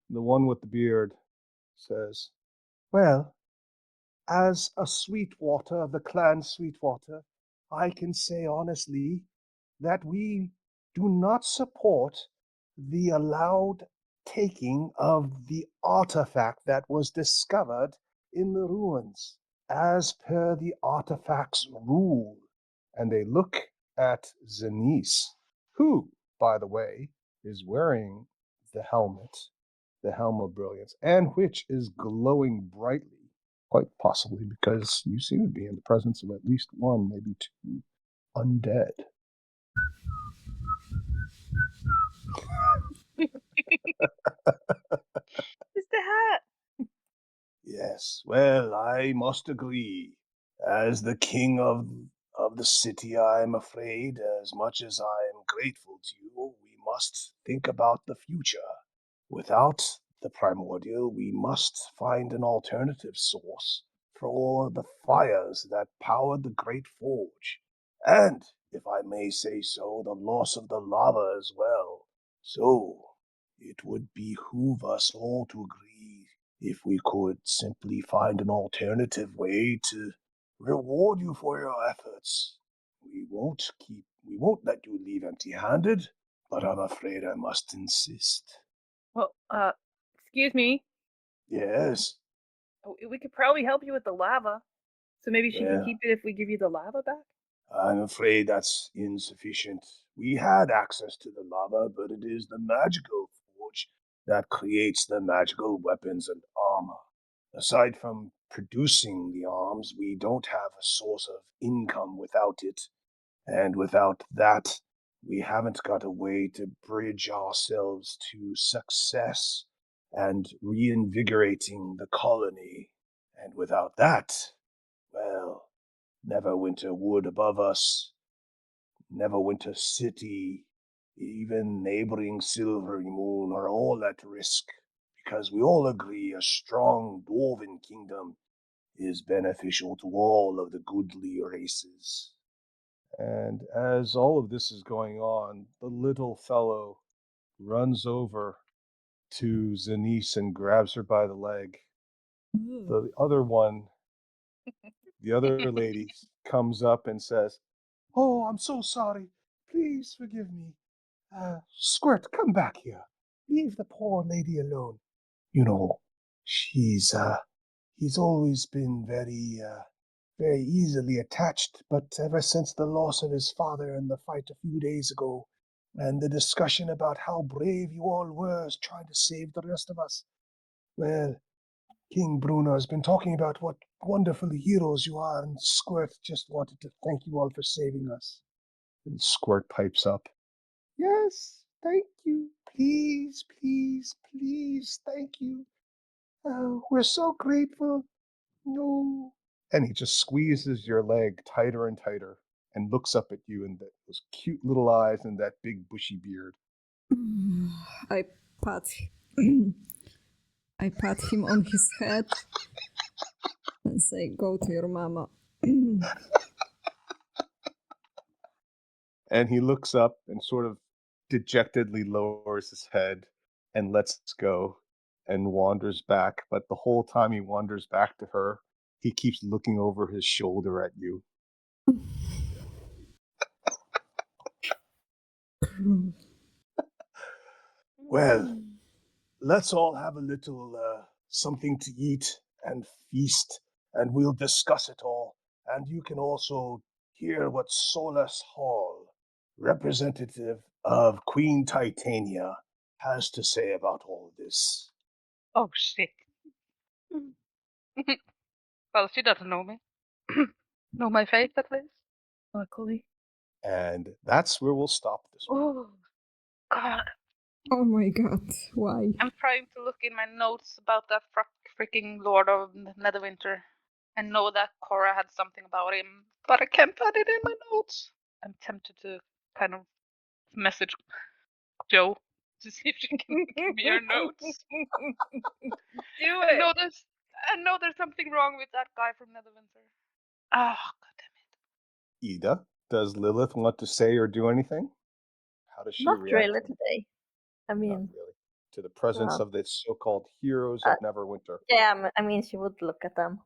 The one with the beard says, Well, as a Sweetwater of the clan Sweetwater, I can say honestly that we do not support the allowed taking of the artifact that was discovered in the ruins, as per the artifact's rule. And they look at Zenice, who, by the way, is wearing the helmet, the Helm of Brilliance, and which is glowing brightly, quite possibly because you seem to be in the presence of at least one, maybe two undead. Mr. Hat. Yes, well, I must agree. As the king of the city, I am afraid, as much as I am grateful to you, we must think about the future. Without the primordial, we must find an alternative source for the fires that powered the Great Forge. And, if I may say so, the loss of the lava as well. So, it would behoove us all to agree if we could simply find an alternative way to reward you for your efforts. We won't let you leave empty-handed, but I'm afraid I must insist. Well, excuse me. Yes, We could probably help you with the lava. So maybe she can well, keep it if we give you the lava back? I'm afraid that's insufficient. We had access to the lava, but it is the magical forge that creates the magical weapons and armor. Aside from producing the arms, we don't have a source of income without it. And without that, we haven't got a way to bridge ourselves to success and reinvigorating the colony. And without that, well, Neverwinter Wood above us, Neverwinter City, even neighboring Silvery Moon are all at risk, because we all agree a strong dwarven kingdom is beneficial to all of the goodly races. And as all of this is going on, the little fellow runs over to Zenice and grabs her by the leg. The other one, the other lady, comes up and says, Oh, I'm so sorry. Please forgive me. Squirt, come back here. Leave the poor lady alone. You know, he's always been very easily attached, but ever since the loss of his father and the fight a few days ago, and the discussion about how brave you all were trying to save the rest of us, well, King Bruno has been talking about what wonderful heroes you are, and Squirt just wanted to thank you all for saving us. And Squirt pipes up, Yes, thank you. Please, please, please, thank you. We're so grateful. No. And he just squeezes your leg tighter and tighter and looks up at you in those cute little eyes and that big bushy beard. I pat I pat him on his head and say, Go to your mama. And he looks up and sort of dejectedly lowers his head and lets go and wanders back. But the whole time he wanders back to her, he keeps looking over his shoulder at you. Well, let's all have a little something to eat and feast, and we'll discuss it all. And you can also hear what Solus Hall, representative of Queen Titania, has to say about all this. Oh shit. Well, she doesn't know me. Know my face at least. Luckily. And that's where we'll stop this one. Oh God. Oh my god, why? I'm trying to look in my notes about that freaking Lord of Netherwinter. I know that Cora had something about him, but I can't find it in my notes. I'm tempted to kind of message Joe to see if she can give me her notes. Do I it. know there's something wrong with that guy from Netherwinter. Oh, God damn it. Ida, does Lilith want to say or do anything? How does she Not react? really today. I Not mean, really. To the presence no. of the so-called heroes of Neverwinter. Yeah, I mean, she would look at them,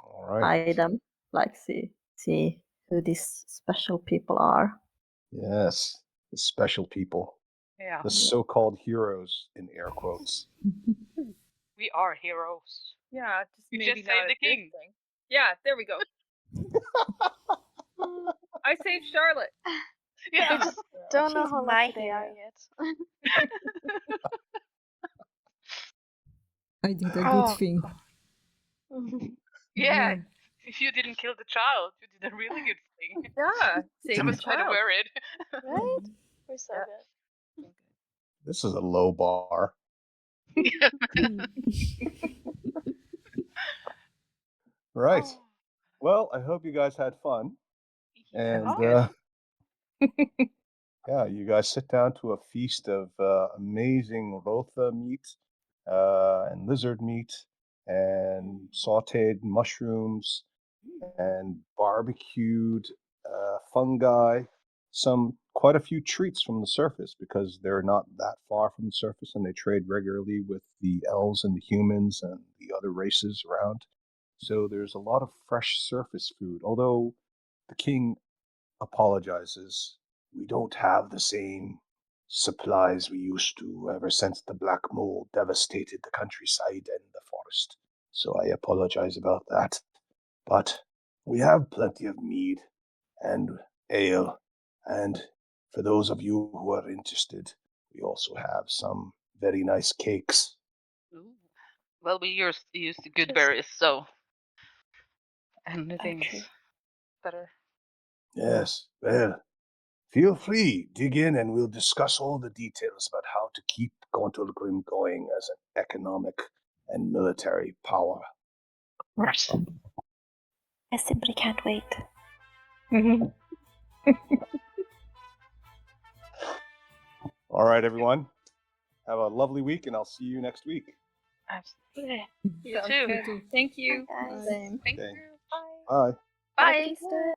All right. eye them, like see who these special people are. Yes, the special people. Yeah, The so-called heroes, in air quotes. we are heroes. Yeah, just You maybe just not saved the at this king. thing. Yeah, there we go. I saved Charlotte. Yes. Don't know She's how my lucky they are hero. yet. I did a good Oh, thing. Yeah. If you didn't kill the child, you did a really good thing. Yeah, I saved was the kind of child. worried. Right? We're so Yeah. good. This is a low bar. Right. Oh, Well, I hope you guys had fun. And yeah. yeah, you guys sit down to a feast of amazing rotha meat and lizard meat and sauteed mushrooms and barbecued fungi, quite a few treats from the surface because they're not that far from the surface and they trade regularly with the elves and the humans and the other races around. So there's a lot of fresh surface food, although the king apologizes. We don't have the same supplies we used to ever since the black mold devastated the countryside and the forest. So I apologize about that. But we have plenty of mead and ale, and for those of you who are interested, we also have some very nice cakes. Ooh. Well, we used the good Just- berries, so anything's true. better. Yes, well, feel free, dig in, and we'll discuss all the details about how to keep Gauntlgrim going as an economic and military power. Yes. I simply can't wait. All right, everyone. Have a lovely week, and I'll see you next week. Absolutely. You Sounds too. good. Thank you. Guys. Same. Thank Okay. you. Bye. Bye. Happy Easter.